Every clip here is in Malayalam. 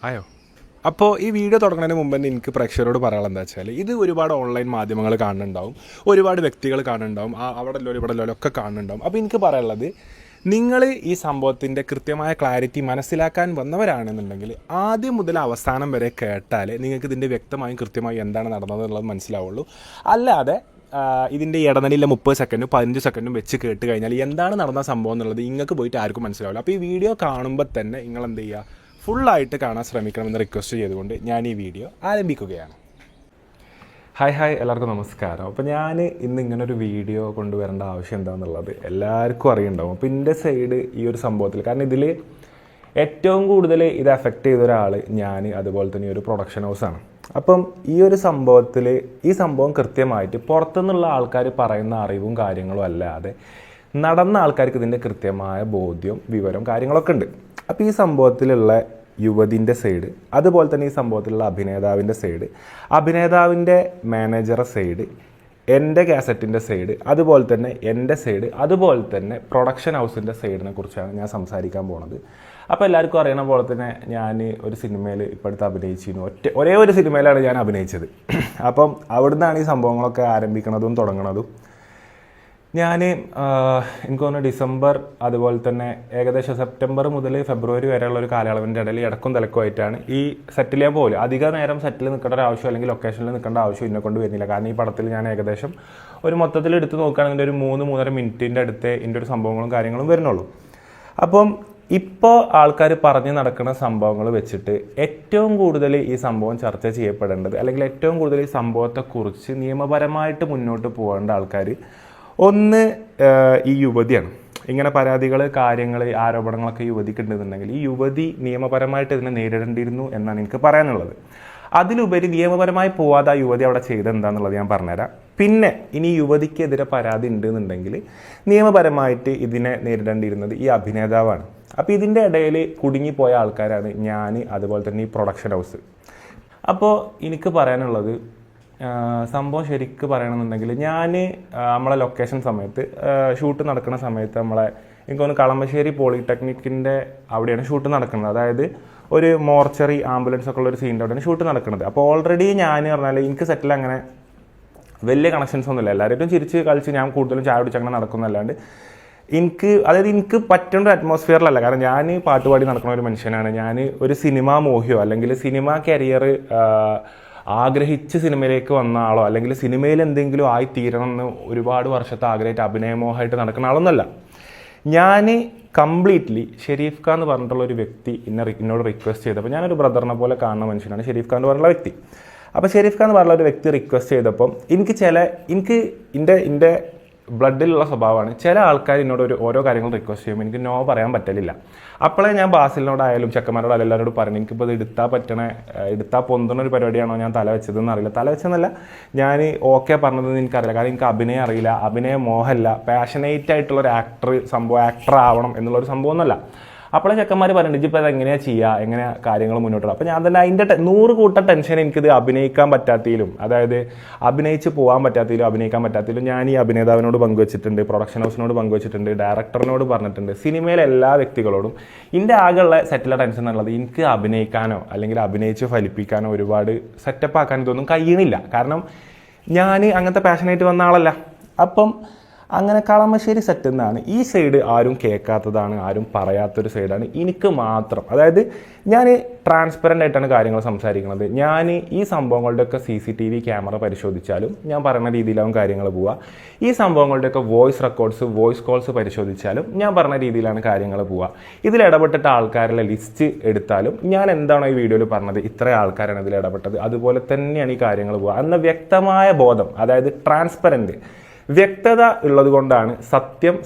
ആയോ? അപ്പോൾ ഈ വീഡിയോ തുടങ്ങുന്നതിന് മുമ്പ് തന്നെ എനിക്ക് പ്രേക്ഷകരോട് പറയാനുള്ളത് എന്താ വെച്ചാൽ, ഇത് ഒരുപാട് ഓൺലൈൻ മാധ്യമങ്ങൾ കാണുന്നുണ്ടാവും, ഒരുപാട് വ്യക്തികൾ കാണുന്നുണ്ടാവും, അവിടെ ഉള്ളവർ ഇവിടെ ഉള്ളവരൊക്കെ കാണുന്നുണ്ടാവും. അപ്പോൾ എനിക്ക് പറയാനുള്ളത്, നിങ്ങൾ ഈ സംഭവത്തിൻ്റെ കൃത്യമായ ക്ലാരിറ്റി മനസ്സിലാക്കാൻ വന്നവരാണെന്നുണ്ടെങ്കിൽ ആദ്യം മുതൽ അവസാനം വരെ കേട്ടാൽ നിങ്ങൾക്ക് ഇതിൻ്റെ വ്യക്തമായും കൃത്യമായും എന്താണ് നടന്നതെന്നുള്ളത് മനസ്സിലാവുള്ളൂ. അല്ലാതെ ഇതിൻ്റെ ഇടനിലയിലെ 30 സെക്കൻഡും 15 സെക്കൻഡും വെച്ച് കേട്ട് കഴിഞ്ഞാൽ എന്താണ് നടന്ന സംഭവം എന്നുള്ളത് നിങ്ങൾക്ക് പോയിട്ട് ആർക്കും മനസ്സിലാവില്ല. അപ്പോൾ ഈ വീഡിയോ കാണുമ്പോൾ തന്നെ നിങ്ങൾ എന്ത് ചെയ്യുക, ഫുള്ളായിട്ട് കാണാൻ ശ്രമിക്കണമെന്ന് റിക്വസ്റ്റ് ചെയ്തുകൊണ്ട് ഞാൻ ഈ വീഡിയോ ആരംഭിക്കുകയാണ്. ഹായ് എല്ലാവർക്കും നമസ്കാരം. അപ്പോൾ ഞാൻ ഇന്ന് ഇങ്ങനൊരു വീഡിയോ കൊണ്ടുവരേണ്ട ആവശ്യം എന്താണെന്നുള്ളത് എല്ലാവർക്കും അറിയുന്നുണ്ടാവും. അപ്പോൾ എൻ്റെ സൈഡ് ഈ ഒരു സംഭവത്തിൽ, കാരണം ഇതിൽ ഏറ്റവും കൂടുതൽ ഇത് എഫക്റ്റ് ചെയ്ത ഒരാൾ ഞാൻ, അതുപോലെ തന്നെ ഈ ഒരു പ്രൊഡക്ഷൻ ഹൗസാണ്. അപ്പം ഈ ഒരു സംഭവത്തിൽ ഈ സംഭവം കൃത്യമായിട്ട് പുറത്തുനിന്നുള്ള ആൾക്കാർ പറയുന്ന അറിവും കാര്യങ്ങളും അല്ലാതെ നടന്ന ആൾക്കാർക്ക് ഇതിൻ്റെ കൃത്യമായ ബോധ്യവും വിവരവും കാര്യങ്ങളൊക്കെ ഉണ്ട്. അപ്പോൾ ഈ സംഭവത്തിലുള്ള യുവതിൻ്റെ സൈഡ്, അതുപോലെ തന്നെ ഈ സംഭവത്തിലുള്ള അഭിനേതാവിൻ്റെ സൈഡ്, അഭിനേതാവിൻ്റെ മാനേജറെ സൈഡ്, എൻ്റെ കാസറ്റിൻ്റെ സൈഡ്, അതുപോലെ തന്നെ എൻ്റെ സൈഡ്, അതുപോലെ തന്നെ പ്രൊഡക്ഷൻ ഹൗസിൻ്റെ സൈഡിനെ കുറിച്ചാണ് ഞാൻ സംസാരിക്കാൻ പോണത്. അപ്പോൾ എല്ലാവർക്കും അറിയണ പോലെ തന്നെ ഞാൻ ഒരു സിനിമയിൽ ഇപ്പോഴത്തെ അഭിനയിച്ചിരുന്നു. ഒരേ ഒരു സിനിമയിലാണ് ഞാൻ അഭിനയിച്ചത്. അപ്പം അവിടുന്നാണ് ഈ സംഭവങ്ങളൊക്കെ ആരംഭിക്കണതും തുടങ്ങണതും. എനിക്ക് തോന്നുന്നു ഡിസംബർ, അതുപോലെ തന്നെ ഏകദേശം സെപ്റ്റംബർ മുതൽ ഫെബ്രുവരി വരെയുള്ള ഒരു കാലയളവിൻ്റെ ഇടയിൽ ഇടക്കും തലക്കുമായിട്ടാണ് ഈ സെറ്റിലേ പോലും അധിക നേരം സെറ്റിൽ നിൽക്കേണ്ട ഒരു ആവശ്യം അല്ലെങ്കിൽ ലൊക്കേഷനിൽ നിൽക്കേണ്ട ആവശ്യം എന്നെ കൊണ്ട് വരുന്നില്ല. കാരണം ഈ പടത്തിൽ ഞാൻ ഏകദേശം ഒരു മൊത്തത്തിൽ എടുത്ത് നോക്കുകയാണെങ്കിൽ ഒരു 3-3.5 മിനിറ്റിൻ്റെ അടുത്ത് ഇതിൻ്റെ ഒരു സംഭവങ്ങളും കാര്യങ്ങളും വരുന്നുള്ളൂ. അപ്പം ഇപ്പോൾ ആൾക്കാർ പറഞ്ഞു നടക്കുന്ന സംഭവങ്ങൾ വെച്ചിട്ട് ഏറ്റവും കൂടുതൽ ഈ സംഭവം ചർച്ച ചെയ്യപ്പെടേണ്ടത്, അല്ലെങ്കിൽ ഏറ്റവും കൂടുതൽ ഈ സംഭവത്തെക്കുറിച്ച് നിയമപരമായിട്ട് മുന്നോട്ട് പോകേണ്ട ആൾക്കാർ ഒന്ന് ഈ യുവതിയാണ്. ഇങ്ങനെ പരാതികൾ, കാര്യങ്ങൾ, ആരോപണങ്ങളൊക്കെ യുവതിക്ക് ഉണ്ടെന്നുണ്ടെങ്കിൽ ഈ യുവതി നിയമപരമായിട്ട് ഇതിനെ നേരിടേണ്ടിയിരുന്നു എന്നാണ് എനിക്ക് പറയാനുള്ളത്. അതിലുപരി നിയമപരമായി പോവാതെ ആ യുവതി അവിടെ ചെയ്തെന്താന്നുള്ളത് ഞാൻ പറഞ്ഞുതരാം. പിന്നെ ഇനി യുവതിക്കെതിരെ പരാതി ഉണ്ടെന്നുണ്ടെങ്കിൽ നിയമപരമായിട്ട് ഇതിനെ നേരിടേണ്ടിയിരുന്നത് ഈ അഭിനേതാവാണ്. അപ്പോൾ ഇതിൻ്റെ ഇടയിൽ കുടുങ്ങിപ്പോയ ആൾക്കാരാണ് ഞാൻ, അതുപോലെ തന്നെ ഈ പ്രൊഡക്ഷൻ ഹൗസ്. അപ്പോൾ എനിക്ക് പറയാനുള്ളത്, സംഭവം ശരിക്ക് പറയണമെന്നുണ്ടെങ്കിൽ ഞാൻ നമ്മളെ ലൊക്കേഷൻ സമയത്ത് ഷൂട്ട് നടക്കുന്ന സമയത്ത് എനിക്ക് തോന്നുന്നു കളമശ്ശേരി പോളിടെക്നിക്കിൻ്റെ അവിടെയാണ് ഷൂട്ട് നടക്കുന്നത്. അതായത് ഒരു മോർച്ചറി ആംബുലൻസ് ഒക്കെ ഉള്ളൊരു സീൻ്റെ അവിടെയാണ് ഷൂട്ട് നടക്കുന്നത്. അപ്പോൾ ഓൾറെഡി ഞാൻ പറഞ്ഞാൽ എനിക്ക് സെറ്റിൽ അങ്ങനെ വലിയ കണക്ഷൻസ് ഒന്നുമില്ല. എല്ലാവരും ചിരിച്ച് കളിച്ച് ഞാൻ കൂടുതലും ചായ പിടിച്ച് അങ്ങനെ നടക്കുന്നതല്ലാണ്ട് എനിക്ക് പറ്റുന്ന ഒരു അറ്റ്മോസ്ഫിയറിലല്ല. കാരണം ഞാൻ പാട്ടുപാടി നടക്കുന്ന ഒരു മനുഷ്യനാണ്. ഞാൻ ഒരു സിനിമാ മോഹിയോ അല്ലെങ്കിൽ സിനിമാ കരിയർ ആഗ്രഹിച്ച് സിനിമയിലേക്ക് വന്ന ആളോ അല്ലെങ്കിൽ സിനിമയിൽ എന്തെങ്കിലും ആയിത്തീരണം എന്ന് ഒരുപാട് വർഷത്തെ ആഗ്രഹിച്ച് അഭിനയമോഹമായിട്ട് നടക്കുന്ന ആളൊന്നല്ല. ഞാൻ കംപ്ലീറ്റ്ലി ഷെരീഫ് ഖാൻ എന്ന് പറഞ്ഞിട്ടുള്ള ഒരു വ്യക്തി എന്നോട് റിക്വസ്റ്റ് ചെയ്തപ്പോൾ, ഞാനൊരു ബ്രദറിനെ പോലെ കാണുന്ന മനുഷ്യനാണ് ഷെരീഫ് ഖാൻ എന്ന് പറഞ്ഞുള്ള വ്യക്തി. അപ്പോൾ ഷെരീഫ് ഖാൻ എന്ന് പറഞ്ഞ ഒരു വ്യക്തി റിക്വസ്റ്റ് ചെയ്തപ്പം എനിക്ക് എൻ്റെ ബ്ലഡിലുള്ള സ്വഭാവമാണ്. ചില ആൾക്കാർ എന്നോട് ഓരോ കാര്യങ്ങൾ റിക്വസ്റ്റ് ചെയ്യുമ്പോൾ എനിക്ക് നോ പറയാൻ പറ്റലില്ല. അപ്പോഴേ ഞാൻ ബാസിലിനോടായാലും ചെക്കന്മാരോടായാലും എല്ലാവരോടും പറഞ്ഞു, എനിക്കിപ്പോൾ ഇത് എടുത്താൽ പൊന്തുന്ന ഒരു പരിപാടിയാണോ ഞാൻ തല വെച്ചതെന്ന് അറിയില്ല. തല വെച്ചെന്നല്ല, ഞാൻ ഓക്കെ പറഞ്ഞതെന്ന് എനിക്കറിയില്ല. കാരണം എനിക്ക് അഭിനയം അറിയില്ല, അഭിനയ മോഹമല്ല, പാഷനേറ്റ് ആയിട്ടുള്ളൊരു ആക്ടർ ആവണം എന്നുള്ളൊരു സംഭവമൊന്നുമല്ല. അപ്പോഴേ ചെക്കന്മാർ പറയുന്നുണ്ട്, ഇപ്പോൾ അത് എങ്ങനെയാണ് ചെയ്യുക, എങ്ങനെയാണ് കാര്യങ്ങൾ മുന്നോട്ട് പോകുക. അപ്പോൾ ഞാൻ തന്നെ അതിൻ്റെ 100 കൂട്ടം ടെൻഷൻ എനിക്കിത് അഭിനയിക്കാൻ പറ്റാത്തതിലും, അതായത് അഭിനയിച്ച് പോകാൻ പറ്റാത്തതിലും അഭിനയിക്കാൻ പറ്റാത്തതിലും ഞാൻ ഈ അഭിനേതാവിനോട് പങ്കുവച്ചിട്ടുണ്ട്, പ്രൊഡക്ഷൻ ഹൗസിനോട് പങ്കുവച്ചിട്ടുണ്ട്, ഡയറക്ടറിനോട് പറഞ്ഞിട്ടുണ്ട്, സിനിമയിലെ എല്ലാ വ്യക്തികളോടും. ഇതിൻ്റെ ആകെയുള്ള സെറ്റിലെ ടെൻഷൻ എന്നുള്ളത് എനിക്ക് അഭിനയിക്കാനോ അല്ലെങ്കിൽ അഭിനയിച്ച് ഫലിപ്പിക്കാനോ ഒരുപാട് സെറ്റപ്പ് ആക്കാനോ ഇതൊന്നും കഴിയണില്ല. കാരണം ഞാൻ അങ്ങനത്തെ പാഷനായിട്ട് വന്ന ആളല്ല. അപ്പം അങ്ങനെ കളമശ്ശേരി സെറ്റ് എന്നാണ് ഈ സൈഡ് ആരും കേൾക്കാത്തതാണ്, ആരും പറയാത്തൊരു സൈഡാണ് എനിക്ക് മാത്രം. അതായത് ഞാൻ ട്രാൻസ്പെറൻ്റ് ആയിട്ടാണ് കാര്യങ്ങൾ സംസാരിക്കുന്നത്. ഞാൻ ഈ സംഭവങ്ങളുടെയൊക്കെ CCTV ക്യാമറ പരിശോധിച്ചാലും ഞാൻ പറയുന്ന രീതിയിലാവും കാര്യങ്ങൾ പോവുക. ഈ സംഭവങ്ങളുടെയൊക്കെ വോയിസ് റെക്കോർഡ്സ്, വോയിസ് കോൾസ് പരിശോധിച്ചാലും ഞാൻ പറഞ്ഞ രീതിയിലാണ് കാര്യങ്ങൾ പോവുക. ഇതിൽ ഇടപെട്ടിട്ട ആൾക്കാരുടെ ലിസ്റ്റ് എടുത്താലും ഞാൻ എന്താണോ ഈ വീഡിയോയിൽ പറഞ്ഞത്, ഇത്ര ആൾക്കാരാണ് ഇതിൽ ഇടപെട്ടത്, അതുപോലെ തന്നെയാണ് ഈ കാര്യങ്ങൾ പോവുക എന്ന വ്യക്തമായ ബോധം, അതായത് ട്രാൻസ്പെറൻറ്റ് വ്യക്തത ഉള്ളത് കൊണ്ടാണ്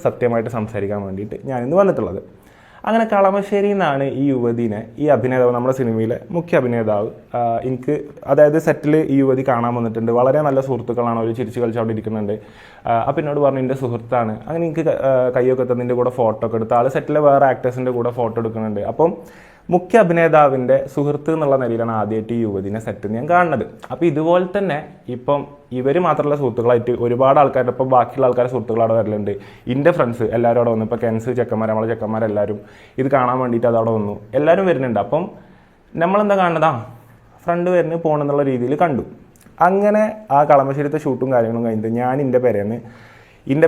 സത്യമായിട്ട് സംസാരിക്കാൻ വേണ്ടിയിട്ട് ഞാനിന്ന് വന്നിട്ടുള്ളത്. അങ്ങനെ കളമശ്ശേരി എന്നാണ് ഈ യുവതിനെ, ഈ അഭിനേതാവ്, നമ്മുടെ സിനിമയിലെ മുഖ്യ അഭിനേതാവ്, അതായത് സെറ്റിൽ ഈ യുവതി കാണാൻ വന്നിട്ടുണ്ട്. വളരെ നല്ല സുഹൃത്തുക്കളാണ്, ഒരു ചിരിച്ച് കളിച്ചവിടെ ഇരിക്കുന്നുണ്ട്. അപ്പം എന്നോട് പറഞ്ഞു എൻ്റെ സുഹൃത്താണ്. അങ്ങനെ എനിക്ക് കയ്യൊക്കെ തന്നതിൻ്റെ കൂടെ ഫോട്ടോ ഒക്കെ എടുത്ത് ആൾ സെറ്റിലെ വേറെ ആക്ടേഴ്സിൻ്റെ കൂടെ ഫോട്ടോ എടുക്കുന്നുണ്ട്. അപ്പം മുഖ്യ അഭിനേതാവിൻ്റെ സുഹൃത്ത് എന്നുള്ള നിലയിലാണ് ആദ്യമായിട്ട് ഈ യുവതിനെ സെറ്റ് ഞാൻ കാണുന്നത്. അപ്പോൾ ഇതുപോലെ തന്നെ ഇപ്പം ഇവർ മാത്രമല്ല സുഹൃത്തുക്കളായിട്ട് ഒരുപാട് ആൾക്കാരുടെ, ഇപ്പോൾ ബാക്കിയുള്ള ആൾക്കാരുടെ സുഹൃത്തുക്കളവിടെ വരലുണ്ട്. എൻ്റെ ഫ്രണ്ട്സ് എല്ലാവരും അവിടെ വന്നു. ഇപ്പോൾ കെൻസ് ചെക്കന്മാർ, നമ്മളെ ചെക്കന്മാരെല്ലാവരും ഇത് കാണാൻ വേണ്ടിയിട്ട് അതവിടെ വന്നു, എല്ലാവരും വരുന്നുണ്ട്. അപ്പം നമ്മളെന്താ കാണുന്നത്, ഫ്രണ്ട് വരുന്ന പോകണമെന്നുള്ള രീതിയിൽ കണ്ടു. അങ്ങനെ ആ കളമശ്ശേരിത്തെ ഷൂട്ടും കാര്യങ്ങളും കഴിഞ്ഞിട്ട് ഞാൻ എൻ്റെ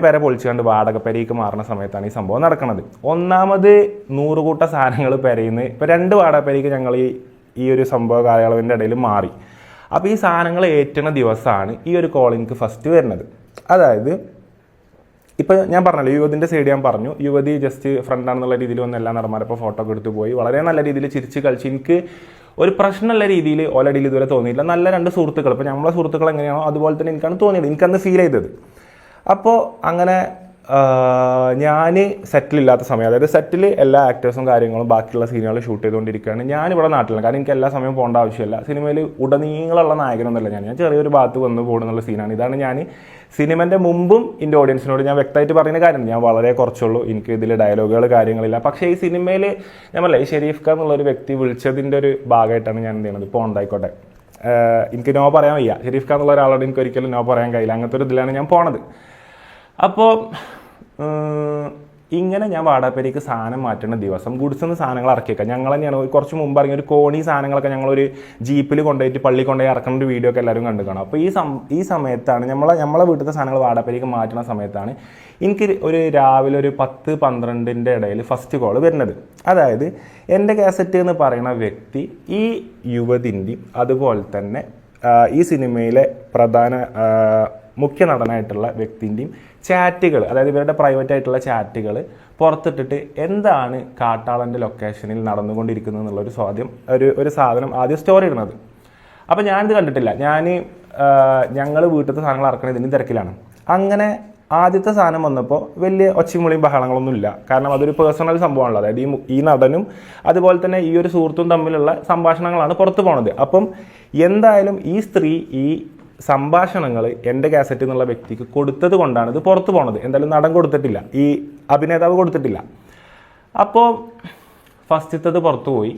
പേരെ പൊളിച്ചുകൊണ്ട് വാടക പെരയ്ക്ക് മാറുന്ന സമയത്താണ് ഈ സംഭവം നടക്കുന്നത്. ഒന്നാമത് 100 കൂട്ട സാധനങ്ങൾ പെരയുന്ന ഇപ്പോൾ 2 വാടക പെരയ്ക്ക് ഞങ്ങൾ ഈ ഒരു സംഭവ കാലയളവിൻ്റെ ഇടയിൽ മാറി. അപ്പോൾ ഈ സാധനങ്ങൾ ഏറ്റുന്ന ദിവസമാണ് ഈ ഒരു കോൾ എനിക്ക് ഫസ്റ്റ് വരുന്നത്. അതായത് ഇപ്പോൾ ഞാൻ പറഞ്ഞല്ലോ, യുവതിൻ്റെ സൈഡ് ഞാൻ പറഞ്ഞു, യുവതി ജസ്റ്റ് ഫ്രണ്ടാണെന്നുള്ള രീതിയിൽ വന്ന് എല്ലാ നടന്മാരപ്പോൾ ഫോട്ടോ ഒക്കെ എടുത്ത് പോയി. വളരെ നല്ല രീതിയിൽ ചിരിച്ച് കളിച്ച് എനിക്ക് ഒരു പ്രശ്നമുള്ള രീതിയിൽ ഓലടിയിൽ ഇതുവരെ തോന്നിയില്ല. നല്ല 2 സുഹൃത്തുക്കൾ, ഇപ്പോൾ നമ്മളെ സുഹൃത്തുക്കൾ എങ്ങനെയാണോ അതുപോലെ തന്നെ എനിക്കാണ് തോന്നിയത്, എനിക്കന്ന് ഫീൽ ചെയ്തത്. അപ്പോൾ അങ്ങനെ ഞാൻ സെറ്റിലില്ലാത്ത സമയം, അതായത് സെറ്റിൽ എല്ലാ ആക്ടേഴ്സും കാര്യങ്ങളും ബാക്കിയുള്ള സീനുകൾ ഷൂട്ട് ചെയ്തുകൊണ്ടിരിക്കുകയാണ്. ഞാനിവിടെ നാട്ടിലാണ്, കാരണം എനിക്ക് എല്ലാ സമയം പോകേണ്ട ആവശ്യമില്ല. സിനിമയിൽ ഉടനീളമുള്ള നായകനൊന്നുമല്ല ഞാൻ ചെറിയൊരു ഭാഗത്ത് വന്ന് പോകുന്നുള്ള സീനാണ്. ഇതാണ് ഞാൻ സിനിമൻ്റെ മുമ്പും എൻ്റെ ഓഡിയൻസിനോട് ഞാൻ വ്യക്തമായിട്ട് പറയുന്ന കാര്യമാണ്. ഞാൻ വളരെ കുറച്ചുള്ളൂ, എനിക്ക് ഇതിൽ ഡയലോഗുകൾ കാര്യങ്ങളില്ല. പക്ഷേ ഈ സിനിമയിൽ ഞാൻ പറയില്ല, ഈ ഷെരീഫ് ഖാൻ എന്നുള്ളൊരു വ്യക്തി വിളിച്ചതിൻ്റെ ഒരു ഭാഗമായിട്ടാണ് ഞാൻ എന്ത് ചെയ്യുന്നത്. ഇപ്പോൾ ഉണ്ടായിക്കോട്ടെ, എനിക്ക് നോ പറയാൻ വയ്യ. ഷെരീഫ് ഖാൻ എന്നുള്ള ഒരാളോട് എനിക്ക് ഒരിക്കലും നോ പറയാൻ കഴിയില്ല. അങ്ങനത്തെ ഒരു ഇതിലാണ് ഞാൻ പോണത്. അപ്പോൾ ഇങ്ങനെ ഞാൻ വാടാപ്പേരിക്ക് സാധനം മാറ്റുന്ന ദിവസം ഗുഡ്സ് നിന്ന് സാധനങ്ങൾ ഇറക്കിയേക്കാം. ഞങ്ങൾ തന്നെയാണ് കുറച്ച് മുമ്പ് ഇറങ്ങിയ ഒരു കോണി സാധനങ്ങളൊക്കെ ഞങ്ങളൊരു ജീപ്പിൽ കൊണ്ടുപോയിട്ട് പള്ളി കൊണ്ടുപോയി ഇറക്കുന്ന ഒരു വീഡിയോ ഒക്കെ എല്ലാവരും കണ്ടു കാണും. അപ്പോൾ ഈ സമയത്താണ് നമ്മളെ വീട്ടിലത്തെ സാധനങ്ങൾ വാടാപ്പേരിക്ക് മാറ്റുന്ന സമയത്താണ് എനിക്ക് ഒരു രാവിലെ ഒരു 10-12 ഇടയിൽ ഫസ്റ്റ് കോൾ വരുന്നത്. അതായത് എൻ്റെ കാസറ്റ് എന്ന് പറയുന്ന വ്യക്തി ഈ യുവതിൻ്റെയും അതുപോലെ തന്നെ ഈ സിനിമയിലെ പ്രധാന മുഖ്യ നടനായിട്ടുള്ള വ്യക്തിൻ്റെയും ചാറ്റുകൾ, അതായത് ഇവരുടെ പ്രൈവറ്റ് ആയിട്ടുള്ള ചാറ്റുകൾ പുറത്തിട്ടിട്ട് എന്താണ് കാട്ടാളൻ്റെ ലൊക്കേഷനിൽ നടന്നുകൊണ്ടിരിക്കുന്നത് എന്നുള്ളൊരു ഒരു സാധനം ആദ്യം സ്റ്റോറി ഇടുന്നത്. അപ്പോൾ ഞാനിത് കണ്ടിട്ടില്ല. ഞങ്ങൾ വീട്ടിലത്തെ സാധനങ്ങൾ ഇറക്കണത് ഇതിന് തിരക്കിലാണ്. അങ്ങനെ ആദ്യത്തെ സാധനം വന്നപ്പോൾ വലിയ ഒച്ചമുളിയും ബഹളങ്ങളൊന്നും ഇല്ല, കാരണം അതൊരു പേഴ്സണൽ സംഭവമാണല്ലോ. അതായത് ഈ നടനും അതുപോലെ തന്നെ ഈ ഒരു സുഹൃത്തും തമ്മിലുള്ള സംഭാഷണങ്ങളാണ് പുറത്തു പോണത്. അപ്പം എന്തായാലും ഈ സ്ത്രീ ഈ സംഭാഷണങ്ങൾ എൻ്റെ കാസറ്റ് എന്നുള്ള വ്യക്തിക്ക് കൊടുത്തത് കൊണ്ടാണ് ഇത് പുറത്തു പോണത്. എന്തായാലും നടൻ കൊടുത്തിട്ടില്ല, ഈ അഭിനേതാവ് കൊടുത്തിട്ടില്ല. അപ്പോൾ ഫസ്റ്റത്തത് പുറത്തു പോയി.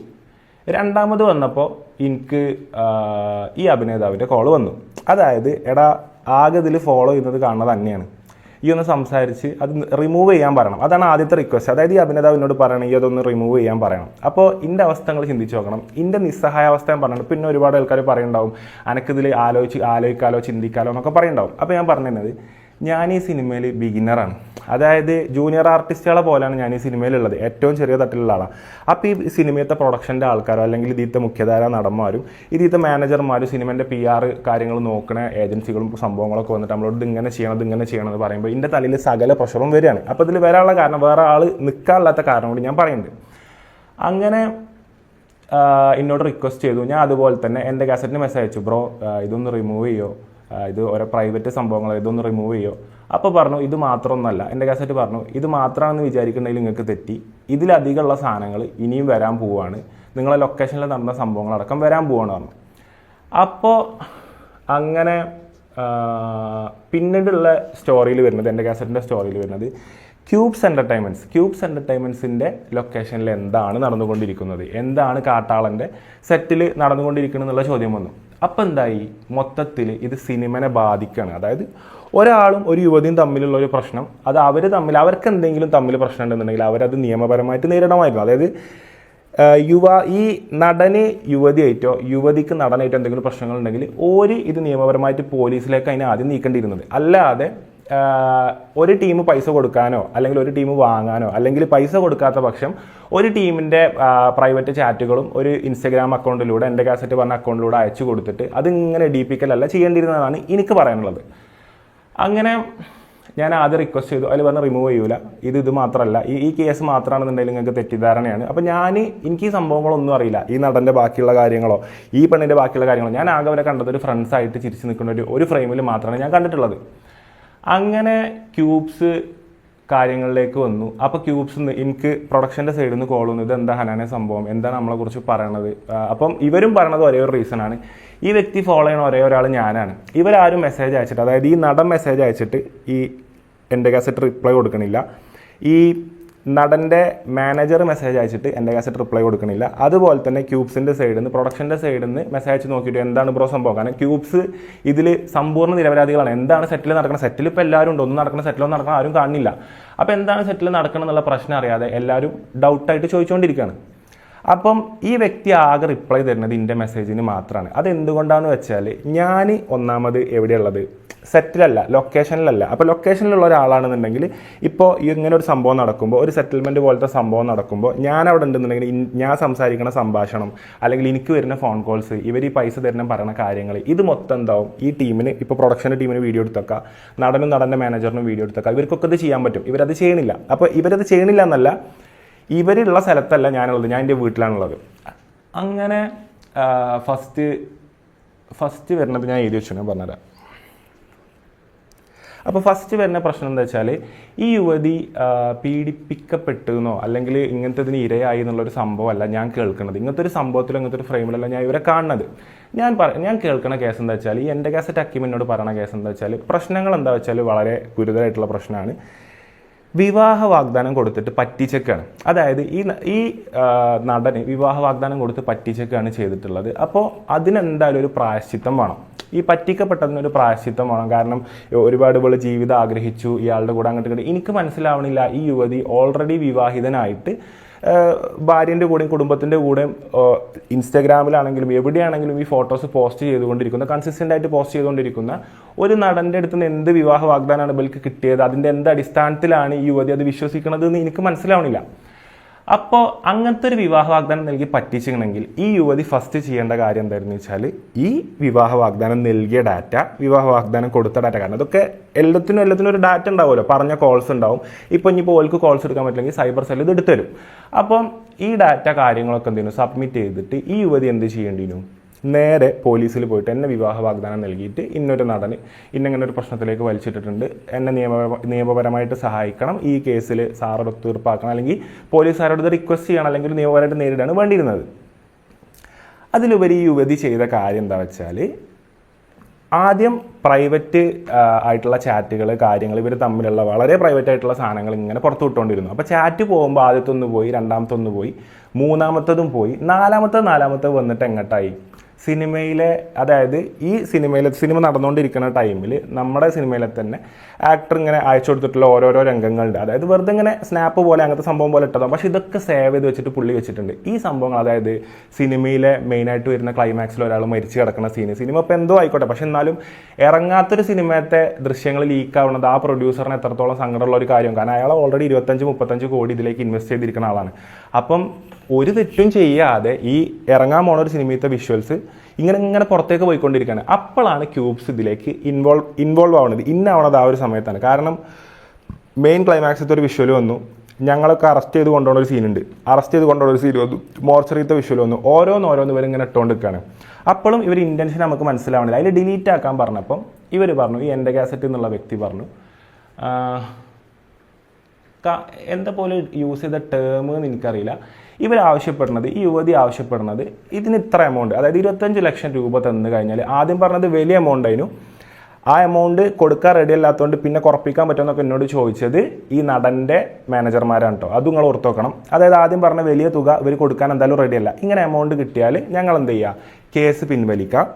രണ്ടാമത് വന്നപ്പോൾ എനിക്ക് ഈ അഭിനേതാവിൻ്റെ കോൾ വന്നു. അതായത് എടാ, ആകെ ഇതിൽ ഫോളോ ചെയ്യുന്നത് കാണുന്നത് തന്നെയാണ്, ഈ ഒന്ന് സംസാരിച്ച് അത് റിമൂവ് ചെയ്യാൻ പറയണം. അതാണ് ആദ്യത്തെ റിക്വസ്റ്റ്. അതായത് ഈ അഭിനേതാവിനോട് പറയണം ഈ അതൊന്ന് റിമൂവ് ചെയ്യാൻ പറയണം. അപ്പോൾ എൻ്റെ അവസ്ഥകൾ ചിന്തിച്ച് നോക്കണം, എൻ്റെ നിസ്സഹായാവസ്ഥ ഞാൻ പറയണം. പിന്നെ ഒരുപാട് ആൾക്കാർ പറയുന്നുണ്ടാവും എനിക്കിതിൽ ആലോചിക്കാലോ ചിന്തിക്കാലോ എന്നൊക്കെ പറയുന്നുണ്ടാവും. അപ്പോൾ ഞാൻ പറഞ്ഞത്, ഞാൻ ഈ സിനിമയിൽ ബിഗിനറാണ്. അതായത് ജൂനിയർ ആർട്ടിസ്റ്റുകളെ പോലെയാണ് ഞാൻ ഈ സിനിമയിലുള്ളത്, ഏറ്റവും ചെറിയ തട്ടിലുള്ള ആളാണ്. അപ്പോൾ ഈ സിനിമയത്തെ പ്രൊഡക്ഷൻ്റെ ആൾക്കാരോ അല്ലെങ്കിൽ ഇതിലത്തെ മുഖ്യധാര നടന്മാരും ഇതിലത്തെ മാനേജർമാരും സിനിമേൻ്റെ PR കാര്യങ്ങൾ നോക്കുന്ന ഏജൻസികളും സംഭവങ്ങളൊക്കെ വന്നിട്ട് നമ്മളോട് ഇങ്ങനെ ചെയ്യണം എന്ന് പറയുമ്പോൾ എൻ്റെ തലയിൽ സകല പ്രഷറും വരികയാണ്. അപ്പോൾ ഇതിൽ വരാനുള്ള കാരണം വേറെ ആൾ നിൽക്കാനില്ലാത്ത കാരണം കൂടി ഞാൻ പറയുന്നുണ്ട്. അങ്ങനെ എന്നോട് റിക്വസ്റ്റ് ചെയ്തു. ഞാൻ അതുപോലെ തന്നെ എൻ്റെ കാസറ്റിന് മെസ്സേജ് അയച്ചു, ബ്രോ ഇതൊന്ന് റിമൂവ് ചെയ്യോ, ഇത് ഓരോ പ്രൈവറ്റ് സംഭവങ്ങൾ ഇതൊന്ന് റിമൂവ് ചെയ്യോ. അപ്പോൾ പറഞ്ഞു ഇത് മാത്രമൊന്നുമല്ല. എൻ്റെ കാസറ്റ് പറഞ്ഞു ഇത് മാത്രമാണെന്ന് വിചാരിക്കുന്നെങ്കിൽ നിങ്ങൾക്ക് തെറ്റി, ഇതിലധികമുള്ള സാധനങ്ങൾ ഇനിയും വരാൻ പോവുകയാണ്, നിങ്ങളെ ലൊക്കേഷനിൽ നടന്ന സംഭവങ്ങളടക്കം വരാൻ പോവുകയാണ് പറഞ്ഞു. അപ്പോൾ അങ്ങനെ പിന്നീടുള്ള സ്റ്റോറിയിൽ വരുന്നത്, എൻ്റെ കാസറ്റിൻ്റെ സ്റ്റോറിയിൽ വരുന്നത് ക്യൂബ്സ് എൻ്റർടൈൻമെൻറ്റ്സിൻ്റെ ലൊക്കേഷനിൽ എന്താണ് നടന്നുകൊണ്ടിരിക്കുന്നത്, എന്താണ് കാട്ടാളൻ്റെ സെറ്റിൽ നടന്നുകൊണ്ടിരിക്കുന്നത് എന്നുള്ള ചോദ്യം വന്നു. അപ്പം എന്തായി, മൊത്തത്തിൽ ഇത് സിനിമനെ ബാധിക്കുകയാണ്. അതായത് ഒരാളും ഒരു യുവതിയും തമ്മിലുള്ള ഒരു പ്രശ്നം, അത് അവർക്ക് എന്തെങ്കിലും തമ്മിൽ പ്രശ്നം ഉണ്ടെന്നുണ്ടെങ്കിൽ അവരത് നിയമപരമായിട്ട് നേരിടണമായിരുന്നു. അതായത് ഈ നടന് യുവതിയായിട്ടോ യുവതിക്ക് നടനായിട്ടോ എന്തെങ്കിലും പ്രശ്നങ്ങളുണ്ടെങ്കിൽ ഇത് നിയമപരമായിട്ട് പോലീസിലേക്ക് അതിനെ ആദ്യം നീക്കേണ്ടിയിരുന്നത്. അല്ലാതെ ഒരു ടീം പൈസ കൊടുക്കാനോ അല്ലെങ്കിൽ ഒരു ടീം വാങ്ങാനോ അല്ലെങ്കിൽ പൈസ കൊടുക്കാത്ത പക്ഷം ഒരു ടീമിൻ്റെ പ്രൈവറ്റ് ചാറ്റുകളും ഒരു ഇൻസ്റ്റഗ്രാം അക്കൗണ്ടിലൂടെ എൻ്റെ കാസറ്റ് പറഞ്ഞ അക്കൗണ്ടിലൂടെ അയച്ചു കൊടുത്തിട്ട് അതിങ്ങനെ ഡീപ്പിക്കലല്ല ചെയ്യേണ്ടിയിരുന്നതാണ് എനിക്ക് പറയാനുള്ളത്. അങ്ങനെ ഞാൻ ആദ്യം റിക്വസ്റ്റ് ചെയ്തു, അതിൽ പറഞ്ഞ് റിമൂവ് ചെയ്യൂല, ഇത് മാത്രമല്ല, ഈ കേസ് മാത്രമാണെന്നുണ്ടെങ്കിൽ നിങ്ങൾക്ക് തെറ്റിദ്ധാരണയാണ്. അപ്പോൾ എനിക്ക് ഈ സംഭവങ്ങളൊന്നും അറിയില്ല, ഈ നടൻ്റെ ബാക്കിയുള്ള കാര്യങ്ങളോ ഈ പെണ്ണിൻ്റെ ബാക്കിയുള്ള കാര്യങ്ങളോ. ഞാൻ ആകെ അവരെ കണ്ടത് ഒരു ഫ്രണ്ട്സായിട്ട് ചിരിച്ച് നിൽക്കുന്ന ഒരു ഫ്രെയിമിൽ മാത്രമാണ് ഞാൻ കണ്ടിട്ടുള്ളത്. അങ്ങനെ ക്യൂബ്സ് കാര്യങ്ങളിലേക്ക് വന്നു. അപ്പോൾ ക്യൂബ്സ് എനിക്ക് പ്രൊഡക്ഷൻ്റെ സൈഡിൽ നിന്ന് കോൾ വന്നു, ഇതെന്താ ഹനാനെ സംഭവം, എന്താണ് നമ്മളെക്കുറിച്ച് പറയണത്. അപ്പം ഇവരും പറയണത് ഒരേ ഒരു റീസണാണ്, ഈ വ്യക്തി ഫോളോ ചെയ്യണ ഒരേ ഒരാൾ ഞാനാണ്. ഇവരാരും മെസ്സേജ് അയച്ചിട്ട്, അതായത് ഈ നടൻ മെസ്സേജ് അയച്ചിട്ട് ഈ എൻ്റെ കാസറ്റ് റിപ്ലൈ കൊടുക്കണില്ല, ഈ നടൻ്റെ മാനേജർ മെസ്സേജ് അയച്ചിട്ട് എൻ്റെ കാസറ്റ് റിപ്ലൈ കൊടുക്കണില്ല. അതുപോലെ തന്നെ ക്യൂബ്സിൻ്റെ സൈഡിൽ നിന്ന് പ്രൊഡക്ഷൻ്റെ സൈഡിൽ നിന്ന് മെസ്സേജ് അയച്ച് നോക്കിയിട്ട് എന്താണ് ബ്രോ സംഭവം. കാരണം ക്യൂബ്സ് ഇതിൽ സമ്പൂർണ്ണ നിരപരാധികളാണ്. എന്താണ് സെറ്റിൽ നടക്കണം, സെറ്റിൽ ഇപ്പോൾ എല്ലാവരും ഉണ്ട്, ഒന്നും നടക്കണം, സെറ്റിലൊന്നും നടക്കണം ആരും കാണില്ല. അപ്പോൾ എന്താണ് സെറ്റിൽ നടക്കണം എന്നുള്ള പ്രശ്നം അറിയാതെ എല്ലാവരും ഡൗട്ടായിട്ട് ചോദിച്ചുകൊണ്ടിരിക്കുകയാണ്. അപ്പം ഈ വ്യക്തി ആകെ റിപ്ലൈ തരുന്നത് എൻ്റെ മെസ്സേജിന് മാത്രമാണ്. അതെന്തുകൊണ്ടാണെന്ന് വെച്ചാൽ ഞാൻ ഒന്നാമത് എവിടെയുള്ളത്, സെറ്റിലല്ല, ലൊക്കേഷനിലല്ല. അപ്പോൾ ലൊക്കേഷനിലുള്ള ഒരാളാണെന്നുണ്ടെങ്കിൽ ഇപ്പോൾ ഇങ്ങനെ ഒരു സംഭവം നടക്കുമ്പോൾ, ഒരു സെറ്റിൽമെൻറ്റ് പോലത്തെ സംഭവം നടക്കുമ്പോൾ ഞാൻ അവിടെ ഉണ്ടെന്നുണ്ടെങ്കിൽ ഞാൻ സംസാരിക്കുന്ന സംഭാഷണം അല്ലെങ്കിൽ എനിക്ക് വരുന്ന ഫോൺ കോൾസ്, ഇവർ ഈ പൈസ തരുന്ന പറയുന്ന കാര്യങ്ങൾ, ഇത് മൊത്തം എന്താവും ഈ ടീമിന്, ഇപ്പോൾ പ്രൊഡക്ഷൻ്റെ ടീമിന് വീഡിയോ എടുത്തേക്കാം, നടൻ്റെ മാനേജറിനും വീഡിയോ എടുത്തേക്കാം, ഇവർക്കൊക്കെ ഇത് ചെയ്യാൻ പറ്റും. ഇവരത് ചെയ്യണില്ല. അപ്പോൾ ഇവരത് ചെയ്യണില്ല എന്നല്ല, ഇവരുള്ള സ്ഥലത്തല്ല ഞാനുള്ളത്, ഞാൻ എൻ്റെ വീട്ടിലാണുള്ളത്. അങ്ങനെ ഫസ്റ്റ് വരുന്നത് ഞാൻ എഴുതി വെച്ചു, ഞാൻ പറഞ്ഞുതരാം. അപ്പോൾ ഫസ്റ്റ് വരുന്ന പ്രശ്നം എന്താ വെച്ചാൽ, ഈ യുവതി പീഡിപ്പിക്കപ്പെട്ടെന്നോ അല്ലെങ്കിൽ ഇങ്ങനത്തെ ഇതിന് ഇരയായി എന്നുള്ളൊരു സംഭവമല്ല ഞാൻ കേൾക്കുന്നത്. ഇങ്ങനത്തെ ഒരു സംഭവത്തിലോ ഇങ്ങനത്തെ ഒരു ഫ്രെയിമിലല്ല ഞാൻ ഇവരെ കാണുന്നത്. ഞാൻ കേൾക്കുന്ന കേസ് എന്താ വെച്ചാൽ, ഈ എൻ്റെ കാസറ്റ് അക്കീം എന്നോട് പറയുന്ന കേസ് എന്താ വെച്ചാൽ, പ്രശ്നങ്ങൾ എന്താ വെച്ചാൽ വളരെ ഗുരുതരമായിട്ടുള്ള പ്രശ്നമാണ്. വിവാഹ വാഗ്ദാനം കൊടുത്തിട്ട് പറ്റിച്ചേക്കാണ്. അതായത് ഈ നടന് വിവാഹ വാഗ്ദാനം കൊടുത്ത് പറ്റിച്ചേക്കാണ് ചെയ്തിട്ടുള്ളത്. അപ്പോൾ അതിനെന്തായാലും ഒരു പ്രായശ്ചിത്തം വേണം. ഈ പറ്റിക്കപ്പെട്ടതിനൊരു പ്രായശ്ചിത്തം വേണം. കാരണം ഒരുപാട് പേര് ജീവിതം ആഗ്രഹിച്ചു ഇയാളുടെ കൂടെ അങ്ങോട്ട്. എനിക്ക് മനസ്സിലാവണില്ല, ഈ യുവതി ഓൾറെഡി വിവാഹിതനായിട്ട് ഭാര്യൻ്റെ കൂടെയും കുടുംബത്തിൻ്റെ കൂടെയും ഇൻസ്റ്റാഗ്രാമിലാണെങ്കിലും എവിടെയാണെങ്കിലും ഈ ഫോട്ടോസ് പോസ്റ്റ് ചെയ്തുകൊണ്ടിരിക്കുന്ന, കൺസിസ്റ്റൻ്റ് ആയിട്ട് പോസ്റ്റ് ചെയ്തുകൊണ്ടിരിക്കുന്ന ഒരു നടൻ്റെ അടുത്ത് നിന്ന് എന്ത് വിവാഹ വാഗ്ദാനമാണ് ഇവർക്ക് കിട്ടിയത്, അതിൻ്റെ എന്ത് അടിസ്ഥാനത്തിലാണ് ഈ യുവതി അത് വിശ്വസിക്കുന്നത് എന്ന് എനിക്ക് മനസ്സിലാവണില്ല. അപ്പോൾ അങ്ങനത്തെ ഒരു വിവാഹ വാഗ്ദാനം നൽകി പറ്റിച്ചിട്ടുണ്ടെങ്കിൽ ഈ യുവതി ഫസ്റ്റ് ചെയ്യേണ്ട കാര്യം എന്തായിരുന്നു വെച്ചാൽ, ഈ വിവാഹ വാഗ്ദാനം നൽകിയ ഡാറ്റ, വിവാഹ വാഗ്ദാനം കൊടുത്ത ഡാറ്റ, കാരണം അതൊക്കെ എല്ലാത്തിനും ഒരു ഡാറ്റ ഉണ്ടാവുമല്ലോ, പറഞ്ഞ കോൾസ് ഉണ്ടാവും. ഇപ്പോൾ ഇനിയിപ്പോൾ ഓൾക്ക് കോൾസ് എടുക്കാൻ പറ്റില്ലെങ്കിൽ സൈബർ സെൽ ഇത് എടുത്തു തരും. അപ്പം ഈ ഡാറ്റ കാര്യങ്ങളൊക്കെ എന്തെങ്കിലും സബ്മിറ്റ് ചെയ്തിട്ട് ഈ യുവതി എന്ത് ചെയ്യേണ്ടിയിരുന്നു, നേരെ പോലീസിൽ പോയിട്ട് എന്നെ വിവാഹ വാഗ്ദാനം നൽകിയിട്ട് ഇന്നൊരു നടന് ഇന്നങ്ങനെ ഒരു പ്രശ്നത്തിലേക്ക് വലിച്ചിട്ടിട്ടുണ്ട്, എന്നെ നിയമപരമായിട്ട് സഹായിക്കണം, ഈ കേസിൽ സാറോട് തീർപ്പാക്കണം, അല്ലെങ്കിൽ പോലീസുകാരോട് റിക്വസ്റ്റ് ചെയ്യണം, അല്ലെങ്കിൽ നിയമപരമായിട്ട് നേരിടാണ് വേണ്ടിയിരുന്നത്. അതിലുപരി ഈ യുവതി ചെയ്ത കാര്യം എന്താ വെച്ചാൽ, ആദ്യം പ്രൈവറ്റ് ആയിട്ടുള്ള ചാറ്റുകൾ, കാര്യങ്ങൾ, ഇവർ തമ്മിലുള്ള വളരെ പ്രൈവറ്റ് ആയിട്ടുള്ള സാധനങ്ങൾ ഇങ്ങനെ പുറത്തു വിട്ടുകൊണ്ടിരുന്നു. അപ്പോൾ ചാറ്റ് പോകുമ്പോൾ ആദ്യത്തൊന്ന് പോയി, രണ്ടാമത്തൊന്ന് പോയി, മൂന്നാമത്തതും പോയി, നാലാമത്തെ വന്നിട്ട് എങ്ങോട്ടായി, സിനിമയിലെ, അതായത് ഈ സിനിമ നടന്നുകൊണ്ടിരിക്കുന്ന ടൈമിൽ നമ്മുടെ സിനിമയിലെ തന്നെ ആക്ടർ ഇങ്ങനെ അയച്ചു കൊടുത്തിട്ടുള്ള ഓരോരോ രംഗങ്ങളുണ്ട്. അതായത് വെറുതെ ഇങ്ങനെ സ്നാപ്പ് പോലെ അങ്ങനത്തെ സംഭവം പോലെ ഇട്ടതാണ്. പക്ഷേ ഇതൊക്കെ സേവ് ചെയ്ത് വെച്ചിട്ട് പുള്ളി വെച്ചിട്ടുണ്ട്. ഈ സംഭവങ്ങൾ, അതായത് സിനിമയിലെ മെയിനായിട്ട് വരുന്ന ക്ലൈമാക്സിൽ ഒരാൾ മരിച്ചു കിടക്കുന്ന സിനിമ ഇപ്പോൾ എന്തോ ആയിക്കോട്ടെ, പക്ഷെ എന്നാലും ഇറങ്ങാത്തൊരു സിനിമത്തെ ദൃശ്യങ്ങൾ ലീക്കാവുന്നത് ആ പ്രൊഡ്യൂസറിന് എത്രത്തോളം സങ്കടമുള്ള ഒരു കാര്യം. കാരണം അയാൾ ഓൾറെഡി 25-35 കോടി ഇതിലേക്ക് ഇൻവെസ്റ്റ് ചെയ്തിരിക്കുന്ന ആളാണ്. അപ്പം ഒരു തെറ്റും ചെയ്യാതെ ഈ ഇറങ്ങാൻ പോണ ഒരു സിനിമയിലത്തെ വിഷ്വൽസ് ഇങ്ങനെ പുറത്തേക്ക് പോയിക്കൊണ്ടിരിക്കുകയാണ്. അപ്പോഴാണ് ക്യൂബ്സ് ഇതിലേക്ക് ഇൻവോൾവ് ആവുന്നത്, ഇന്നാവണത് ആ ഒരു സമയത്താണ്. കാരണം മെയിൻ ക്ലൈമാക്സിലത്തെ ഒരു വിഷ്വൽ വന്നു, ഞങ്ങളൊക്കെ അറസ്റ്റ് ചെയ്ത് കൊണ്ടുപോകുന്ന ഒരു സീനുണ്ട്, വന്നു, മോർച്ചറിയത്തെ വിഷ്വൽ വന്നു, ഓരോന്ന് ഇവരിങ്ങനെ ഇട്ടുകൊണ്ടിരിക്കുകയാണ്. അപ്പോഴും ഇവർ ഇൻറ്റൻഷൻ നമുക്ക് മനസ്സിലാവണില്ല. അതിൽ ഡിലീറ്റ് ആക്കാൻ പറഞ്ഞപ്പം ഇവർ പറഞ്ഞു, ഈ എൻ്റെ കാസറ്റ് എന്നുള്ള വ്യക്തി പറഞ്ഞു, എന്താ പോലെ യൂസ് ചെയ്ത ടേം എന്ന് എനിക്കറിയില്ല, ഈ യുവതി ആവശ്യപ്പെടുന്നത് ഇതിന് ഇത്ര എമൗണ്ട്, അതായത് 25 ലക്ഷം രൂപ തന്നു കഴിഞ്ഞാൽ, ആദ്യം പറഞ്ഞത് വലിയ എമൗണ്ട് ആയിരുന്നു, ആ എമൗണ്ട് കൊടുക്കാൻ റെഡി അല്ലാത്തതുകൊണ്ട് പിന്നെ കുറപ്പിക്കാൻ പറ്റുമെന്നൊക്കെ എന്നോട് ചോദിച്ചത് ഈ നടൻ്റെ മാനേജർമാരാണ് കേട്ടോ. അത് നിങ്ങൾ ഓർത്ത് വെക്കണം. അതായത് ആദ്യം പറഞ്ഞ വലിയ തുക ഇവർ കൊടുക്കാൻ എന്തായാലും റെഡിയല്ല. ഇങ്ങനെ എമൗണ്ട് കിട്ടിയാൽ ഞങ്ങൾ എന്ത് ചെയ്യുക, കേസ് പിൻവലിക്കാം,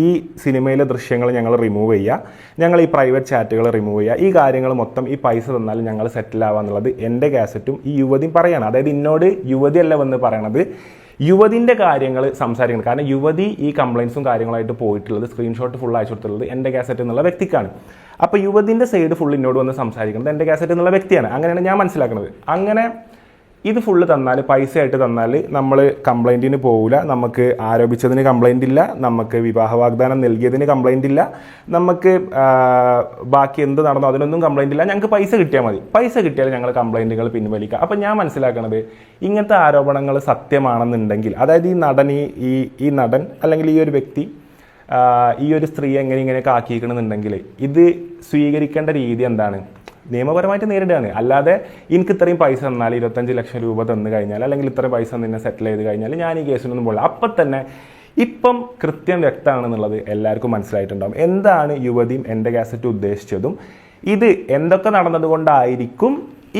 ഈ സിനിമയിലെ ദൃശ്യങ്ങൾ ഞങ്ങൾ റിമൂവ് ചെയ്യുക, ഞങ്ങൾ ഈ പ്രൈവറ്റ് ചാറ്റുകൾ റിമൂവ് ചെയ്യുക, ഈ കാര്യങ്ങൾ മൊത്തം ഈ പൈസ തന്നാൽ ഞങ്ങൾ സെറ്റിൽ ആവുക എന്നുള്ളത് എൻ്റെ കാസറ്റും ഈ യുവതിയും പറയണം. അതായത് എന്നോട് യുവതിയല്ല വന്ന് പറയണത്, യുവതിൻ്റെ കാര്യങ്ങൾ സംസാരിക്കണം. കാരണം യുവതി ഈ കംപ്ലയിൻസും കാര്യങ്ങളായിട്ട് പോയിട്ടുള്ളത്, സ്ക്രീൻഷോട്ട് ഫുൾ അയച്ചു കൊടുത്തുള്ളത് എൻ്റെ കാസറ്റ് എന്നുള്ള വ്യക്തിക്കാണ്. അപ്പോൾ യുവതിൻ്റെ സൈഡ് ഫുൾ എന്നോട് വന്ന് സംസാരിക്കുന്നത് എൻ്റെ കാസറ്റ് എന്നുള്ള വ്യക്തിയാണ്. അങ്ങനെയാണ് ഞാൻ മനസ്സിലാക്കുന്നത്. അങ്ങനെ ഇത് ഫുള്ള് തന്നാൽ, പൈസ ആയിട്ട് തന്നാൽ നമ്മൾ കംപ്ലൈൻറ്റിന് പോകില്ല, നമുക്ക് ആരോപിച്ചതിന് കംപ്ലൈൻ്റ് ഇല്ല, നമുക്ക് വിവാഹ വാഗ്ദാനം നൽകിയതിന് കംപ്ലൈൻ്റ് ഇല്ല, നമുക്ക് ബാക്കി എന്ത് നടന്നോ അതിനൊന്നും കംപ്ലൈൻ്റ് ഇല്ല, ഞങ്ങൾക്ക് പൈസ കിട്ടിയാൽ മതി, പൈസ കിട്ടിയാൽ ഞങ്ങൾ കംപ്ലൈൻറ്റുകൾ പിൻവലിക്കുക. അപ്പം ഞാൻ മനസ്സിലാക്കണത്, ഇങ്ങനത്തെ ആരോപണങ്ങൾ സത്യമാണെന്നുണ്ടെങ്കിൽ, അതായത് ഈ നടൻ അല്ലെങ്കിൽ ഈ ഒരു വ്യക്തി ഈ ഒരു സ്ത്രീയെ ഇങ്ങനെയൊക്കെ ആക്കിയിരിക്കണമെന്നുണ്ടെങ്കിൽ ഇത് സ്വീകരിക്കേണ്ട രീതി എന്താണ്, നിയമപരമായിട്ട് നേരിടുകയാണ്. അല്ലാതെ എനിക്ക് ഇത്രയും പൈസ തന്നാൽ, 25 ലക്ഷം രൂപ തന്നു കഴിഞ്ഞാൽ, അല്ലെങ്കിൽ ഇത്രയും പൈസ നിന്നെ സെറ്റിൽ ചെയ്ത് കഴിഞ്ഞാൽ ഞാൻ ഈ കേസിനൊന്നും പോകില്ല. അപ്പം തന്നെ ഇപ്പം കൃത്യം വ്യക്തമാണെന്നുള്ളത് എല്ലാവർക്കും മനസ്സിലായിട്ടുണ്ടാകും എന്താണ് യുവതിയും എൻ്റെ കാസറ്റ് ഉദ്ദേശിച്ചതും. ഇത് എന്തൊക്കെ നടന്നതുകൊണ്ടായിരിക്കും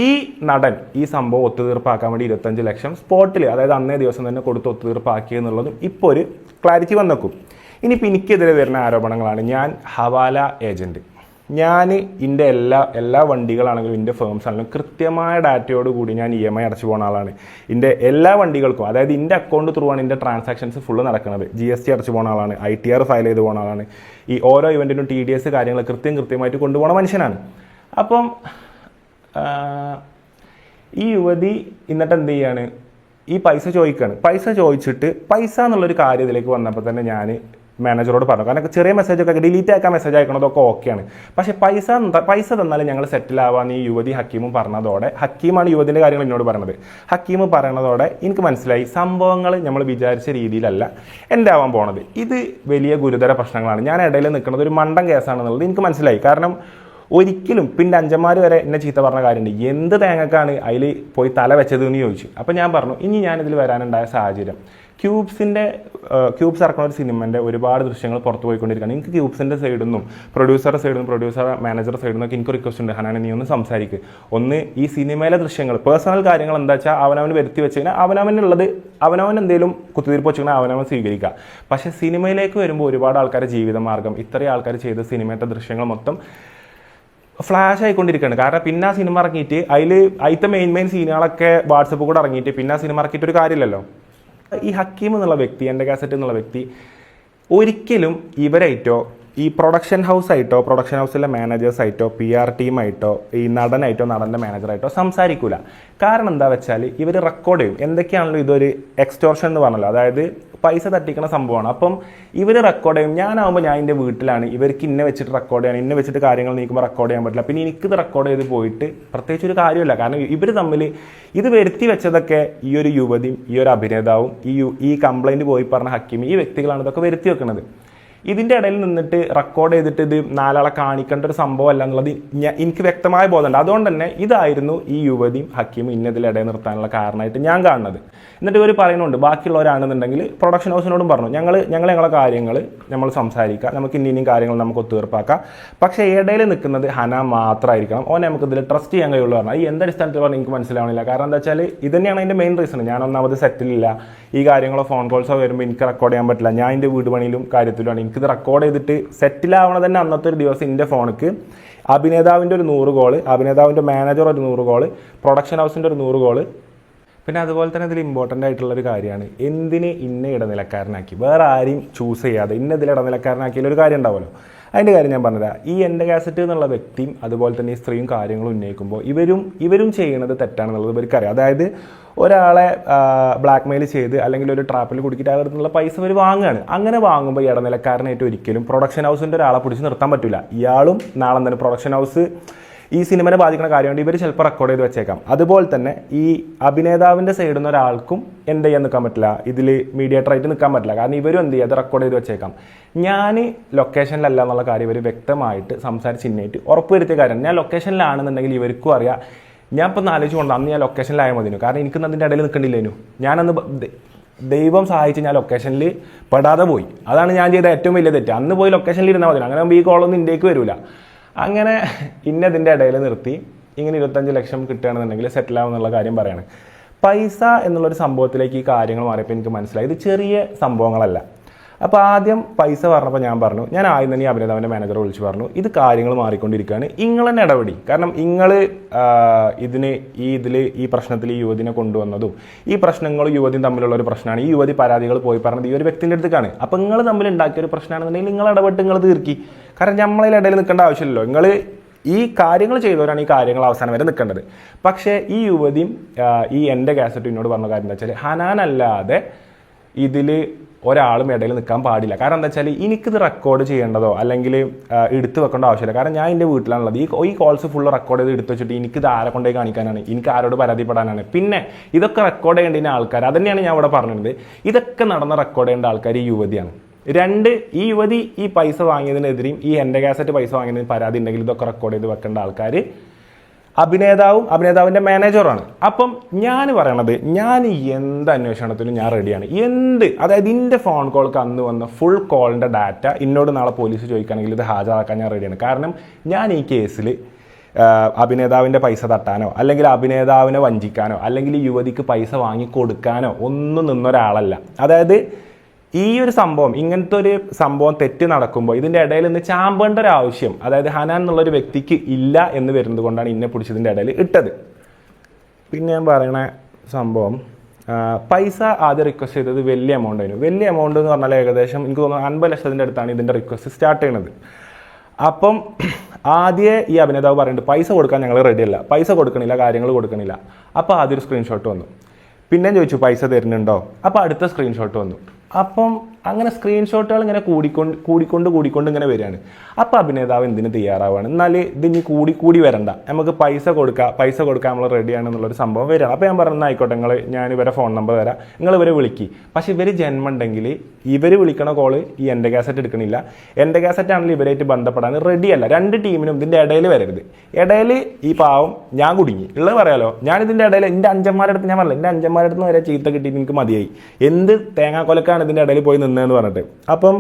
ഈ നടൻ ഈ സംഭവം ഒത്തുതീർപ്പാക്കാൻ വേണ്ടി 25 ലക്ഷം സ്പോട്ടിൽ, അതായത് അന്നേ ദിവസം തന്നെ കൊടുത്ത് ഒത്തുതീർപ്പാക്കിയെന്നുള്ളതും ഇപ്പോൾ ഒരു ക്ലാരിറ്റി വന്നേക്കും. ഇനിയിപ്പോൾ എനിക്കെതിരെ വരുന്ന ആരോപണങ്ങളാണ്, ഞാൻ ഹവാല ഏജൻറ്റ്, ഞാൻ എൻ്റെ എല്ലാ വണ്ടികളാണെങ്കിലും എൻ്റെ ഫേംസ് ആണെങ്കിലും കൃത്യമായ ഡാറ്റയോട് കൂടി ഞാൻ EMI അടച്ചു പോകുന്ന ആളാണ്. എൻ്റെ എല്ലാ വണ്ടികൾക്കും, അതായത് എൻ്റെ അക്കൗണ്ട് ത്രൂ ആണ് എൻ്റെ ട്രാൻസാക്ഷൻസ് ഫുള്ള് നടക്കുന്നത്. GST അടച്ചു പോകുന്ന ആളാണ്, ITR ഫയൽ ചെയ്ത് പോകുന്ന ആളാണ്. ഈ ഓരോ ഇവൻറ്റിനും TDS കാര്യങ്ങൾ കൃത്യമായിട്ട് കൊണ്ടുപോകുന്ന മനുഷ്യനാണ്. അപ്പം ഈ യുവതി എന്നിട്ട് എന്ത് ചെയ്യാണ്, ഈ പൈസ ചോദിക്കുകയാണ്. പൈസ ചോദിച്ചിട്ട് പൈസ എന്നുള്ളൊരു കാര്യം ഇതിലേക്ക് വന്നപ്പോൾ തന്നെ ഞാൻ മാനേജറോട് പറഞ്ഞു. കാരണം ചെറിയ മെസ്സേജൊക്കെ ഡിലീറ്റ് ആക്കാൻ മെസ്സേജ് അയക്കണതൊക്കെ ഓക്കെയാണ്. പക്ഷേ പൈസ തന്നാലും ഞങ്ങൾ സെറ്റിൽ ആവാന്ന് ഈ യുവതി ഹക്കീമും പറഞ്ഞതോടെ, ഹക്കീമാണ് യുവതിൻ്റെ കാര്യങ്ങൾ എന്നോട് പറഞ്ഞത്, ഹക്കീം പറയണതോടെ എനിക്ക് മനസ്സിലായി സംഭവങ്ങൾ നമ്മൾ വിചാരിച്ച രീതിയിലല്ല എൻ്റെ ആവാൻ പോണത്. ഇത് വലിയ ഗുരുതര പ്രശ്നങ്ങളാണ്. ഞാൻ ഇടയിൽ നിൽക്കുന്നത് ഒരു മണ്ടൻ കേസാണെന്നുള്ളത് എനിക്ക് മനസ്സിലായി. കാരണം ഒരിക്കലും പിന്നെ അഞ്ചന്മാർ വരെ എന്നെ ചീത്ത പറഞ്ഞ കാര്യമുണ്ട്, എന്ത് തേങ്ങക്കാണ് അതിൽ പോയി തല വെച്ചത് എന്ന് ചോദിച്ചു. അപ്പോൾ ഞാൻ പറഞ്ഞു, ഇനി ഞാനിതിൽ വരാനുണ്ടായ സാഹചര്യം, ക്യൂബ്സ് ഇറക്കുന്ന ഒരു സിനിമൻ്റെ ഒരുപാട് ദൃശ്യങ്ങൾ പുറത്ത് പോയിക്കൊണ്ടിരിക്കുകയാണ്. എനിക്ക് ക്യൂബ്സിൻ്റെ സൈഡിൽ നിന്നും പ്രൊഡ്യൂസർ മാനേജർ സൈഡിൽ നിന്നൊക്കെ എനിക്ക് റിക്വസ്റ്റ് ഉണ്ട്, ഹനാൻ നീ ഒന്ന് സംസാരിക്കുക. ഒന്ന് ഈ സിനിമയിലെ ദൃശ്യങ്ങൾ, പേഴ്സണൽ കാര്യങ്ങൾ എന്താ വെച്ചാൽ അവനവന് വരുത്തി വെച്ച് കഴിഞ്ഞാൽ അവനവനുള്ളത് അവനവൻ എന്തെങ്കിലും കുത്തിരിപ്പ് വെച്ച് കഴിഞ്ഞാൽ അവനവൻ സ്വീകരിക്കുക. പക്ഷേ സിനിമയിലേക്ക് വരുമ്പോൾ ഒരുപാട് ആൾക്കാരുടെ ജീവിതമാർഗ്ഗം, ഇത്രയും ആൾക്കാർ ചെയ്ത സിനിമയുടെ ദൃശ്യങ്ങൾ മൊത്തം ഫ്ലാഷ് ആയിക്കൊണ്ടിരിക്കുകയാണ്. കാരണം പിന്നെ ആ സിനിമ ഇറങ്ങിയിട്ട് അതിലത്തെ മെയിൻ സീനുകളൊക്കെ വാട്സപ്പ് കൂടെ ഇറങ്ങിയിട്ട് പിന്നെ ആ സിനിമ ഇറക്കിയിട്ട് ഒരു കാര്യമില്ലല്ലോ. ഈ ഹക്കീം എന്നുള്ള വ്യക്തി, എൻ്റെ കാസറ്റ് എന്നുള്ള വ്യക്തി ഒരിക്കലും ഇവരായിട്ടോ ഈ പ്രൊഡക്ഷൻ ഹൗസിലെ മാനേജേഴ്സായിട്ടോ PR ടീമായിട്ടോ ഈ നടനായിട്ടോ നടൻ്റെ മാനേജറായിട്ടോ സംസാരിക്കൂല. കാരണം എന്താ വെച്ചാൽ ഇവർ റെക്കോർഡ് ചെയ്യും. എന്തൊക്കെയാണല്ലോ ഇതൊരു എക്സ്റ്റോർഷൻ എന്ന് പറഞ്ഞല്ലോ, അതായത് പൈസ തട്ടിക്കുന്ന സംഭവമാണ്. അപ്പം ഇവർ റെക്കോർഡ് ചെയ്യും. ഞാനാവുമ്പോൾ ഞാൻ എൻ്റെ വീട്ടിലാണ്, ഇവർക്ക് ഇന്നെ വെച്ചിട്ട് റെക്കോർഡ് ചെയ്യണം, ഇന്നെ വെച്ചിട്ട് കാര്യങ്ങൾ നീക്കുമ്പോൾ റെക്കോർഡ് ചെയ്യാൻ പറ്റില്ല. പിന്നെ എനിക്കിത് റെക്കോർഡ് ചെയ്ത് പോയിട്ട് പ്രത്യേകിച്ച് ഒരു കാര്യമില്ല. കാരണം ഇവർ തമ്മിൽ ഇത് വരുത്തി വെച്ചതൊക്കെ ഈ ഒരു യുവതിയും ഈ ഒരു അഭിനേതാവും ഈ കംപ്ലൈൻറ്റ് പോയി പറഞ്ഞ ഹക്കീം, ഈ വ്യക്തികളാണ് ഇതൊക്കെ വരുത്തി വെക്കുന്നത്. ഇതിൻ്റെ ഇടയിൽ നിന്നിട്ട് റെക്കോർഡ് ചെയ്തിട്ട് ഇത് നാലാളെ കാണിക്കേണ്ട ഒരു സംഭവമല്ല എന്നുള്ളത് എനിക്ക് വ്യക്തമായ ബോധമുണ്ട്. അതുകൊണ്ട് തന്നെ ഇതായിരുന്നു ഈ യുവതിയും ഹക്കീമും ഇന്നതിലിടയിൽ നിർത്താനുള്ള കാരണമായിട്ട് ഞാൻ കാണുന്നത്. എന്നിട്ട് ഇവർ പറയുന്നുണ്ട്, ബാക്കിയുള്ളവരാണെന്നുണ്ടെങ്കിൽ പ്രൊഡക്ഷൻ ഹൗസിനോടും പറഞ്ഞു, ഞങ്ങളെ കാര്യങ്ങൾ നമ്മൾ സംസാരിക്കുക, നമുക്ക് ഇനിയും കാര്യങ്ങൾ നമുക്ക് ഒത്തുതീർപ്പാക്കാം. പക്ഷേ ഇടയിൽ നിൽക്കുന്നത് ഹന മാത്രമായിരിക്കണം, ഓനെ നമുക്ക് ഇതിൽ ട്രസ്റ്റ് ചെയ്യാൻ കഴിയുള്ളൂ പറഞ്ഞാൽ. ഈ എന്തടിസ്ഥാനത്തിൽ പറഞ്ഞാൽ എനിക്ക് മനസ്സിലാവണില്ല. കാരണം എന്താ വെച്ചാൽ ഇത് തന്നെയാണ് അതിൻ്റെ മെയിൻ റീസൺ. ഞാൻ ഒന്നാമത് സെറ്റിലില്ല, ഈ കാര്യങ്ങളോ ഫോൺ കോൾസോ വരുമ്പോൾ എനിക്ക് റെക്കോർഡ് ചെയ്യാൻ പറ്റില്ല. ഞാൻ എൻ്റെ വീട് പണിയിലും കാര്യത്തിലുമാണ്. എനിക്കിത് റെക്കോർഡ് ചെയ്തിട്ട് സെറ്റിലാവണത് തന്നെ അന്നത്തെ ഒരു ദിവസം എൻ്റെ ഫോണിക്ക് അഭിനേതാവിൻ്റെ ഒരു 100 കോള്, അഭിനേതാവിൻ്റെ മാനേജർ ഒരു 100 കോള്, പ്രൊഡക്ഷൻ ഹൗസിൻ്റെ ഒരു 100 കോള്. പിന്നെ അതുപോലെ തന്നെ ഇതിൽ ഇമ്പോർട്ടൻ്റ് ആയിട്ടുള്ളൊരു കാര്യമാണ്, എന്തിന് ഇന്ന ഇടനിലക്കാരനാക്കി, വേറെ ആരെയും ചൂസ് ചെയ്യാതെ ഇന്നതിൽ ഇടനിലക്കാരനാക്കിയൊരു കാര്യം ഉണ്ടാവുമല്ലോ. അതിൻ്റെ കാര്യം ഞാൻ പറഞ്ഞുതരാം. ഈ എൻ്റെ കാസറ്റ് എന്നുള്ള വ്യക്തിയും അതുപോലെ തന്നെ ഈ സ്ത്രീയും കാര്യങ്ങൾ ഉന്നയിക്കുമ്പോൾ ഇവരും ചെയ്യുന്നത് തെറ്റാണെന്നുള്ളത് ഇവർക്കറിയാം. അതായത് ഒരാളെ ബ്ലാക്ക് മെയിൽ ചെയ്ത് അല്ലെങ്കിൽ ഒരു ട്രാപ്പിൽ കുടുക്കിയിട്ട് അകത്തുനിന്നുള്ള പൈസ ഇവർ വാങ്ങുകയാണ്. അങ്ങനെ വാങ്ങുമ്പോൾ ഇടനിലക്കാരനായിട്ട് ഒരിക്കലും പ്രൊഡക്ഷൻ ഹൗസിൻ്റെ ഒരാളെ പിടിച്ച് നിർത്താൻ പറ്റില്ല. ഇയാളും നാളെ തന്നെ പ്രൊഡക്ഷൻ ഹൗസ് ഈ സിനിമനെ ബാധിക്കുന്ന കാര്യമുണ്ട്, ഇവർ ചിലപ്പോൾ റെക്കോർഡ് ചെയ്ത് വെച്ചേക്കാം. അതുപോലെ തന്നെ ഈ അഭിനേതാവിൻ്റെ സൈഡിൽ നിന്ന് ഒരാൾക്കും എന്ത് ചെയ്യാൻ നിൽക്കാൻ പറ്റില്ല, ഇതിൽ മീഡിയേറ്ററായിട്ട് നിൽക്കാൻ പറ്റില്ല. കാരണം ഇവരും എന്ത് ചെയ്യുക, അത് റെക്കോർഡ് ചെയ്ത് വെച്ചേക്കാം. ഞാൻ ലൊക്കേഷനിലല്ല എന്നുള്ള കാര്യം ഇവർ വ്യക്തമായിട്ട് സംസാരിച്ച് ഇന്നേറ്റ് ഉറപ്പുവരുത്തിയ കാര്യമാണ്. ഞാൻ ലൊക്കേഷനിലാണെന്നുണ്ടെങ്കിൽ ഇവർക്കും അറിയാം. ഞാൻ ഇപ്പം ആലോചിച്ചുകൊണ്ട് അന്ന് ഞാൻ ലൊക്കേഷനിലായാൽ മതിനു, കാരണം എനിക്കൊന്നും അതിൻ്റെ ഇടയിൽ നിൽക്കണ്ടില്ലേനു. ഞാനന്ന് ദൈവം സഹായിച്ച് ഞാൻ ലൊക്കേഷനിൽ പെടാതെ പോയി. അതാണ് ഞാൻ ചെയ്ത ഏറ്റവും വലിയ തെറ്റ്. അന്ന് പോയി ലൊക്കേഷനിൽ ഇരുന്നാൽ മതി, അങ്ങനെ ഈ കോളൊന്നും ഇന്ത്യക്ക് വരില്ല. അങ്ങനെ ഇന്നതിൻ്റെ ഇടയിൽ നിർത്തി ഇങ്ങനെ 25 ലക്ഷം കിട്ടുകയാണെന്നുണ്ടെങ്കിൽ സെറ്റിലാവും എന്നുള്ള കാര്യം പറയാണ്. പൈസ എന്നുള്ളൊരു സംഭവത്തിലേക്ക് ഈ കാര്യങ്ങൾ മാറിയപ്പോൾ എനിക്ക് മനസ്സിലായി ഇത് ചെറിയ സംഭവങ്ങളല്ല. അപ്പോൾ ആദ്യം പൈസ പറഞ്ഞപ്പോൾ ഞാൻ ആദ്യം തന്നെ ഈ അഭിനേതാവിൻ്റെ മാനേജറെ വിളിച്ച് പറഞ്ഞു, ഇത് കാര്യങ്ങൾ മാറിക്കൊണ്ടിരിക്കുകയാണ്, നിങ്ങൾ തന്നെ ഇടപെടി. കാരണം നിങ്ങൾ ഈ പ്രശ്നത്തിൽ ഈ യുവതിനെ കൊണ്ടുവന്നതും ഈ പ്രശ്നങ്ങളും യുവതിയും തമ്മിലുള്ള ഒരു പ്രശ്നമാണ്. ഈ യുവതി പരാതികൾ പോയി പറഞ്ഞത് ഈ ഒരു വ്യക്തിൻ്റെ അടുത്തേക്കാണ്. അപ്പോൾ നിങ്ങൾ തമ്മിൽ ഉണ്ടാക്കിയ ഒരു പ്രശ്നമാണെന്നുണ്ടെങ്കിൽ നിങ്ങൾ ഇടപെട്ട് നിങ്ങൾ തീർക്കി. കാരണം നമ്മളതിൽ ഇടയിൽ നിൽക്കേണ്ട ആവശ്യമില്ലല്ലോ. നിങ്ങൾ ഈ കാര്യങ്ങൾ ചെയ്തവരാണ് ഈ കാര്യങ്ങൾ അവസാനം വരെ നിൽക്കേണ്ടത്. പക്ഷേ ഈ യുവതിയും ഈ എൻ്റെ കാസറ്റ് എന്നോട് പറഞ്ഞ കാര്യം എന്താ വെച്ചാൽ, ഹനാനല്ലാതെ ഇതിൽ ഒരാളും ഇടയിൽ നിൽക്കാൻ പാടില്ല. കാരണം എന്താ വെച്ചാൽ എനിക്കിത് റെക്കോർഡ് ചെയ്യേണ്ടതോ അല്ലെങ്കിൽ എടുത്തു വെക്കേണ്ട ആവശ്യമില്ല. കാരണം ഞാൻ എൻ്റെ വീട്ടിലാണുള്ളത്. ഈ കോൾസ് ഫുള്ള് റെക്കോർഡ് ചെയ്ത് എടുത്ത് വെച്ചിട്ട് എനിക്കിത് ആരെ കൊണ്ടേ കാണിക്കാനാണ്, എനിക്ക് ആരോട് പരാതിപ്പെടാനാണ്. പിന്നെ ഇതൊക്കെ റെക്കോർഡ് ചെയ്യേണ്ട ആൾക്കാർ, അതന്നെയാണ് ഞാൻ ഇവിടെ പറഞ്ഞത്, ഇതൊക്കെ നടന്ന റെക്കോർഡ് ചെയ്യേണ്ട ആൾക്കാർ ഈ യുവതിയാണ്. 2, ഈ യുവതി ഈ പൈസ വാങ്ങിയതിനെതിരെയും ഈ എൻ്റെ കാസറ്റ് പൈസ വാങ്ങിയതിന് പരാതി ഉണ്ടെങ്കിൽ ഇതൊക്കെ റെക്കോർഡ് ചെയ്ത് വെക്കേണ്ട ആൾക്കാർ അഭിനേതാവിൻ്റെ മാനേജറാണ്. അപ്പം ഞാൻ പറയണത്, ഞാൻ എന്ത് അന്വേഷണത്തിനും ഞാൻ റെഡിയാണ്. അതായത് എൻ്റെ ഫോൺ കോൾക്ക് അന്ന് വന്ന ഫുൾ കോളിൻ്റെ ഡാറ്റ എന്നോട് നാളെ പോലീസ് ചോദിക്കുകയാണെങ്കിൽ ഇത് ഹാജരാക്കാൻ ഞാൻ റെഡിയാണ്. കാരണം ഞാൻ ഈ കേസിൽ അഭിനേതാവിൻ്റെ പൈസ തട്ടാനോ അല്ലെങ്കിൽ അഭിനേതാവിനെ വഞ്ചിക്കാനോ അല്ലെങ്കിൽ യുവതിക്ക് പൈസ വാങ്ങി കൊടുക്കാനോ ഒന്നും നിന്നൊരാളല്ല. അതായത് ഈ ഒരു സംഭവം, ഇങ്ങനത്തെ ഒരു സംഭവം തെറ്റ് നടക്കുമ്പോൾ ഇതിൻ്റെ ഇടയിൽ നിന്ന് ചാമ്പേണ്ട ഒരു ആവശ്യം, അതായത് ഹനാൻ എന്നുള്ളൊരു വ്യക്തിക്ക് ഇല്ല എന്ന് വരുന്നത് കൊണ്ടാണ് ഇന്നെ പിടിച്ചതിൻ്റെ ഇടയിൽ ഇട്ടത്. പിന്നെ ഞാൻ പറയണ സംഭവം, പൈസ ആദ്യം റിക്വസ്റ്റ് ചെയ്തത് വലിയ എമൗണ്ട് ആയിരുന്നു. വലിയ എമൗണ്ട് എന്ന് പറഞ്ഞാൽ ഏകദേശം എനിക്ക് തോന്നുന്നു 50 ലക്ഷത്തിൻ്റെ അടുത്താണ് ഇതിൻ്റെ റിക്വസ്റ്റ് സ്റ്റാർട്ട് ചെയ്യുന്നത്. അപ്പം ആദ്യം ഈ അഭിനേതാവ് പറയുന്നുണ്ട് പൈസ കൊടുക്കാൻ ഞങ്ങൾ റെഡിയല്ല, പൈസ കൊടുക്കണില്ല, കാര്യങ്ങൾ കൊടുക്കണില്ല. അപ്പോൾ ആദ്യം ഒരു സ്ക്രീൻഷോട്ട് വന്നു. പിന്നെ ചോദിച്ചു പൈസ തരുന്നുണ്ടോ, അപ്പോൾ അടുത്ത സ്ക്രീൻഷോട്ട് വന്നു. അപ്പം അങ്ങനെ സ്ക്രീൻഷോട്ടുകൾ ഇങ്ങനെ കൂടിക്കൊണ്ട് ഇങ്ങനെ വരികയാണ്. അപ്പോൾ അഭിനേതാവ് എന്തിന് തയ്യാറാവുകയാണ്, എന്നാൽ ഇതിനി കൂടി വരണ്ട, നമുക്ക് പൈസ കൊടുക്കാം നമ്മൾ റെഡിയാണെന്നുള്ളൊരു സംഭവം വരികയാണ്. അപ്പോൾ ഞാൻ പറഞ്ഞാൽ ആയിക്കോട്ടെ, ഞാൻ ഇവരെ ഫോൺ നമ്പർ തരാം, നിങ്ങൾ ഇവരെ വിളിക്കി. പക്ഷേ ഇവർ ജന്മമുണ്ടെങ്കിൽ ഇവർ വിളിക്കണ കോള് ഈ എൻ്റെ കാസറ്റ് എടുക്കണില്ല. എൻ്റെ കാസറ്റ് ആണെങ്കിൽ ഇവരായിട്ട് ബന്ധപ്പെടാൻ റെഡിയല്ല. രണ്ട് ടീമിനും ഇതിൻ്റെ ഇടയിൽ വരരുത്. ഇടയിൽ ഈ പാവം ഞാൻ കുടുങ്ങി ഉള്ളത് പറയാലോ. ഞാനിതിൻ്റെ ഇടയിൽ എൻ്റെ അഞ്ചന്മാരുടെ അടുത്ത് ഞാൻ പറഞ്ഞില്ല, എൻ്റെ അഞ്ചന്മാരുടെ അടുത്ത് വരെ ചീത്ത കിട്ടിയിട്ട് എനിക്ക് മതിയായി. എന്ത് തേങ്ങാക്കൊലക്കാണ് ഇതിൻ്റെ ഇടയിൽ പോയി നിന്നതെന്ന് പറഞ്ഞിട്ട്. അപ്പം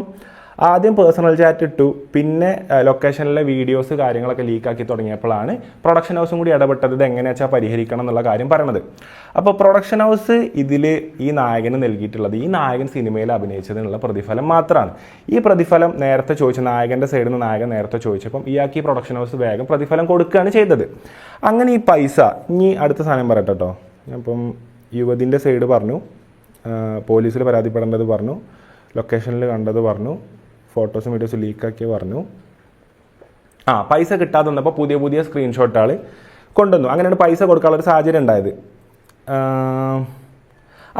ആദ്യം പേഴ്സണൽ ചാറ്റ് ഇട്ടു, പിന്നെ ലൊക്കേഷനിലെ വീഡിയോസ് കാര്യങ്ങളൊക്കെ ലീക്കാക്കി തുടങ്ങിയപ്പോഴാണ് പ്രൊഡക്ഷൻ ഹൗസും കൂടി ഇടപെട്ടത് ഇത് എങ്ങനെയാ വെച്ചാൽ പരിഹരിക്കണം എന്നുള്ള കാര്യം പറയണത്. അപ്പോൾ പ്രൊഡക്ഷൻ ഹൗസ് ഇതിൽ ഈ നായകന് നൽകിയിട്ടുള്ളത്, ഈ നായകൻ സിനിമയിൽ അഭിനയിച്ചതിനുള്ള പ്രതിഫലം മാത്രമാണ്. ഈ പ്രതിഫലം നേരത്തെ ചോദിച്ച നായകൻ്റെ സൈഡിൽ നിന്ന് നായകൻ നേരത്തെ ചോദിച്ചപ്പം ഇയാൾക്ക് ഈ പ്രൊഡക്ഷൻ ഹൗസ് വേഗം പ്രതിഫലം കൊടുക്കുകയാണ് ചെയ്തത്. അങ്ങനെ ഈ പൈസ, ഇനി അടുത്ത സാധനം പറയട്ടെ കേട്ടോ. അപ്പം യുവതിൻ്റെ സൈഡ് പറഞ്ഞു, പോലീസിൽ പരാതിപ്പെടേണ്ടത് പറഞ്ഞു, ലൊക്കേഷനിൽ കണ്ടത് പറഞ്ഞു, ഫോട്ടോസും വീഡിയോസും ലീക്കാക്കി പറഞ്ഞു. പൈസ കിട്ടാതെ വന്നപ്പോൾ പുതിയ സ്ക്രീൻഷോട്ടുകൾ കൊണ്ടുവന്നു. അങ്ങനെയാണ് പൈസ കൊടുക്കാനുള്ളൊരു സാഹചര്യം ഉണ്ടായത്.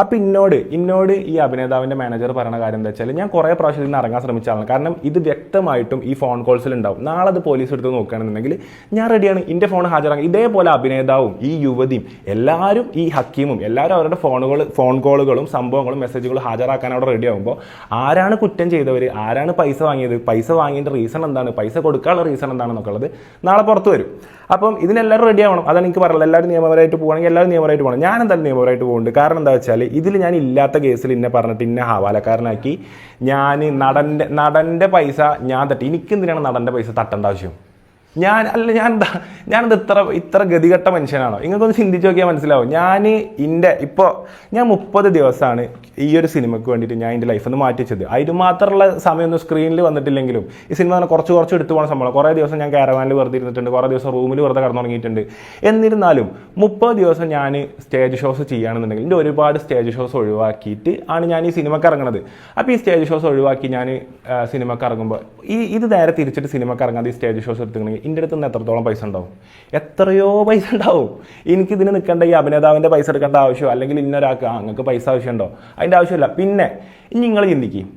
അപ്പം ഇന്നോട് ഈ അഭിനേതാവിൻ്റെ മാനേജർ പറയുന്ന കാര്യം എന്താ വെച്ചാൽ, ഞാൻ കുറേ പ്രാവശ്യം ഇതിന് ഇറങ്ങാൻ ശ്രമിച്ചാണ്. കാരണം ഇത് വ്യക്തമായിട്ടും ഈ ഫോൺ കോൾസിൽ ഉണ്ടാവും. നാളെ അത് പോലീസ് എടുത്ത് നോക്കുകയാണെന്നുണ്ടെങ്കിൽ ഞാൻ റെഡിയാണ്, എൻ്റെ ഫോൺ ഹാജരാക്കി. ഇതേപോലെ അഭിനേതാവും ഈ യുവതിയും എല്ലാവരും, ഈ ഹക്കീമും എല്ലാവരും അവരുടെ ഫോൺ കോളുകളും സംഭവങ്ങളും മെസ്സേജുകളും ഹാജരാക്കാൻ അവിടെ റെഡി ആകുമ്പോൾ ആരാണ് കുറ്റം ചെയ്തവർ, ആരാണ് പൈസ വാങ്ങിയത്, പൈസ വാങ്ങിയതിൻ്റെ റീസൺ എന്താണ്, പൈസ കൊടുക്കാനുള്ള റീസൺ എന്താണെന്നൊക്കെ ഉള്ളത് നാളെ പുറത്ത് വരും. അപ്പം ഇതിനെല്ലാവരും റെഡി ആവണം. അതാണ് എനിക്ക് പറയുന്നത്. എല്ലാവരും നിയമപരമായിട്ട് പോകുകയാണെങ്കിൽ എല്ലാവരും നിയമപരമായിട്ട് പോകണം. ഞാൻ എന്തായാലും നിയമപരമായിട്ട് പോകുന്നുണ്ട്. കാരണം എന്താ വെച്ചാൽ ഇതിൽ ഞാൻ ഇല്ലാത്ത കേസിൽ ഇന്നെ പറഞ്ഞിട്ട് ഇന്നെ ഹവാലക്കാരനാക്കി. ഞാൻ നടൻ്റെ പൈസ ഞാൻ തട്ടി. എനിക്കെന്തിനാണ് നടൻ്റെ പൈസ തട്ടേണ്ട ആവശ്യം? ഞാനെന്ത് ഇത്ര ഗതികെട്ട മനുഷ്യനാണോ? നിങ്ങൾക്കൊന്ന് ചിന്തിച്ച് നോക്കിയാൽ മനസ്സിലാവും. ഞാൻ 30 ദിവസമാണ് ഈ ഒരു സിനിമയ്ക്ക് വേണ്ടിയിട്ട് ഞാൻ എൻ്റെ ലൈഫിൽ നിന്ന് മാറ്റിച്ചത്. അതിന് മാത്രമുള്ള സമയമൊന്നും സ്ക്രീനിൽ വന്നിട്ടില്ലെങ്കിലും ഈ സിനിമ തന്നെ കുറച്ച് എടുത്തു പോകണ സംഭവം. കുറേ ദിവസം ഞാൻ കാരവാനിൽ വെറുതെ ഇരുന്നിട്ടുണ്ട്, കുറേ ദിവസം റൂമിൽ വെറുതെ കിടന്നുറങ്ങിയിട്ടുണ്ട്. എന്നിരുന്നാലും 30 ദിവസം ഞാൻ സ്റ്റേജ് ഷോസ് ചെയ്യുകയാണെന്നുണ്ടെങ്കിൽ എൻ്റെ ഒരുപാട് സ്റ്റേജ് ഷോസ് ഒഴിവാക്കിയിട്ട് ആണ് ഞാൻ ഈ സിനിമയ്ക്ക് ഇറങ്ങുന്നത്. അപ്പോൾ ഈ സ്റ്റേജ് ഷോസ് ഒഴിവാക്കി ഞാൻ സിനിമയ്ക്ക് ഇറങ്ങുമ്പോൾ ഇത് നേരെ തിരിച്ചിട്ട് സിനിമയ്ക്ക് ഇറങ്ങാതെ ഈ സ്റ്റേജ് ഷോസ് എടുത്തിട്ടുണ്ടെങ്കിൽ എൻ്റെ അടുത്ത് നിന്ന് എത്രത്തോളം പൈസ ഉണ്ടാവും? എത്രയോ പൈസ ഉണ്ടാവും. എനിക്കിതിന് നിൽക്കേണ്ട ഈ അഭിനേതാവിൻ്റെ പൈസ എടുക്കേണ്ട ആവശ്യമോ അല്ലെങ്കിൽ ഇന്നൊരാൾക്ക് നിങ്ങൾക്ക് പൈസ ആവശ്യമുണ്ടോ? അതിൻ്റെ ആവശ്യമില്ല. പിന്നെ ഇനി നിങ്ങൾ ചിന്തിക്കും,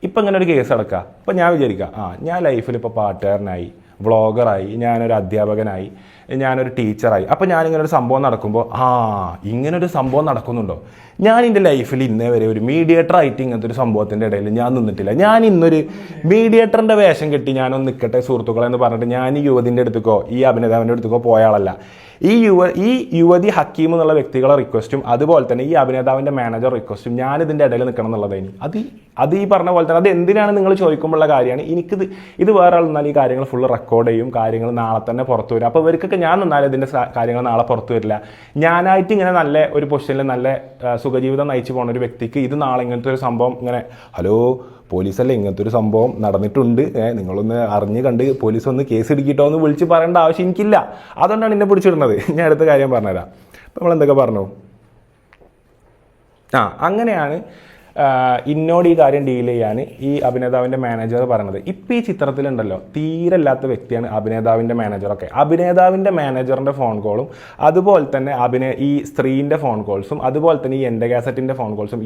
ഇപ്പം ഇങ്ങനെ ഒരു കേസ് അടക്കുക. ഇപ്പം ഞാൻ വിചാരിക്കാം, ഞാൻ ലൈഫിൽ ഇപ്പോൾ പാട്ടുകാരനായി, വ്ളോഗറായി, ഞാനൊരു അധ്യാപകനായി, ഞാനൊരു ടീച്ചറായി. അപ്പോൾ ഞാനിങ്ങനൊരു സംഭവം നടക്കുമ്പോൾ ഇങ്ങനൊരു സംഭവം നടക്കുന്നുണ്ടോ? ഞാൻ എൻ്റെ ലൈഫിൽ ഇന്നേ വരെ ഒരു മീഡിയേറ്റർ ആയിട്ട് ഇങ്ങനത്തെ ഒരു സംഭവത്തിൻ്റെ ഇടയിൽ ഞാൻ നിന്നിട്ടില്ല. ഞാൻ ഇന്നൊരു മീഡിയേറ്ററിൻ്റെ വേഷം കെട്ടി ഞാനൊന്ന് നിൽക്കട്ടെ സുഹൃത്തുക്കളെ എന്ന് പറഞ്ഞിട്ട് ഞാൻ ഈ യുവതിൻ്റെ അടുത്തേക്കോ ഈ അഭിനേതാവിൻ്റെ അടുത്തേക്കോ പോയ ആളല്ല. ഈ യുവതി ഹക്കീം എന്നുള്ള വ്യക്തികളെ റിക്വസ്റ്റും അതുപോലെ തന്നെ ഈ അഭിനേതാവിൻ്റെ മാനേജർ റിക്വസ്റ്റും ഞാനിതിൻ്റെ ഇടയിൽ നിൽക്കണം എന്നുള്ളതായി. അത് ഈ പറഞ്ഞ പോലെ തന്നെ അത് എന്തിനാണ് നിങ്ങൾ ചോദിക്കുമ്പോഴുള്ള കാര്യമാണ്. ഇത് വേറെ ആൾ നിന്നാൽ ഈ കാര്യങ്ങൾ ഫുള്ള് റെക്കോർഡ് ചെയ്യും, കാര്യങ്ങൾ നാളെ തന്നെ പുറത്തു വരും. അപ്പോൾ ഇവർക്കൊക്കെ ഞാൻ നിന്നാലും ഇതിൻ്റെ കാര്യങ്ങൾ നാളെ പുറത്തു വരില്ല. ഞാനായിട്ട് ഇങ്ങനെ നല്ല ഒരു പൊസിഷനിൽ നല്ല സുഖജീവിതം നയിച്ചു പോകുന്ന ഒരു വ്യക്തിക്ക് ഇത് നാളെ ഇങ്ങനത്തെ ഒരു സംഭവം ഇങ്ങനെ, ഹലോ പോലീസല്ലേ ഇങ്ങനത്തെ ഒരു സംഭവം നടന്നിട്ടുണ്ട്, നിങ്ങളൊന്ന് അറിഞ്ഞ് കണ്ട് പോലീസ് ഒന്ന് കേസ് എടുക്കിട്ടോ എന്ന് വിളിച്ച് പറയേണ്ട ആവശ്യം എനിക്കില്ല. അതുകൊണ്ടാണ് എന്നെ പിടിച്ചിടുന്നത്. ഞാൻ അടുത്ത കാര്യം പറഞ്ഞുതരാം. അപ്പോൾ നമ്മളെന്തൊക്കെ പറഞ്ഞു? അങ്ങനെയാണ് ഇന്നോട് ഈ കാര്യം ഡീൽ ചെയ്യാൻ ഈ അഭിനേതാവിൻ്റെ മാനേജർ പറഞ്ഞത്. ഇപ്പം ഈ ചിത്രത്തിലുണ്ടല്ലോ തീരല്ലാത്ത വ്യക്തിയാണ് അഭിനേതാവിൻ്റെ മാനേജറൊക്കെ. അഭിനേതാവിൻ്റെ മാനേജറിൻ്റെ ഫോൺ കോളും അതുപോലെ തന്നെ ഈ സ്ത്രീൻ്റെ ഫോൺ കോൾസും അതുപോലെ തന്നെ ഈ എൻ്റെ കാസറ്റിൻ്റെ ഫോൺ കോൾസും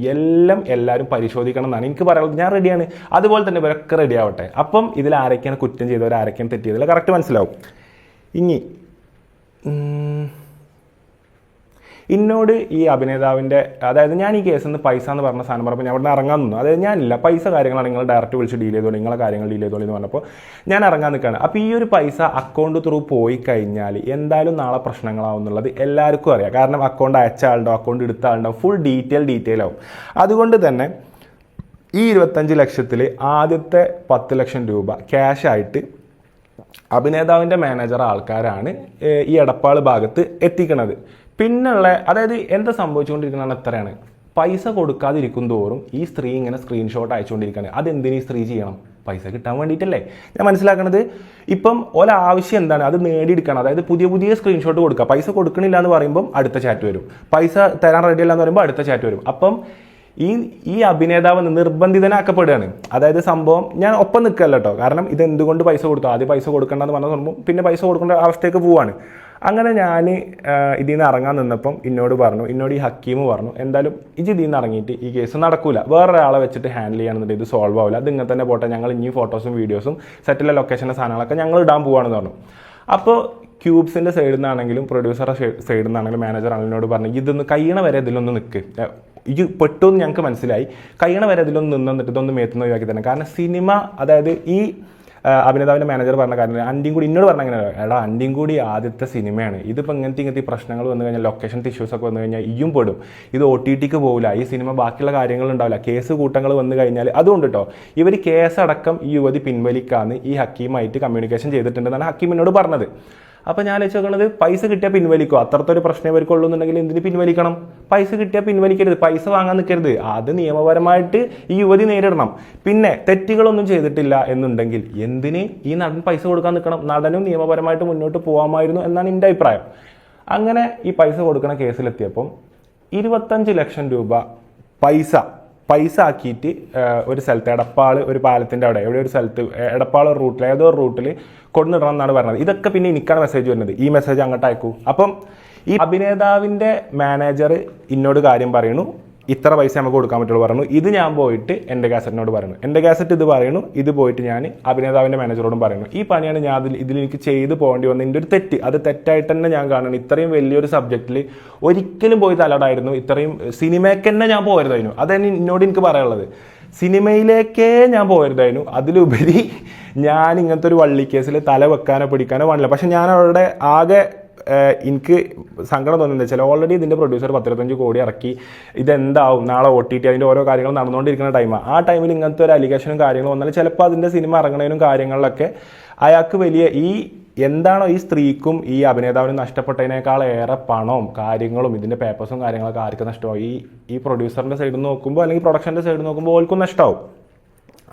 എല്ലാവരും പരിശോധിക്കണം എന്നാണ് എനിക്ക് പറയുന്നത്. ഞാൻ റെഡിയാണ്. അതുപോലെ തന്നെ ഇവരൊക്കെ റെഡി ആവട്ടെ. അപ്പം ഇതിൽ ആരൊക്കെയാണ് കുറ്റം ചെയ്തവർ, ആരൊക്കെയാണ് തെറ്റിയതിൽ കറക്റ്റ് മനസ്സിലാവും. ഇനി ഇന്നോട് ഈ അഭിനേതാവിൻ്റെ, അതായത് ഞാൻ ഈ കേസിൽ നിന്ന് പൈസ എന്ന് പറഞ്ഞ സാധനം പറഞ്ഞപ്പോൾ ഞാൻ അവിടെ നിന്ന് ഇറങ്ങാൻ നിന്നു. അതായത് ഞാനില്ല, പൈസ കാര്യങ്ങളാണ് നിങ്ങൾ ഡയറക്റ്റ് വിളിച്ച് ഡീൽ ചെയ്തോളൂ, നിങ്ങളെ കാര്യങ്ങൾ ഡീൽ ചെയ്തോളൂ എന്ന് പറഞ്ഞപ്പോൾ ഞാൻ ഇറങ്ങാൻ നിൽക്കുകയാണ്. അപ്പോൾ ഈ ഒരു പൈസ അക്കൗണ്ട് ത്രൂ പോയി കഴിഞ്ഞാൽ എന്തായാലും നാളെ പ്രശ്നങ്ങളാവും എന്നുള്ളത് എല്ലാവർക്കും അറിയാം. കാരണം അക്കൗണ്ട് അയച്ച ആളുണ്ടോ അക്കൗണ്ട് എടുത്ത ആളുണ്ടോ ഫുൾ ഡീറ്റെയിൽ ആവും. അതുകൊണ്ട് തന്നെ ഈ 25 ലക്ഷത്തിൽ ആദ്യത്തെ 10 ലക്ഷം രൂപ ക്യാഷായിട്ട് അഭിനേതാവിൻ്റെ മാനേജർ ആൾക്കാരാണ് ഈ എടപ്പാൾ ഭാഗത്ത് എത്തിക്കുന്നത്. പിന്നുള്ള, അതായത് എന്താ സംഭവിച്ചുകൊണ്ടിരിക്കുന്നതാണ് എത്രയാണ് പൈസ കൊടുക്കാതിരിക്കും തോറും ഈ സ്ത്രീ ഇങ്ങനെ സ്ക്രീൻഷോട്ട് അയച്ചുകൊണ്ടിരിക്കുകയാണ്. അതെന്തിനു ഈ സ്ത്രീ ചെയ്യണം? പൈസ കിട്ടാൻ വേണ്ടിയിട്ടല്ലേ. ഞാൻ മനസ്സിലാക്കണത് ഇപ്പം ഒരാവശ്യം എന്താണ്, അത് നേടിയെടുക്കണം. അതായത് പുതിയ പുതിയ സ്ക്രീൻഷോട്ട് കൊടുക്കുക. പൈസ കൊടുക്കണില്ല എന്ന് പറയുമ്പം അടുത്ത ചാറ്റ് വരും, പൈസ തരാൻ റെഡിയല്ല എന്ന് പറയുമ്പോൾ അടുത്ത ചാറ്റ് വരും. അപ്പം ഈ അഭിനേതാവ് നിർബന്ധിതനാക്കപ്പെടുകയാണ്. അതായത് സംഭവം ഞാൻ ഒപ്പം നിൽക്കല്ല കേട്ടോ, കാരണം ഇത് എന്തുകൊണ്ട് പൈസ കൊടുത്തു, ആദ്യം പൈസ കൊടുക്കേണ്ടെന്ന് പറഞ്ഞ സംഭവം പിന്നെ പൈസ കൊടുക്കേണ്ട അവസ്ഥയ്ക്ക് പോവാണ്. അങ്ങനെ ഞാൻ ഇതിൽ നിന്ന് ഇറങ്ങാൻ നിന്നപ്പം എന്നോട് ഈ ഹക്കീമ് പറഞ്ഞു, എന്തായാലും ഇതിൽ നിന്ന് ഇറങ്ങിയിട്ട് ഈ കേസ് നടക്കൂല, വേറൊരാളെ വെച്ചിട്ട് ഹാൻഡിൽ ചെയ്യാണെന്നുണ്ടെങ്കിൽ ഇത് സോൾവ് ആവില്ല, അത് ഇങ്ങനെ തന്നെ പോട്ടെ, ഞങ്ങൾ ഇനി ഫോട്ടോസും വീഡിയോസും സെറ്റിലെ ലൊക്കേഷൻ്റെ സാധനങ്ങളൊക്കെ ഞങ്ങൾ ഇടാൻ പോവാണെന്ന് പറഞ്ഞു. അപ്പോൾ ക്യൂബ്സിൻ്റെ സൈഡിൽ നിന്നാണെങ്കിലും പ്രൊഡ്യൂസറുടെ സൈഡിൽ നിന്നാണെങ്കിലും മാനേജർ എന്നോട് പറഞ്ഞു, ഇതൊന്ന് കഴിയണ വരെ ഇതിലൊന്ന് നിൽക്ക്, ഇത് പെട്ടെന്ന് ഞങ്ങൾക്ക് മനസ്സിലായി, കഴിയണ വരെ ഇതിലൊന്ന് നിന്നിട്ട് ഇതൊന്ന് മേത്തുന്ന ഒഴിവാക്കി തന്നെ. കാരണം സിനിമ, അതായത് ഈ അഭിനേതാവിൻ്റെ മാനേജർ പറഞ്ഞ കാര്യം അൻ്റെയും കൂടി എന്നോട് പറഞ്ഞ അങ്ങനെ, എടാ അൻ്റെയും കൂടി ആദ്യത്തെ സിനിമയാണ്, ഇതിപ്പോൾ ഇങ്ങനത്തെ പ്രശ്നങ്ങൾ വന്നു കഴിഞ്ഞാൽ, ലൊക്കേഷൻ ഇഷ്യൂസൊക്കെ വന്നു കഴിഞ്ഞാൽ ഇയും പെടും, ഇത് OTTക്ക് പോകില്ല, ഈ സിനിമ ബാക്കിയുള്ള കാര്യങ്ങളുണ്ടാവില്ല, കേസ് കൂട്ടങ്ങൾ വന്നു കഴിഞ്ഞാൽ. അതുകൊണ്ട് കേട്ടോ ഇവർ കേസടക്കം ഈ യുവതി പിൻവലിക്കാമെന്ന് ഈ ഹക്കീമായിട്ട് കമ്മ്യൂണിക്കേഷൻ ചെയ്തിട്ടുണ്ടെന്നാണ് ഹക്കീമിനോട് പറഞ്ഞത്. അപ്പോൾ ഞാൻ ചോദിക്കുന്നത്, പൈസ കിട്ടിയാൽ പിൻവലിക്കുക, അത്രത്തൊരു പ്രശ്നം ഇവർക്കുള്ളൂ എന്നുണ്ടെങ്കിൽ എന്തിന് പിൻവലിക്കണം? പൈസ കിട്ടിയാൽ പിൻവലിക്കരുത്, പൈസ വാങ്ങാൻ നിൽക്കരുത്, അത് നിയമപരമായിട്ട് ഈ യുവതി നേരിടണം. പിന്നെ തെറ്റുകളൊന്നും ചെയ്തിട്ടില്ല എന്നുണ്ടെങ്കിൽ എന്തിന് ഈ നടൻ പൈസ കൊടുക്കാൻ നിൽക്കണം? നടനും നിയമപരമായിട്ട് മുന്നോട്ട് പോകാമായിരുന്നു എന്നാണ് എൻ്റെ അഭിപ്രായം. അങ്ങനെ ഈ പൈസ കൊടുക്കണ കേസിലെത്തിയപ്പം 25 ലക്ഷം രൂപ പൈസ ആക്കിയിട്ട് ഒരു സ്ഥലത്ത് എടപ്പാൾ ഒരു പാലത്തിൻ്റെ അവിടെ എവിടെ ഒരു സ്ഥലത്ത് എടപ്പാൾ റൂട്ടിൽ ഏതോ ഒരു റൂട്ടിൽ കൊണ്ടുവരണം എന്നാണ് പറഞ്ഞത്. ഇതൊക്കെ പിന്നെ എനിക്കാണ് മെസ്സേജ് വരുന്നത്, ഈ മെസ്സേജ് അങ്ങോട്ട് അയക്കൂ. അപ്പം ഈ അഭിനേതാവിൻ്റെ മാനേജർ എന്നോട് കാര്യം പറയുന്നു, ഇത്ര പൈസ നമുക്ക് കൊടുക്കാൻ പറ്റുള്ളൂ പറഞ്ഞു. ഇത് ഞാൻ പോയിട്ട് എൻ്റെ കാസറ്റിനോട് പറയുന്നു, എൻ്റെ കാസറ്റ് ഇത് പറയുന്നു, ഇത് പോയിട്ട് ഞാൻ അഭിനേതാവിൻ്റെ മാനേജറോടും പറയുന്നു. ഈ പണിയാണ് ഞാൻ ഇതിൽ എനിക്ക് ചെയ്ത് പോകേണ്ടി വന്ന എൻ്റെ ഒരു തെറ്റ്. അത് തെറ്റായിട്ട് തന്നെ ഞാൻ കാണുന്നു. ഇത്രയും വലിയൊരു സബ്ജക്റ്റിൽ ഒരിക്കലും പോയി തലടായിരുന്നു, ഇത്രയും സിനിമയ്ക്ക് തന്നെ ഞാൻ പോകരുതായിരുന്നു. അതാണ് എന്നോട് എനിക്ക് പറയാനുള്ളത്. സിനിമയിലേക്കേ ഞാൻ പോകരുതായിരുന്നു. അതിലുപരി ഞാൻ ഇങ്ങനത്തെ ഒരു വള്ളിക്കേസിൽ തല വെക്കാനോ പിടിക്കാനോ പാടില്ല. പക്ഷെ ഞാൻ അവരുടെ ആകെ എനിക്ക് സങ്കടം തോന്നുന്നത് വെച്ചാൽ, ഓൾറെഡി ഇതിൻ്റെ പ്രൊഡ്യൂസർ 10-25 കോടി ഇറക്കി, ഇതെന്താവും നാളെ OTT അതിൻ്റെ ഓരോ കാര്യങ്ങളും നടന്നുകൊണ്ടിരിക്കുന്ന ടൈമാണ്. ആ ടൈമിൽ ഇങ്ങനത്തെ ഒരു അലിഗേഷനും കാര്യങ്ങളും വന്നാൽ ചിലപ്പോൾ അതിൻ്റെ സിനിമ ഇറങ്ങണതിനും കാര്യങ്ങളിലൊക്കെ അയാൾക്ക് വലിയ എന്താണോ ഈ സ്ത്രീക്കും ഈ അഭിനേതാവിനും നഷ്ടപ്പെട്ടതിനേക്കാളേറെ പണവും കാര്യങ്ങളും ഇതിൻ്റെ പേപ്പേഴ്സും കാര്യങ്ങളൊക്കെ ആർക്ക് നഷ്ടമാവും? ഈ പ്രൊഡ്യൂസറിൻ്റെ സൈഡിൽ നിന്ന് നോക്കുമ്പോൾ അല്ലെങ്കിൽ പ്രൊഡക്ഷൻ്റെ സൈഡിൽ നോക്കുമ്പോൾ ഓൾക്കും നഷ്ടമാവും.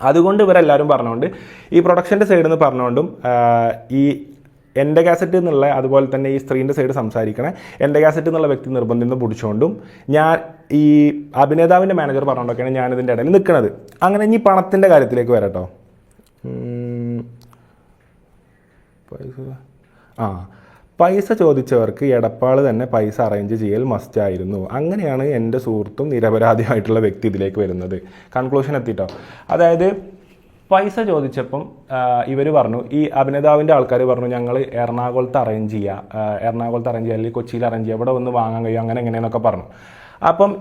അതുകൊണ്ട് ഇവരെല്ലാവരും പറഞ്ഞുകൊണ്ട്, ഈ പ്രൊഡക്ഷൻ്റെ സൈഡിൽ നിന്ന് പറഞ്ഞുകൊണ്ടും ഈ എൻ്റെ കാസറ്റ് എന്നുള്ള അതുപോലെ തന്നെ ഈ സ്ത്രീൻ്റെ സൈഡ് സംസാരിക്കണേ എൻ്റെ കാസറ്റ് എന്നുള്ള വ്യക്തി നിർബന്ധിന്ന് പിടിച്ചുകൊണ്ടും ഞാൻ ഈ അഭിനേതാവിൻ്റെ മാനേജർ പറഞ്ഞുകൊണ്ടൊക്കെയാണ് ഞാനിതിൻ്റെ ഇടയിൽ നിൽക്കുന്നത്. അങ്ങനെ ഇനി പണത്തിൻ്റെ കാര്യത്തിലേക്ക് വരാട്ടോ. പൈസ ചോദിച്ചവർക്ക് എടപ്പാൾ തന്നെ പൈസ അറേഞ്ച് ചെയ്യൽ മസ്റ്റായിരുന്നു. അങ്ങനെയാണ് എൻ്റെ സുഹൃത്തും നിരപരാധിയായിട്ടുള്ള വ്യക്തി ഇതിലേക്ക് വരുന്നത്. കൺക്ലൂഷൻ എത്തിയിട്ടോ. അതായത് പൈസ ചോദിച്ചപ്പം ഇവർ പറഞ്ഞു, ഈ അഭിനേതാവിൻ്റെ ആൾക്കാർ പറഞ്ഞു, ഞങ്ങൾ എറണാകുളത്ത് അറേഞ്ച് ചെയ്യുക അല്ലെങ്കിൽ കൊച്ചിയിൽ അറേഞ്ച് ചെയ്യുക, ഇവിടെ വന്ന് വാങ്ങാൻ കഴിയും, അങ്ങനെ എങ്ങനെയെന്നൊക്കെ പറഞ്ഞു. അപ്പം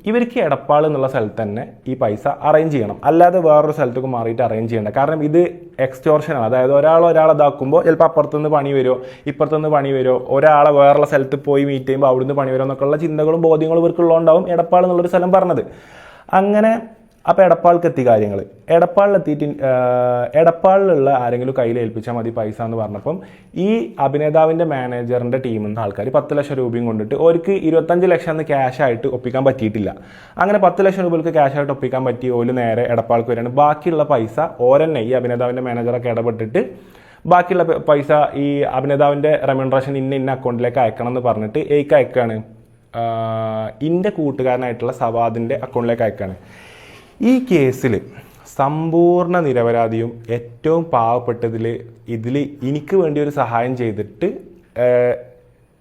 ഇവർക്ക് എടപ്പാൾ എന്നുള്ള സ്ഥലത്ത് തന്നെ ഈ പൈസ അറേഞ്ച് ചെയ്യണം, അല്ലാതെ വേറൊരു സ്ഥലത്തേക്ക് മാറിയിട്ട് അറേഞ്ച് ചെയ്യേണ്ട. കാരണം ഇത് എക്സ്റ്റോർഷനാണ്. അതായത് ഒരാളെ ഇതാക്കുമ്പോൾ ചിലപ്പോൾ അപ്പുറത്തുനിന്ന് പണി വരുമോ ഇപ്പുറത്തുനിന്ന് പണി വരുമോ, ഒരാളെ വേറെ സ്ഥലത്ത് പോയി മീറ്റ് ചെയ്യുമ്പോൾ അവിടുന്ന് പണി വരുമോ എന്നൊക്കെയുള്ള ചിന്തകളും ബോധ്യങ്ങളും ഇവർക്കുള്ളതുകൊണ്ടാവും എടപ്പാൾ എന്നുള്ളൊരു സ്ഥലം പറഞ്ഞത്. അങ്ങനെ അപ്പോൾ എടപ്പാൾക്ക് എത്തി കാര്യങ്ങൾ. എടപ്പാളിലുള്ള ആരെങ്കിലും കയ്യിൽ ഏൽപ്പിച്ചാൽ മതി പൈസ എന്ന് പറഞ്ഞപ്പം ഈ അഭിനേതാവിൻ്റെ മാനേജറിൻ്റെ ടീമിൽ നിന്ന് ആൾക്കാർ 10 ലക്ഷം രൂപയും കൊണ്ടിട്ട് അവർക്ക് 25 ലക്ഷം എന്ന് ക്യാഷായിട്ട് ഒപ്പിക്കാൻ പറ്റിയിട്ടില്ല. അങ്ങനെ 10 ലക്ഷം രൂപയ്ക്ക് ക്യാഷായിട്ട് ഒപ്പിക്കാൻ പറ്റി ഓല് നേരെ എടപ്പാൾക്ക് വരികയാണ്. ബാക്കിയുള്ള പൈസ ഓരെന്നെ ഈ അഭിനേതാവിൻ്റെ മാനേജറൊക്കെ ഇടപെട്ടിട്ട് ബാക്കിയുള്ള പൈസ ഈ അഭിനേതാവിൻ്റെ റെമ്യൂണറേഷൻ ഇന്ന അക്കൗണ്ടിലേക്ക് അയക്കണം എന്ന് പറഞ്ഞിട്ട് അയക്കുകയാണ്, എൻ്റെ കൂട്ടുകാരനായിട്ടുള്ള സവാദിൻ്റെ അക്കൗണ്ടിലേക്ക് അയക്കുകയാണ്. ഈ കേസിൽ സമ്പൂർണ്ണ നിരപരാധിയും ഏറ്റവും പാവപ്പെട്ടതിൽ എനിക്ക് വേണ്ടി ഒരു സഹായം ചെയ്തിട്ട്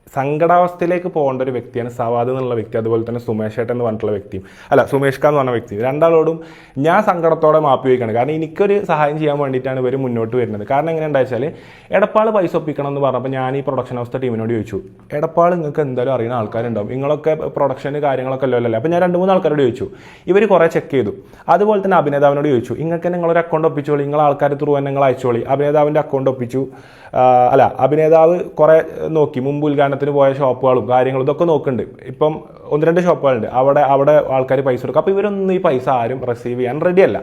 സങ്കടാവസ്ഥയിലേക്ക് പോകേണ്ട ഒരു വ്യക്തിയാണ് സവാദ് എന്നുള്ള വ്യക്തി. അതുപോലെ തന്നെ സുമേഷ് ഏട്ടൻ എന്ന് പറഞ്ഞിട്ടുള്ള വ്യക്തിയും സുമേഷ് ഖാൻ എന്ന് പറഞ്ഞ വ്യക്തി. രണ്ടാളോടും ഞാൻ സങ്കടത്തോടെ മാപ്പി വയ്ക്കുകയാണ്. കാരണം എനിക്കൊരു സഹായം ചെയ്യാൻ വേണ്ടിയിട്ടാണ് ഇവർ മുന്നോട്ട് വരുന്നത്. കാരണം എങ്ങനെ ഉണ്ടാച്ചാൽ എടപ്പാൾ പൈസ ഒപ്പിക്കണം എന്ന് പറഞ്ഞപ്പോൾ ഞാൻ ഈ പ്രൊഡക്ഷൻ ഹൗസ് ടീമിനോട് ചോദിച്ചു, എടപ്പാൾ നിങ്ങൾക്ക് എന്തായാലും അറിയുന്ന ആൾക്കാരുണ്ടാവും, നിങ്ങളൊക്കെ പ്രൊഡക്ഷന് കാര്യങ്ങളൊക്കെ അല്ലല്ലോ. അപ്പോൾ ഞാൻ 2-3 ആൾക്കാരോട് ചോദിച്ചു, ഇവർ കുറേ ചെക്ക് ചെയ്തു. അതുപോലെ തന്നെ അഭിനേതാവിനോട് ചോദിച്ചു, നിങ്ങൾക്ക് നിങ്ങളൊരു അക്കൗണ്ട് ഒപ്പിച്ചോളി, നിങ്ങൾ ആൾക്കാർ ത്രൂ തന്നെ നിങ്ങൾ അയച്ചോളി. അഭിനേതാവിൻ്റെ അക്കൗണ്ട് ഒപ്പിച്ചു. അഭിനേതാവ് കുറേ നോക്കി, മുമ്പ് ഉദ്ഘാടനത്തിന് പോയ ഷോപ്പുകളും കാര്യങ്ങളും ഇതൊക്കെ നോക്കുന്നുണ്ട്. ഇപ്പം 1-2 ഷോപ്പുകളുണ്ട്, അവിടെ ആൾക്കാർ പൈസ കൊടുക്കും. അപ്പോൾ ഇവരൊന്നും ഈ പൈസ ആരും റിസീവ് ചെയ്യാൻ റെഡിയല്ല.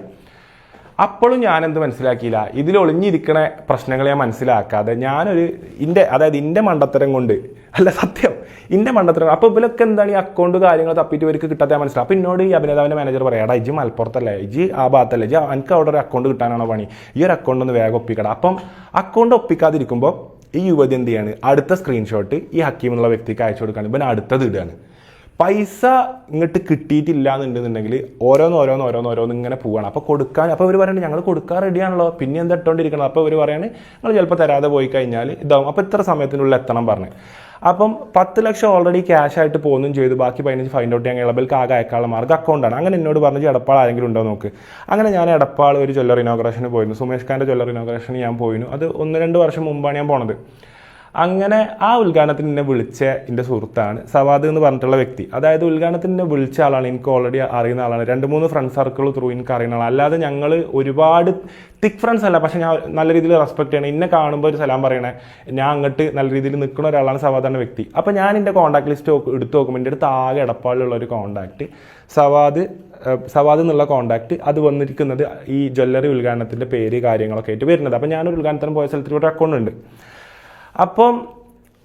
അപ്പോഴും ഞാനെന്ത് മനസ്സിലാക്കിയില്ല, ഇതിൽ ഒളിഞ്ഞിരിക്കണ പ്രശ്നങ്ങൾ ഞാൻ മനസ്സിലാക്കാതെ ഞാനൊരു എൻ്റെ മണ്ടത്തരം കൊണ്ട്, അല്ല സത്യം എൻ്റെ മണ്ടത്തരം. അപ്പോൾ ഇവരൊക്കെ എന്താണ് ഈ അക്കൗണ്ട് കാര്യങ്ങൾ തപ്പിയിട്ട് ഇവർക്ക് കിട്ടാത്ത മനസ്സിലാവും. അപ്പോൾ എന്നോട് ഈ അഭിനേതാവിൻ്റെ മാനേജർ പറയാം, എടാ ഇജ് മലപ്പുറത്തല്ലേ, ഇജ് ആ ഭാഗത്തല്ലേ, ഇജ് എനിക്ക് അവിടെ ഒരു അക്കൗണ്ട് കിട്ടാനാണോ പണി, ഈ ഒരു അക്കൗണ്ട് ഒന്ന് വേഗം ഒപ്പിക്കട. അപ്പം അക്കൗണ്ട് ഒപ്പിക്കാതിരിക്കുമ്പോൾ ഈ യുവതി എന്ത് ചെയ്യാണ്, അടുത്ത സ്ക്രീൻഷോട്ട് ഈ ഹക്കീം എന്നുള്ള വ്യക്തിക്ക് അയച്ചു കൊടുക്കുകയാണ്. ഇവൻ അടുത്തത് ഇടുകയാണ്. പൈസ ഇങ്ങോട്ട് കിട്ടിയിട്ടില്ല എന്നുണ്ടെന്നുണ്ടെങ്കിൽ ഓരോന്ന് ഇങ്ങനെ പോവുകയാണ്. അപ്പോൾ അപ്പോൾ അവർ പറയുന്നത് ഞങ്ങൾ കൊടുക്കാൻ റെഡിയാണല്ലോ, പിന്നെ എന്താ ഇട്ടുകൊണ്ടിരിക്കണം. അപ്പോൾ അവർ പറയുന്നത് നിങ്ങൾ ചിലപ്പോൾ തരാതെ പോയി കഴിഞ്ഞാൽ ഇതാവും. അപ്പോൾ ഇത്ര സമയത്തിനുള്ളിൽ എത്തണം പറഞ്ഞു. അപ്പം 10 ലക്ഷം ഓൾറെഡി ക്യാഷ് ആയിട്ട് പോകുന്നും ചെയ്തു. ബാക്കി 15 ഫൈൻഡ് ഔട്ട് ചെയ്യാൻ ഇളബിൽക്ക് ആകെ അയക്കാനുള്ള മാർഗ്ഗം അക്കൗണ്ടാണ്. അങ്ങനെ എന്നോട് പറഞ്ഞു എടപ്പാൾ ആരെങ്കിലും ഉണ്ടോ നോക്ക്. അങ്ങനെ ഞാൻ എടപ്പാൾ ഒരു ജ്വല്ലറി ഇനോഗ്രേഷന് പോയിരുന്നു. സുമേഷ് ഖാൻ്റെ ജ്വല്ലറി ഇനോഗ്രേഷന് ഞാൻ പോയിരുന്നു. അത് 1-2 വർഷം മുമ്പാണ് ഞാൻ പോണത്. അങ്ങനെ ആ ഉദ്ഘാടനത്തിന് എന്നെ വിളിച്ച എൻ്റെ സുഹൃത്താണ് സവാദ് എന്ന് പറഞ്ഞിട്ടുള്ള വ്യക്തി. അതായത് ഉദ്ഘാടനത്തിന് എന്നെ വിളിച്ച ആളാണ്, എനിക്ക് ഓൾറെഡി അറിയുന്ന ആളാണ്. 2-3 ഫ്രണ്ട് സർക്കിൾ ത്രൂ എനിക്ക് അറിയുന്ന ആളാണ്. അല്ലാതെ ഞങ്ങൾ ഒരുപാട് തിക് ഫ്രണ്ട്സ് അല്ല, പക്ഷെ ഞാൻ നല്ല രീതിയിൽ റെസ്പെക്ട് ചെയ്യണം. എന്നെ കാണുമ്പോൾ ഒരു സലാം പറയണേ, ഞാൻ അങ്ങോട്ട് നല്ല രീതിയിൽ നിൽക്കുന്ന ഒരാളാണ് സവാദ് എന്ന വ്യക്തി. അപ്പോൾ ഞാൻ എൻ്റെ കോൺടാക്ട് ലിസ്റ്റ് എടുത്ത് നോക്കുമ്പോൾ എൻ്റെ അടുത്ത് ആകെ എടപ്പാളിലുള്ള ഒരു കോൺടാക്ട് സവാദ് എന്നുള്ള കോൺടാക്ട്, അത് വന്നിരിക്കുന്നത് ഈ ജ്വല്ലറി ഉദ്ഘാടനത്തിൻ്റെ പേര് കാര്യങ്ങളൊക്കെ ആയിട്ട് വരുന്നത്. അപ്പോൾ ഞാനൊരു ഉദ്ഘാടനത്തിന് പോയ സ്ഥലത്തിൽ ഒരു അക്കൗണ്ട് ഉണ്ട്. അപ്പം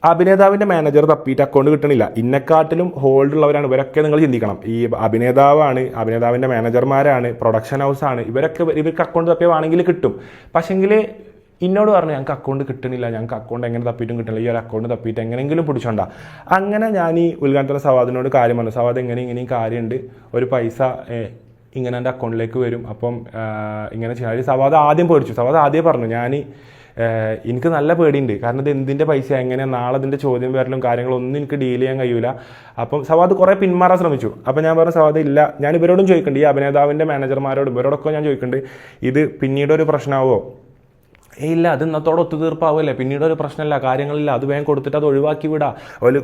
അഭിനേതാവിൻ്റെ മാനേജർ തപ്പിയിട്ട് അക്കൗണ്ട് കിട്ടണില്ല. ഇന്നെക്കാട്ടിലും ഹോൾഡ് ഉള്ളവരാണ് ഇവരൊക്കെ. നിങ്ങൾ ചിന്തിക്കണം, ഈ അഭിനേതാവാണ്, അഭിനേതാവിൻ്റെ മാനേജർമാരാണ്, പ്രൊഡക്ഷൻ ഹൗസാണ്, ഇവർക്ക് അക്കൗണ്ട് തപ്പിയാണെങ്കിൽ കിട്ടും. പക്ഷേങ്കിൽ എന്നോട് പറഞ്ഞു ഞങ്ങൾക്ക് അക്കൗണ്ട് കിട്ടണില്ല, ഞങ്ങൾക്ക് അക്കൗണ്ട് എങ്ങനെ തപ്പിയിട്ടും കിട്ടണില്ല, ഈ ഒരു അക്കൗണ്ട് തപ്പിയിട്ട് എങ്ങനെയെങ്കിലും പിടിച്ചോണ്ടാ. അങ്ങനെ ഞാൻ ഈ ഉദ്ഘാടനത്തിലെ സവാദിനോട് കാര്യം പറഞ്ഞു. സവാദ് ഇങ്ങനെയും കാര്യമുണ്ട്, ഒരു പൈസ ഇങ്ങനെ എൻ്റെ അക്കൗണ്ടിലേക്ക് വരും, അപ്പം ഇങ്ങനെ ചെയ്യാൻ. സവാദ് ആദ്യം പേടിച്ചു. സവാദ് ആദ്യം പറഞ്ഞു എനിക്ക് നല്ല പേടിയുണ്ട്, കാരണം ഇത് എന്തിൻ്റെ പൈസ, എങ്ങനെയാണ് നാളെ ഇതിൻ്റെ ചോദ്യം വരലും കാര്യങ്ങളൊന്നും എനിക്ക് ഡീൽ ചെയ്യാൻ കഴിയൂല. അപ്പം സവാദ് കുറേ പിന്മാറാൻ ശ്രമിച്ചു. അപ്പം ഞാൻ പറഞ്ഞു സവാദ് ഇല്ല, ഞാൻ ഇവരോടും ചോദിക്കുന്നുണ്ട്, ഈ അഭിനേതാവിൻ്റെ മാനേജർമാരോടും ഇവരോടൊക്കെ ഞാൻ ചോദിക്കുന്നുണ്ട്, ഇത് പിന്നീട് ഒരു പ്രശ്നമാവോ? ഇല്ല, അത് ഇന്നത്തോടെ ഒത്തുതീർപ്പാവല്ലേ, പിന്നീട് ഒരു പ്രശ്നമില്ല, കാര്യങ്ങളില്ല, അത് വേഗം കൊടുത്തിട്ട് അത് ഒഴിവാക്കി വിടാം,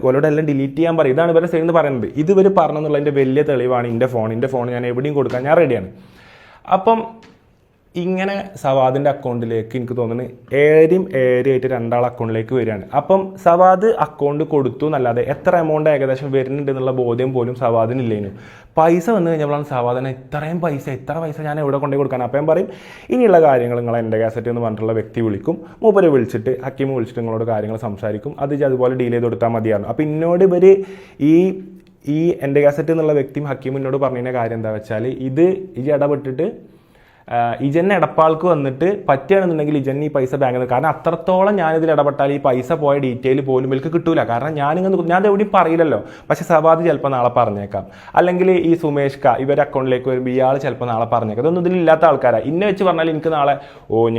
ഓലോടെ എല്ലാം ഡിലീറ്റ് ചെയ്യാൻ പറയും. ഇതാണ് ഇവരുടെ സൈഡിൽ നിന്ന് പറയുന്നത്. ഇത് ഇവർ പറഞ്ഞെന്നുള്ളതിൻ്റെ വലിയ തെളിവാണ് എൻ്റെ ഫോൺ ഞാൻ എവിടെയും കൊടുക്കാൻ ഞാൻ റെഡിയാണ്. അപ്പം ഇങ്ങനെ സവാദിൻ്റെ അക്കൗണ്ടിലേക്ക് എനിക്ക് തോന്നുന്നത് 7 2 അക്കൗണ്ടിലേക്ക് വരികയാണ്. അപ്പം സവാദ് അക്കൗണ്ട് കൊടുത്തു എന്നല്ലാതെ എത്ര എമൗണ്ട് ഏകദേശം വരുന്നുണ്ട് എന്നുള്ള ബോധ്യം പോലും സവാദിനില്ലേനു. പൈസ വന്നു കഴിഞ്ഞപ്പോഴാണ് സവാദിനെ എത്ര പൈസ ഞാൻ എവിടെ കൊണ്ടുപോയി കൊടുക്കാൻ. അപ്പം ഞാൻ പറയും ഇനിയുള്ള കാര്യങ്ങൾ നിങ്ങൾ എൻ്റെ കാസറ്റ് എന്ന് പറഞ്ഞിട്ടുള്ള വ്യക്തി വിളിക്കും, മൂപ്പരെ വിളിച്ചിട്ട് ഹക്കീം വിളിച്ചിട്ട് നിങ്ങളോട് കാര്യങ്ങൾ സംസാരിക്കും, അത് അതുപോലെ ഡീൽ ചെയ്ത് കൊടുത്താൽ മതിയായിരുന്നു. അപ്പം എന്നോട് ഇവർ ഈ എൻ്റെ കാസറ്റ് എന്നുള്ള വ്യക്തിയും ഹക്കീം എന്നോട് പറഞ്ഞതിൻ്റെ കാര്യം എന്താ വെച്ചാൽ, ഇത് ഇടപെട്ടിട്ട് ഇജന്നെ എടപ്പാൾക്ക് വന്നിട്ട് പറ്റുകയാണെന്നുണ്ടെങ്കിൽ ഇജന്നെ ഈ പൈസ ബാങ്കിൽ നിന്ന്, കാരണം അത്രത്തോളം ഞാനിതിൽ ഇടപെട്ടാൽ ഈ പൈസ പോയ ഡീറ്റെയിൽ പോലും എനിക്ക് കിട്ടൂല. കാരണം ഞാൻ എവിടെയും പറയില്ലല്ലോ. പക്ഷേ സവാദ് ചിലപ്പോൾ നാളെ പറഞ്ഞേക്കാം, അല്ലെങ്കിൽ ഈ സുമേഷ് ഇവരുടെ അക്കൗണ്ടിലേക്ക് വരുമ്പോൾ ഇയാൾ ചിലപ്പോൾ നാളെ പറഞ്ഞേക്കാം. ഇതൊന്നും ഇതിലില്ലാത്ത ആൾക്കാരാണ്. ഇന്നെ വെച്ച് പറഞ്ഞാൽ എനിക്ക് നാളെ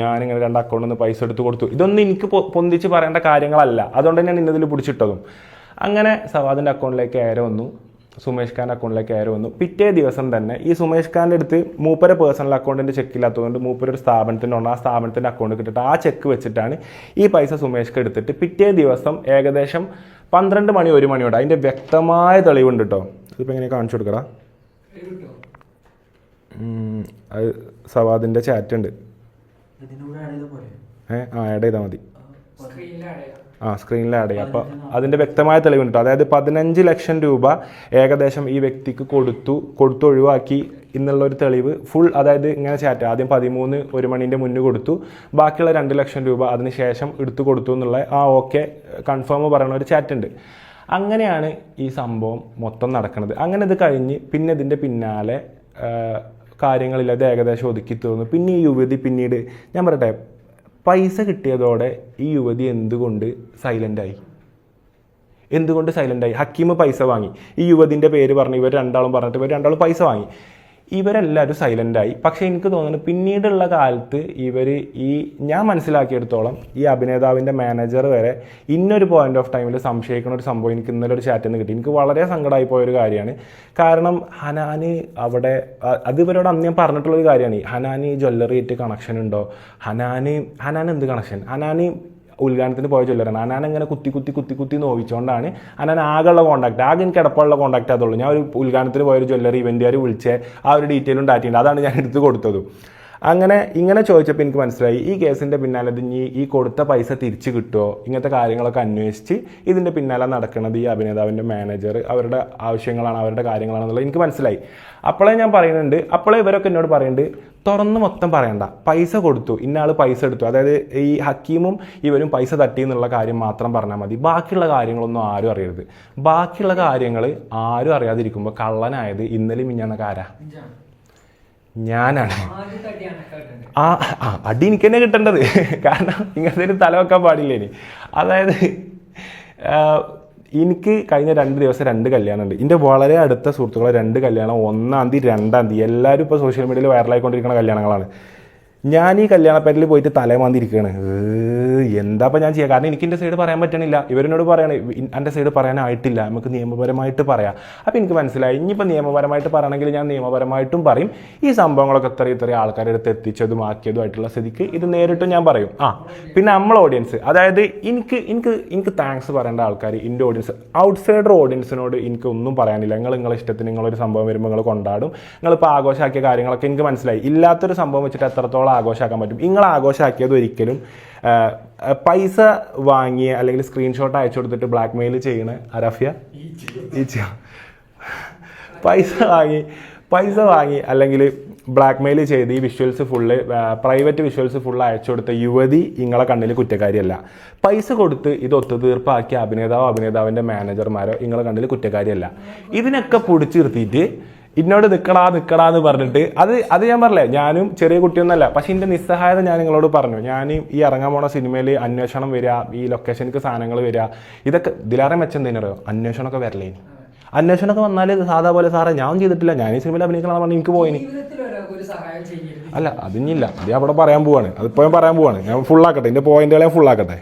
ഞാനിങ്ങനെ 2 അക്കൗണ്ടിൽ നിന്ന് പൈസ എടുത്ത് കൊടുത്തു, ഇതൊന്നും എനിക്ക് പൊന്തിച്ച് പറയേണ്ട കാര്യങ്ങളല്ല. അതുകൊണ്ട് തന്നെയാണ് ഇന്നതിൽ പിടിച്ചിട്ടതും. അങ്ങനെ സവാദിൻ്റെ അക്കൗണ്ടിലേക്ക് ഏറെ വന്നു, സുമേഷ് ഖാൻ്റെ അക്കൗണ്ടിലേക്ക് കയറി വന്നു. പിറ്റേ ദിവസം തന്നെ ഈ സുമേഷ് ഖാൻ്റെ അടുത്ത് മൂപ്പരെ പേഴ്സണൽ അക്കൗണ്ടിൻ്റെ ചെക്ക് ഇല്ലാത്തതുകൊണ്ട് മൂപ്പരൊരു സ്ഥാപനത്തിനുണ്ട്, ആ സ്ഥാപനത്തിൻ്റെ അക്കൗണ്ട് കിട്ടിയിട്ട് ആ ചെക്ക് വെച്ചിട്ടാണ് ഈ പൈസ സുമേഷ്ക്ക് എടുത്തിട്ട് പിറ്റേ ദിവസം ഏകദേശം 12 മണി 1 മണിയോടെ അതിൻ്റെ വ്യക്തമായ തെളിവുണ്ട് കേട്ടോ. ഇതിപ്പോൾ എങ്ങനെ കാണിച്ചു കൊടുക്കടാ, അത് സവാദിൻ്റെ ചാറ്റ് ഉണ്ട്, ആഡ് ചെയ്താൽ മതി, സ്ക്രീനിൽ ആഡ് ചെയ്യാം. അപ്പോൾ അതിൻ്റെ വ്യക്തമായ തെളിവുണ്ട്. അതായത് 15 ലക്ഷം രൂപ ഏകദേശം ഈ വ്യക്തിക്ക് കൊടുത്തു ഒഴിവാക്കി എന്നുള്ളൊരു തെളിവ് ഫുൾ. അതായത് ഇങ്ങനെ ചാറ്റ് ആദ്യം 13 1 മണീൻ്റെ മുന്നേ കൊടുത്തു, ബാക്കിയുള്ള 2 ലക്ഷം രൂപ അതിന് ശേഷം എടുത്തു കൊടുത്തു എന്നുള്ള ഓക്കെ കൺഫേം പറയുന്ന ഒരു ചാറ്റ് ഉണ്ട്. അങ്ങനെയാണ് ഈ സംഭവം മൊത്തം നടക്കുന്നത്. അങ്ങനെ ഇത് കഴിഞ്ഞ് പിന്നെ ഇതിൻ്റെ പിന്നാലെ കാര്യങ്ങളില്ലാതെ ഏകദേശം ഒതുക്കി തീർന്നു. പിന്നെ ഈ യുവതി പിന്നീട് ഞാൻ പറയട്ടെ, പൈസ കിട്ടിയതോടെ ഈ യുവതി എന്തുകൊണ്ട് സൈലൻ്റായി? ഹക്കീം പൈസ വാങ്ങി, ഈ യുവതിൻ്റെ പേര് പറഞ്ഞ് ഇവർ രണ്ടാളും പറഞ്ഞിട്ട് ഇവർ രണ്ടാളും പൈസ വാങ്ങി, ഇവരെല്ലാവരും സൈലൻ്റായി. പക്ഷേ എനിക്ക് തോന്നുന്നു പിന്നീടുള്ള കാലത്ത് ഞാൻ മനസ്സിലാക്കിയെടുത്തോളം ഈ അഭിനേതാവിൻ്റെ മാനേജർ വരെ ഇന്നൊരു പോയിന്റ് ഓഫ് ടൈമിൽ സംശയിക്കുന്ന ഒരു സംഭവം എനിക്ക് ഇന്നലെ ഒരു ചാറ്റിൽ നിന്ന് കിട്ടി. എനിക്ക് വളരെ സങ്കടമായി പോയൊരു കാര്യമാണ്. കാരണം ഹനാന് അവിടെ അത് ഇവരോട് അന്ന് ഞാൻ പറഞ്ഞിട്ടുള്ളൊരു കാര്യമാണ്, ഹനാന് ജ്വല്ലറി ആയിട്ട് കണക്ഷൻ ഉണ്ടോ, ഹനാൻ എന്ത് കണക്ഷൻ? ഹനാന് ഉദ്ഘാടനത്തിന് പോയ ജ്വല്ലറാണ്. ഹനാൻ അങ്ങനെ കുത്തി നോവിച്ചുകൊണ്ടാണ് ഹനാൻ ആകെയുള്ള കോൺടാക്ട്, ആകെ എനിക്ക് എടപ്പമുള്ള കോൺടാക്ട് അതുള്ളൂ. ഞാൻ ഒരു ഉദ്ഘാടനത്തിന് പോയൊരു ജ്വല്ലറി ഇവൻ്റുകാർ വിളിച്ച ആ ഒരു ഡീറ്റെയിലും ഡാറ്റയുണ്ട്, അതാണ് ഞാൻ എടുത്ത് കൊടുത്തതും. അങ്ങനെ ഇങ്ങനെ ചോദിച്ചപ്പോൾ എനിക്ക് മനസ്സിലായി ഈ കേസിൻ്റെ പിന്നാലെ ഇനി ഈ കൊടുത്ത പൈസ തിരിച്ച് കിട്ടുമോ ഇങ്ങനത്തെ കാര്യങ്ങളൊക്കെ അന്വേഷിച്ച് ഇതിൻ്റെ പിന്നാലെ നടക്കുന്നത് ഈ അഭിനേതാവിൻ്റെ മാനേജർ അവരുടെ ആവശ്യങ്ങളാണ് അവരുടെ കാര്യങ്ങളാണെന്നുള്ളത് എനിക്ക് മനസ്സിലായി. അപ്പോഴേ ഞാൻ പറയുന്നുണ്ട്, അപ്പോഴേ ഇവരൊക്കെ എന്നോട് പറയുന്നുണ്ട് തുറന്ന് മൊത്തം പറയണ്ട, പൈസ കൊടുത്തു, ഇന്നയാൾ പൈസ എടുത്തു, അതായത് ഈ ഹക്കീമും ഇവരും പൈസ തട്ടി എന്നുള്ള കാര്യം മാത്രം പറഞ്ഞാൽ മതി, ബാക്കിയുള്ള കാര്യങ്ങളൊന്നും ആരും അറിയരുത്. ബാക്കിയുള്ള കാര്യങ്ങൾ ആരും അറിയാതിരിക്കുമ്പോൾ കള്ളനായത് ഇന്നലെ മിഞ്ഞാന്നൊക്കെ ആരാ? ഞാനാണ്. അടി എനിക്ക് തന്നെ കിട്ടേണ്ടത്, കാരണം ഇങ്ങനത്തെ ഒരു തല വെക്കാൻ പാടില്ലേനി. അതായത് എനിക്ക് കഴിഞ്ഞ 2 ദിവസം 2 കല്യാണമുണ്ട്. എൻ്റെ വളരെ അടുത്ത സുഹൃത്തുക്കളെ 2 കല്യാണം 1-ാം തീയതി 2-ാം തീയതി എല്ലാവരും ഇപ്പോൾ സോഷ്യൽ മീഡിയയിൽ വൈറലായിക്കൊണ്ടിരിക്കുന്ന കല്യാണങ്ങളാണ്. ഞാൻ ഈ കല്യാണപ്പേരിൽ പോയിട്ട് തലേമാന്തിരിക്കുകയാണ്. എന്താപ്പം ഞാൻ ചെയ്യുക? കാരണം എനിക്ക് എൻ്റെ സൈഡ് പറയാൻ പറ്റണില്ല. ഇവരെന്നോട് പറയണേ എൻ്റെ സൈഡ് പറയാനായിട്ടില്ല, നമുക്ക് നിയമപരമായിട്ട് പറയാം. അപ്പോൾ എനിക്ക് മനസ്സിലായി ഇനിയിപ്പോൾ നിയമപരമായിട്ട് പറയണമെങ്കിൽ ഞാൻ നിയമപരമായിട്ടും പറയും. ഈ സംഭവങ്ങളൊക്കെ ഇത്രയും ആൾക്കാരുടെ അടുത്ത് എത്തിച്ചതും ആക്കിയതുമായിട്ടുള്ള സ്ഥിതിക്ക് ഇത് നേരിട്ടും ഞാൻ പറയും. പിന്നെ നമ്മളെ ഓഡിയൻസ്, അതായത് എനിക്ക് താങ്ക്സ് പറയേണ്ട ആൾക്കാർ എൻ്റെ ഓഡിയൻസ്. ഔട്ട്സൈഡർ ഓഡിയൻസിനോട് എനിക്ക് ഒന്നും പറയാനില്ല. നിങ്ങളെ ഇഷ്ടത്തിന് നിങ്ങളൊരു സംഭവം വരുമ്പോൾ നിങ്ങൾ കൊണ്ടാടും, നിങ്ങളിപ്പോൾ ആഘോഷമാക്കിയ കാര്യങ്ങളൊക്കെ എനിക്ക് മനസ്സിലായി. ഇല്ലാത്തൊരു സംഭവം വെച്ചിട്ട് എത്രത്തോളം ആഘോഷമാക്കാൻ പറ്റും? നിങ്ങൾ ആഘോഷമാക്കിയത് ഒരിക്കലും പൈസ വാങ്ങിയ അല്ലെങ്കിൽ സ്ക്രീൻഷോട്ട് അയച്ചു കൊടുത്തിട്ട് ബ്ലാക്ക് മെയിൽ ചെയ്യണ അറഫിയ പൈസ വാങ്ങി അല്ലെങ്കിൽ ബ്ലാക്ക് മെയിൽ ചെയ്ത് ഈ visuals full private visuals full അയച്ചു കൊടുത്ത യുവതി നിങ്ങളെ കണ്ണിൽ കുറ്റക്കാരിയല്ല. പൈസ കൊടുത്ത് ഇത് ഒത്തുതീർപ്പാക്കിയ അഭിനേതാവിൻ്റെ മാനേജർമാരോ നിങ്ങളെ കണ്ണിൽ കുറ്റക്കാരിയല്ല. ഇതിനൊക്കെ പൊടിച്ചു നിർത്തിയിട്ട് എന്നോട് നിൽക്കടാന്ന് പറഞ്ഞിട്ട് അത് ഞാൻ പറഞ്ഞില്ലേ, ഞാനും ചെറിയ കുട്ടിയൊന്നല്ല. പക്ഷെ എൻ്റെ നിസ്സഹായത ഞാൻ നിങ്ങളോട് പറഞ്ഞു. ഞാൻ ഈ ഇറങ്ങാൻ പോണ സിനിമയിൽ അന്വേഷണം വരിക, ഈ ലൊക്കേഷനിക്ക് സാധനങ്ങൾ വരിക, ഇതൊക്കെ ഇതിലേറെ മെച്ചം തന്നെയോ അന്വേഷണമൊക്കെ വരലേ. അന്വേഷണമൊക്കെ വന്നാൽ സാധാ പോലെ സാറേ ഞാൻ ചെയ്തിട്ടില്ല, ഞാൻ ഈ സിനിമയിൽ അഭിനയിക്കണം പറഞ്ഞ് എനിക്ക് പോയിന്. അല്ല അതിനില്ല, അത് അവിടെ പറയാൻ പോവാണ്, അതിപ്പോൾ ഞാൻ പറയാൻ പോവാണ്. ഞാൻ ഫുള്ളാക്കട്ടെ, എൻ്റെ പോയിന്റുകളെ ഫുള്ളാക്കട്ടെ.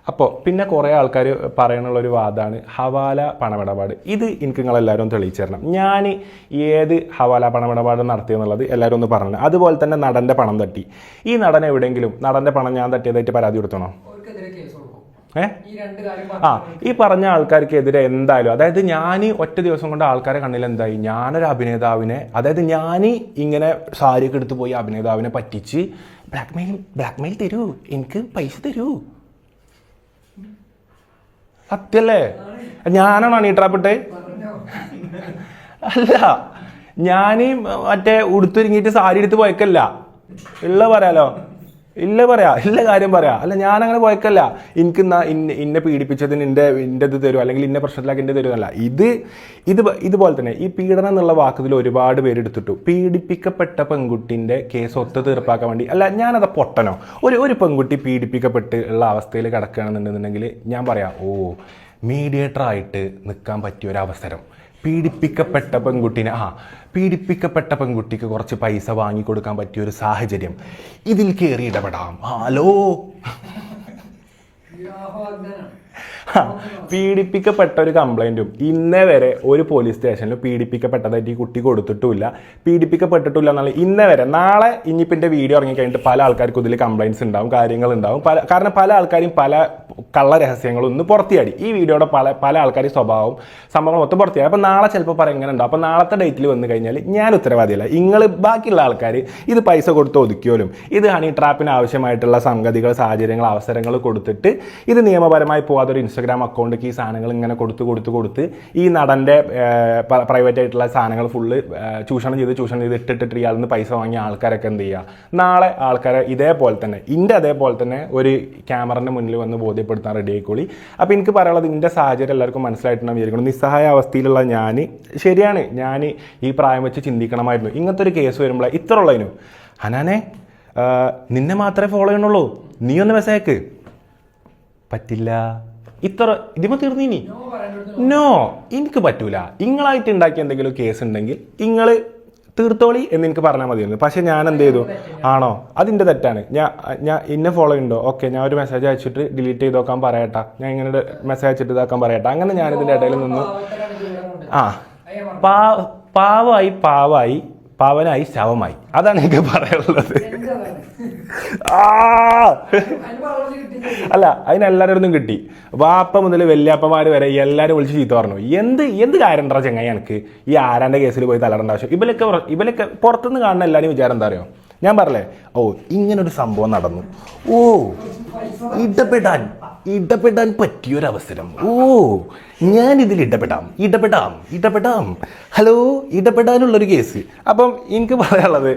അപ്പോൾ പിന്നെ കുറേ ആൾക്കാർ പറയാനുള്ളൊരു വാദമാണ് ഹവാല പണമിടപാട്. ഇത് എനിക്ക് നിങ്ങളെല്ലാവരും തെളിയിച്ചു തരണം. ഞാൻ ഏത് ഹവാല പണമിടപാട് നടത്തിയെന്നുള്ളത് എല്ലാവരും ഒന്ന് പറഞ്ഞു. അതുപോലെ തന്നെ നടൻ്റെ പണം തട്ടി, ഈ നടൻ എവിടെയെങ്കിലും നടൻ്റെ പണം ഞാൻ തട്ടിയതായിട്ട് പരാതി കൊടുത്തണോ? ഈ പറഞ്ഞ ആൾക്കാർക്കെതിരെ എന്തായാലും, അതായത് ഞാൻ ഒറ്റ ദിവസം കൊണ്ട് ആൾക്കാരെ കണ്ണിൽ എന്തായി, ഞാനൊരു അഭിനേതാവിനെ, അതായത് ഞാൻ ഇങ്ങനെ സാരിയൊക്കെ എടുത്ത് പോയി അഭിനേതാവിനെ പറ്റിച്ച് ബ്ലാക്ക്മെയിൽ തരൂ, എനിക്ക് പൈസ തരൂ. സത്യല്ലേ? ഞാനാണോ ഈ ട്രാപ്പിട്ടെ? അല്ല, ഞാൻ മറ്റേ ഉടുത്തൊരുങ്ങിയിട്ട് സാരി എടുത്ത് പോയക്കല്ല. ഇല്ല കാര്യം പറയാം. അല്ല, ഞാനങ്ങനെ പോയക്കല്ല. എനിക്ക് ഇന്നെ പീഡിപ്പിച്ചതിന് എൻ്റെ ഇത് തരും, അല്ലെങ്കിൽ ഇന്ന പ്രശ്നത്തിലാക്കി എൻ്റെ തരുമല്ല. ഇതുപോലെ തന്നെ ഈ പീഡനം എന്നുള്ള വാക്കത്തിൽ ഒരുപാട് പേരെടുത്തിട്ടു. പീഡിപ്പിക്കപ്പെട്ട പെൺകുട്ടിൻ്റെ കേസ് ഒത്തു തീർപ്പാക്കാൻ വേണ്ടി. അല്ല, ഞാനത് പൊട്ടനോ? ഒരു പെൺകുട്ടി പീഡിപ്പിക്കപ്പെട്ട് ഉള്ള അവസ്ഥയിൽ കിടക്കുകയാണെന്നുണ്ടെന്നുണ്ടെങ്കിൽ ഞാൻ പറയാം, മീഡിയേറ്ററായിട്ട് നിൽക്കാൻ പറ്റിയൊരവസരം. പീഡിപ്പിക്കപ്പെട്ട പെൺകുട്ടിക്ക് കുറച്ച് പൈസ വാങ്ങിക്കൊടുക്കാൻ പറ്റിയൊരു സാഹചര്യം, ഇതിൽ കയറി ഇടപെടാം. ഹലോ, പീഡിപ്പിക്കപ്പെട്ട ഒരു കംപ്ലൈൻറ്റും ഇന്നേ വരെ ഒരു പോലീസ് സ്റ്റേഷനിൽ പീഡിപ്പിക്കപ്പെട്ടതായിട്ട് ഈ കുട്ടി കൊടുത്തിട്ടുമില്ല, പീഡിപ്പിക്കപ്പെട്ടിട്ടില്ല എന്നുള്ള ഇന്നേ വരെ. നാളെ ഇനിയിപ്പോൾ എൻ്റെ വീഡിയോ ഇറങ്ങിക്കഴിഞ്ഞിട്ട് പല ആൾക്കാർക്കും ഇതിൽ കംപ്ലൈൻറ്റ്സ് ഉണ്ടാവും, കാര്യങ്ങളുണ്ടാവും. കാരണം പല ആൾക്കാരും പല കള്ള രഹസ്യങ്ങളും ഒന്ന് പുറത്തിയാടി. ഈ വീഡിയോയുടെ പല ആൾക്കാരും സ്വഭാവവും സംഭവങ്ങൾ മൊത്തം പുറത്തിയാടി. അപ്പോൾ നാളെ ചിലപ്പോൾ പറയാൻ ഇങ്ങനെ ഉണ്ടാവും. അപ്പോൾ നാളത്തെ ഡേറ്റിൽ വന്നു കഴിഞ്ഞാൽ ഞാൻ ഉത്തരവാദിയല്ല. നിങ്ങൾ ബാക്കിയുള്ള ആൾക്കാർ ഇത് പൈസ കൊടുത്ത് ഒതുക്കിയോലും ഇത് ഹണി ട്രാപ്പിന് ആവശ്യമായിട്ടുള്ള സംഗതികൾ, സാഹചര്യങ്ങൾ, അവസരങ്ങൾ കൊടുത്തിട്ട് ഇത് നിയമപരമായി പോകാതെ ഒരു ഇൻസ്റ്റാഗ്രാം അക്കൗണ്ടിലേക്ക് ഈ സാധനങ്ങൾ ഇങ്ങനെ കൊടുത്ത് ഈ നടൻ്റെ പ്രൈവറ്റ് ആയിട്ടുള്ള സാധനങ്ങൾ ഫുള്ള് ചൂഷണം ചെയ്ത് ഇട്ടിട്ട് ഇയാളിൽ നിന്ന് പൈസ വാങ്ങിയ ആൾക്കാരൊക്കെ എന്ത് ചെയ്യുക? നാളെ ആൾക്കാരെ ഇതേപോലെ തന്നെ ഒരു ക്യാമറൻ്റെ മുന്നിൽ വന്ന് ബോധ്യപ്പെടുത്താൻ റെഡി ആയിക്കോളി. അപ്പോൾ എനിക്ക് പറയാനുള്ളത്, ഇതിൻ്റെ സാഹചര്യം എല്ലാവർക്കും മനസ്സിലായിട്ടുണ്ടെന്ന് വിചാരിക്കണം. നിസ്സഹായ അവസ്ഥയിലുള്ള ഞാൻ, ശരിയാണ്, ഞാൻ ഈ പ്രായം വെച്ച് ചിന്തിക്കണമായിരുന്നു. ഇങ്ങനത്തെ ഒരു കേസ് വരുമ്പോൾ ഇത്ര ഉള്ളതിനും ഹനാനെ നിന്നെ മാത്രമേ ഫോളോ ചെയ്യണുള്ളൂ, നീ ഒന്ന് മെസ്സേജ് പറ്റില്ല, ഇത്ര ഇതിപ്പോൾ തീർന്നീനി. നോ, എനിക്ക് പറ്റൂല. നിങ്ങളായിട്ട് ഉണ്ടാക്കിയ എന്തെങ്കിലും കേസ് ഉണ്ടെങ്കിൽ നിങ്ങൾ തീർത്തോളി എന്ന് എനിക്ക് പറഞ്ഞാൽ മതിയായിരുന്നു. പക്ഷെ ഞാൻ എന്ത് ചെയ്തു? ആണോ, അതിൻ്റെ തെറ്റാണ്. ഞാൻ ഇന്നെ ഫോളോ ഉണ്ടോ? ഓക്കെ, ഞാൻ ഒരു മെസ്സേജ് അയച്ചിട്ട് ഡിലീറ്റ് ചെയ്ത് നോക്കാൻ പറയട്ടാ, ഞാൻ ഇങ്ങനെ മെസ്സേജ് അയച്ചിട്ട് ഇതാക്കാൻ പറയട്ടാ. അങ്ങനെ ഞാനിതിൻ്റെ ഇടയിൽ നിന്ന് പാവായി പവനായി ശവമായി. അതാണ് എനിക്ക് പറയാനുള്ളത്. അല്ല, അതിനെല്ലാവരും കിട്ടി. വാപ്പ മുതൽ വല്യാപ്പമാർ വരെ എല്ലാവരും വിളിച്ച് ചീത്ത പറഞ്ഞു. എന്ത് കാര്യം ഉണ്ടാ ചെങ്ങായി എനിക്ക് ഈ ആരാൻ്റെ കേസിൽ പോയി തലടേണ്ട ആവശ്യം? ഇവലൊക്കെ പുറത്തുനിന്ന് കാണുന്ന എല്ലാവരും വിചാരം എന്താ അറിയോ? ഞാൻ പറഞ്ഞേ, ഓ ഇങ്ങനൊരു സംഭവം നടന്നു, ഓ ഇടപെടാൻ പറ്റിയൊരവസരം, ഓ ഞാനിതിൽ ഇടപെടാം, ഹലോ ഇടപെടാനുള്ളൊരു കേസ്. അപ്പം എനിക്ക് പറയാനുള്ളത്,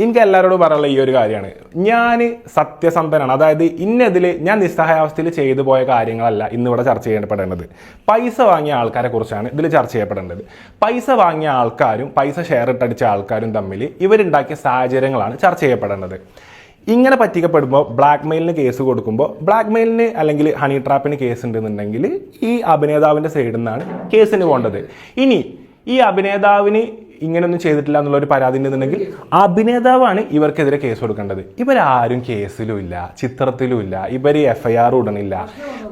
എനിക്ക് എല്ലാവരോടും പറയാനുള്ള ഈ ഒരു കാര്യമാണ്, ഞാൻ സത്യസന്ധനാണ്. അതായത് ഇന്നതിൽ ഞാൻ നിസ്സഹായാവസ്ഥയിൽ ചെയ്തു പോയ കാര്യങ്ങളല്ല ഇന്നിവിടെ ചർച്ച ചെയ്യപ്പെടേണ്ടത്. പൈസ വാങ്ങിയ ആൾക്കാരെ കുറിച്ചാണ് ഇതിൽ ചർച്ച ചെയ്യപ്പെടേണ്ടത്. പൈസ വാങ്ങിയ ആൾക്കാരും പൈസ ഷെയർ ഇട്ടടിച്ച ആൾക്കാരും തമ്മിൽ ഇവരുണ്ടാക്കിയ സാഹചര്യങ്ങളാണ് ചർച്ച ചെയ്യപ്പെടേണ്ടത്. ഇങ്ങനെ പറ്റിക്കപ്പെടുമ്പോൾ ബ്ലാക്ക് മെയിലിന് കേസ് കൊടുക്കുമ്പോൾ, ബ്ലാക്ക് മെയിലിന് അല്ലെങ്കിൽ ഹണി ട്രാപ്പിന് കേസ് ഉണ്ടെന്നുണ്ടെങ്കിൽ ഈ അഭിനേതാവിൻ്റെ സൈഡിൽ നിന്നാണ് കേസിന് പോകേണ്ടത്. ഇനി ഈ അഭിനേതാവിന് ഇങ്ങനെയൊന്നും ചെയ്തിട്ടില്ല എന്നുള്ളൊരു പരാതി ഉണ്ടെന്നുണ്ടെങ്കിൽ അഭിനേതാവാണ് ഇവർക്കെതിരെ കേസ് കൊടുക്കേണ്ടത്. ഇവരാരും കേസിലും ഇല്ല, ചിത്രത്തിലും ഇല്ല, ഇവർ FIR ഇടണില്ല.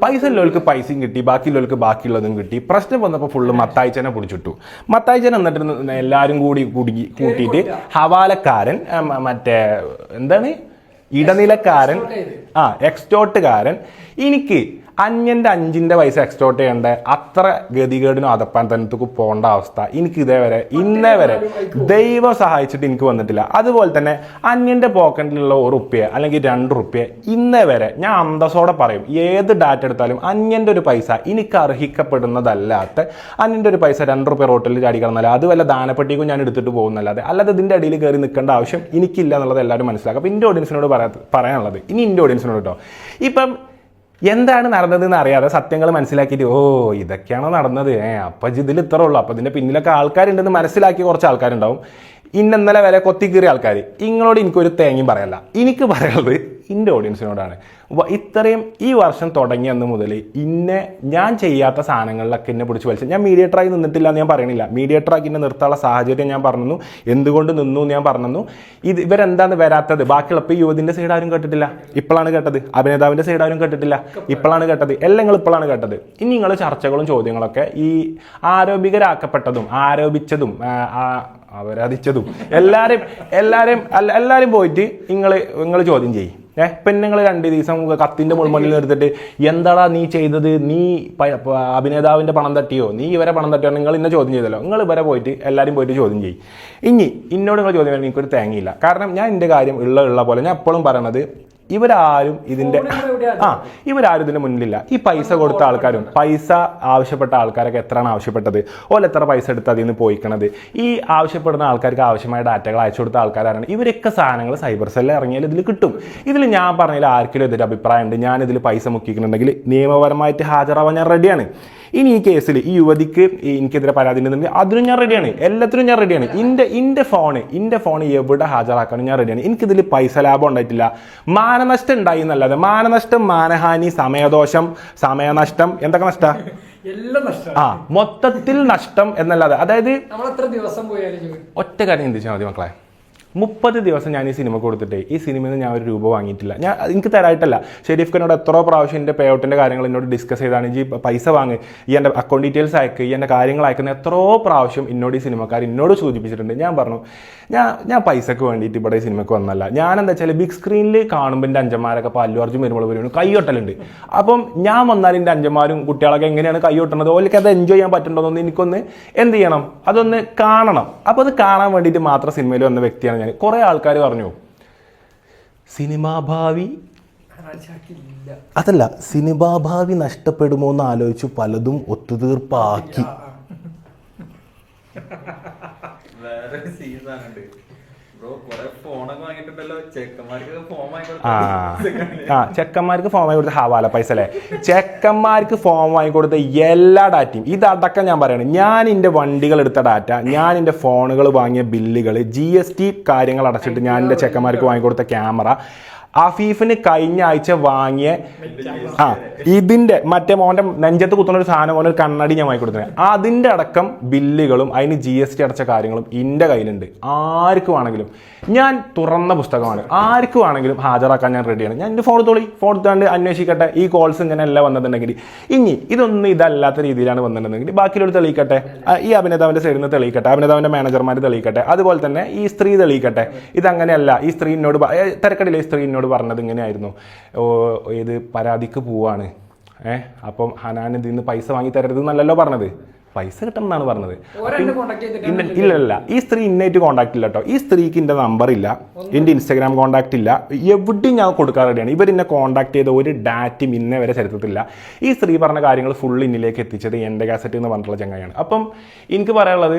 പൈസ ഉള്ളവർക്ക് പൈസയും കിട്ടി, ബാക്കിയുള്ളവർക്ക് ബാക്കിയുള്ളതും കിട്ടി. പ്രശ്നം വന്നപ്പോൾ ഫുള്ള് മത്തായിച്ചനെ പിടിച്ചിട്ടു. മത്തായിച്ചൻ എന്നിട്ട് എല്ലാവരും കൂട്ടിയിട്ട് ഹവാലക്കാരൻ, മറ്റേ എന്താണ് ഇടനിലക്കാരൻ, എക്സ്റ്റോട്ടുകാരൻ, എനിക്ക് അന്യൻ്റെ 5 പൈസ എക്സ്റ്റോർട്ട് ചെയ്യേണ്ട അത്ര ഗതികേടിനും അതപ്പാൻ തനത്തേക്ക് പോകേണ്ട അവസ്ഥ എനിക്ക് ഇന്നേ വരെ ദൈവം സഹായിച്ചിട്ട് എനിക്ക് വന്നിട്ടില്ല. അതുപോലെ തന്നെ അന്യൻ്റെ പോക്കറ്റിലുള്ള ₹1 അല്ലെങ്കിൽ ₹2 ഇന്നേ വരെ ഞാൻ അന്തസ്സോടെ പറയും, ഏത് ഡാറ്റ എടുത്താലും അന്യൻ്റെ ഒരു പൈസ എനിക്ക് അർഹിക്കപ്പെടുന്നതല്ലാത്ത അന്യൻ്റെ ഒരു പൈസ ₹2 റോട്ടിൽ ചാടി കിടന്നാലും അത് വല്ല ദാനപ്പെട്ടിക്കും ഞാൻ എടുത്തിട്ട് പോകുന്നല്ലാതെ അല്ലാതെ ഇതിൻ്റെ അടിയിൽ കയറി നിൽക്കേണ്ട ആവശ്യം എനിക്കില്ല എന്നുള്ളത് എല്ലാവരും മനസ്സിലാക്കുക. അപ്പോൾ എൻ്റെ ഓഡിയൻസിനോട് പറയാനുള്ളത്, ഇനി എൻ്റെ ഓഡിയൻസിനോട് കേട്ടോ, ഇപ്പം എന്താണ് നടന്നതെന്ന് അറിയാതെ സത്യങ്ങൾ മനസ്സിലാക്കിയിട്ട് ഓ ഇതൊക്കെയാണോ നടന്നത്, അപ്പം ഇതിൽ ഇത്ര ഉള്ളൂ, അപ്പം ഇതിൻ്റെ പിന്നിലൊക്കെ ആൾക്കാരുണ്ടെന്ന് മനസ്സിലാക്കി കുറച്ച് ആൾക്കാരുണ്ടാവും. ഇന്നലെ വരെ കൊത്തിക്കീറിയ ആൾക്കാർ. നിങ്ങളോട് എനിക്കൊരു തേങ്ങയും പറയല്ല. എനിക്ക് പറയുന്നത് എൻ്റെ ഓഡിയൻസിനോടാണ്. ഇത്രയും ഈ വർഷം തുടങ്ങിയ മുതൽ ഞാൻ ചെയ്യാത്ത സാധനങ്ങളിലൊക്കെ എന്നെ പിടിച്ച് വലിച്ചു. ഞാൻ മീഡിയേറ്ററായി നിന്നിട്ടില്ല എന്ന് ഞാൻ പറയണില്ല. മീഡിയേറ്ററാക്കി എന്നെ നിർത്താനുള്ള സാഹചര്യം ഞാൻ പറഞ്ഞു, എന്തുകൊണ്ട് നിന്നു എന്ന് ഞാൻ പറഞ്ഞു. ഇവരെന്താന്ന് വരാത്തത് ബാക്കിയുള്ള ഇപ്പോൾ യുവതിൻ്റെ സൈഡ് ആരും കേട്ടിട്ടില്ല, ഇപ്പോഴാണ് കേട്ടത്. അഭിനേതാവിൻ്റെ സൈഡ് ആരും കേട്ടിട്ടില്ല, ഇപ്പോഴാണ് കേട്ടത്. എല്ലാം നിങ്ങൾ ഇപ്പോഴാണ് കേട്ടത്. ഇനി നിങ്ങൾ ചർച്ചകളും ചോദ്യങ്ങളൊക്കെ ഈ ആരോപിതരാക്കപ്പെട്ടതും ആരോപിച്ചതും അപരാധിച്ചതും എല്ലാവരും പോയിട്ട് നിങ്ങൾ ചോദ്യം ചെയ്യും. പെണ്ണുങ്ങൾ 2 ദിവസം കത്തിൻ്റെ മുൾമണ്ണിൽ എടുത്തിട്ട് എന്താടാ നീ ചെയ്തത്, നീ അഭിനേതാവിൻ്റെ പണം തട്ടിയോ, നീ ഇവരെ പണം തട്ടിയോ, നിങ്ങൾ ഇന്നെ ചോദ്യം ചെയ്തല്ലോ. നിങ്ങൾ ഇവരെ പോയിട്ട് എല്ലാവരും പോയിട്ട് ചോദ്യം ചെയ്യും. ഇന്നോട് നിങ്ങൾ ചോദ്യം ചെയ്യണമെങ്കിൽ എനിക്കൊരു തേങ്ങയില്ല. കാരണം ഞാൻ എൻ്റെ കാര്യം ഉള്ള പോലെ ഞാൻ എപ്പോഴും പറയണത്, ഇവരാരും ഇതിൻ്റെ ഇതിൻ്റെ മുന്നിലില്ല. ഈ പൈസ കൊടുത്ത ആൾക്കാരും പൈസ ആവശ്യപ്പെട്ട ആൾക്കാരൊക്കെ എത്രയാണ് ആവശ്യപ്പെട്ടത്, എത്ര പൈസ എടുത്ത് അതിൽ നിന്ന് പോയിക്കണത്, ഈ ആവശ്യപ്പെടുന്ന ആൾക്കാർക്ക് ആവശ്യമായ ഡാറ്റകൾ അയച്ചു കൊടുത്ത ആൾക്കാരാണ്. ഇവരൊക്കെ സാധനങ്ങൾ സൈബർ സെല്ലിൽ ഇറങ്ങിയാൽ ഇതിൽ കിട്ടും. ഇതിൽ ഞാൻ പറഞ്ഞതിൽ ആർക്കെങ്കിലും ഇതിൻ്റെ അഭിപ്രായം ഉണ്ട്, ഞാനിതിൽ പൈസ മുക്കിക്കുന്നുണ്ടെങ്കിൽ നിയമപരമായിട്ട് ഹാജരാവാൻ ഞാൻ റെഡിയാണ്. ഇനി ഈ കേസിൽ ഈ യുവതിക്ക് എനിക്കെതിരെ പരാതി ഉണ്ടെന്നുണ്ടെങ്കിൽ അതിനും ഞാൻ റെഡിയാണ്, എല്ലാത്തിനും ഞാൻ റെഡിയാണ്. എൻ്റെ ഫോൺ എവിടെ ഹാജരാക്കാനും ഞാൻ റെഡിയാണ്. എനിക്കിതിൽ പൈസ ലാഭം ഉണ്ടായിട്ടില്ല, മാനനഷ്ടം ഉണ്ടായി എന്നല്ലാതെ. മാനനഷ്ടം, മാനഹാനി, സമയദോഷം, സമയനഷ്ടം, എന്തൊക്കെ നഷ്ടം, മൊത്തത്തിൽ നഷ്ടം എന്നല്ലാതെ. അതായത് ഒറ്റ കാര്യം ചിന്തിച്ചാൽ മതി മക്കളെ, 30 ദിവസം ഞാൻ ഈ സിനിമ കൊടുത്തിട്ടേ ഈ സിനിമയിൽ നിന്ന് ഞാൻ ഒരു രൂപ വാങ്ങിയിട്ടില്ല. എനിക്ക് തരായിട്ടല്ല. ഷെരീഫ് ഖാനോട് എത്രയോ പ്രാവശ്യം എൻ്റെ പേ ഔട്ടിൻ്റെ കാര്യങ്ങൾ എന്നോട് ഡിസ്കസ് ചെയ്താണ്. ഈ പൈസ വാങ്ങി, ഈ എൻ്റെ അക്കൗണ്ട് ഡീറ്റെയിൽസ് അയക്കുക, ഈ എൻ്റെ കാര്യങ്ങൾ അയക്കുന്ന എത്രയോ പ്രാവശ്യം ഈ സിനിമക്കാർ എന്നോട് സൂചിപ്പിച്ചിട്ടുണ്ട്. ഞാൻ പറഞ്ഞു, ഞാൻ പൈസക്ക് വേണ്ടിയിട്ട് ഇവിടെ ഈ സിനിമയ്ക്ക് വന്നല്ല. ഞാനെന്താ വെച്ചാൽ ബിഗ് സ്ക്രീനിൽ കാണുമ്പോൾ എൻ്റെ അഞ്ചന്മാരൊക്കെ ഇപ്പോൾ അല്ലു അർജുൻ വരുമ്പോൾ വരുമ്പോൾ കൈയൊട്ടലുണ്ട്. അപ്പം ഞാൻ വന്നാൽ എൻ്റെ അഞ്ചന്മാരും കുട്ടികളൊക്കെ എങ്ങനെയാണ് കൈയൊട്ടുന്നത്, ഓർക്ക് അത് എൻജോയ് ചെയ്യാൻ പറ്റുന്നുണ്ടോയെന്ന് എനിക്കൊന്ന് എന്ത് ചെയ്യണം, അതൊന്ന് കാണണം. അപ്പോൾ അത് കാണാൻ വേണ്ടിയിട്ട് മാത്രം സിനിമയിൽ വന്ന വ്യക്തിയാണ് ഞാൻ. കുറേ ആൾക്കാർ പറഞ്ഞു സിനിമാ ഭാവി നഷ്ടപ്പെടുമോ എന്ന് ആലോചിച്ചു പലതും ഒത്തുതീർപ്പാക്കി. ചെക്കന്മാർക്ക് ഫോം വാങ്ങി കൊടുത്ത ഹവാല പൈസ അല്ലേ, ചെക്കന്മാർക്ക് ഫോം വാങ്ങി കൊടുത്ത എല്ലാ ഡാറ്റയും ഇതടക്കം ഞാൻ പറയണം. ഞാൻ എൻ്റെ വണ്ടികൾ എടുത്ത ഡാറ്റ, ഞാൻ എൻ്റെ ഫോണുകൾ വാങ്ങിയ ബില്ലുകൾ, GST കാര്യങ്ങൾ അടച്ചിട്ട് ഞാൻ എൻ്റെ ചെക്കന്മാർക്ക് വാങ്ങിക്കൊടുത്ത ക്യാമറ, അഫീഫിന് കഴിഞ്ഞ ആഴ്ച വാങ്ങിയ ഇതിന്റെ മറ്റേ മോന്റെ നെഞ്ചത്ത് കുത്തുന്ന ഒരു സാധനം പോലെ ഒരു കണ്ണടി ഞാൻ വാങ്ങി കൊടുത്തത്, അതിന്റെ അടക്കം ബില്ലുകളും അതിന് GST അടച്ച കാര്യങ്ങളും എൻ്റെ കയ്യിലുണ്ട്. ആർക്ക് വേണമെങ്കിലും ഞാൻ തുറന്ന പുസ്തകമാണ്, ആർക്ക് വേണമെങ്കിലും ഹാജരാക്കാൻ ഞാൻ റെഡിയാണ്. ഞാൻ എൻ്റെ ഫോൺ എടുത്താണ്ട് അന്വേഷിക്കട്ടെ, ഈ കോൾസ് ഇങ്ങനെയല്ല വന്നിട്ടുണ്ടെങ്കിൽ, ഇനി ഇതൊന്നും ഇതല്ലാത്ത രീതിയിലാണ് വന്നിട്ടുണ്ടെങ്കിൽ ബാക്കിയുള്ളവർ തെളിയിക്കട്ടെ, ഈ അഭിനേതാവിന്റെ സൈഡിൽ നിന്ന് തെളിയിക്കട്ടെ, അഭിനേതാവിന്റെ മാനേജർമാർ തെളിയിക്കട്ടെ, അതുപോലെ തന്നെ ഈ സ്ത്രീ തെളിയിക്കട്ടെ ഇതങ്ങനെയല്ല. ഈ സ്ത്രീ എന്നോട് തിരക്കടില്ല, ഈ സ്ത്രീ എന്നോട് പറഞ്ഞത് ഇങ്ങനെയായിരുന്നു, ഏത് പരാതിക്ക് പോവാണ്, അപ്പം ഹനാൻ ഇതിൽ നിന്ന് പൈസ വാങ്ങി തരരുത് എന്നല്ലല്ലോ പറഞ്ഞത്, പൈസ കിട്ടണം എന്നാണ് പറഞ്ഞത്. ഇല്ലല്ല, ഈ സ്ത്രീ ഇന്നായിട്ട് കോൺടാക്ട് ഇല്ല കേട്ടോ. ഈ സ്ത്രീക്ക് എൻ്റെ നമ്പർ ഇല്ല, എൻ്റെ ഇൻസ്റ്റാഗ്രാം കോൺടാക്ട് ഇല്ല, എവിടെയും ഞാൻ കൊടുക്കാൻ റെഡിയാണ്. ഇവരെന്നെ കോൺടാക്ട് ചെയ്ത ഒരു ഡാറ്റയും ഇന്നേ വരെ ചരിത്രത്തില്ല. ഈ സ്ത്രീ പറഞ്ഞ കാര്യങ്ങൾ ഫുൾ ഇന്നിലേക്ക് എത്തിച്ചത് എൻ്റെ കാസറ്റ് എന്ന് പറഞ്ഞിട്ടുള്ള ചങ്ങായാണ്. അപ്പം എനിക്ക് പറയാനുള്ളത്,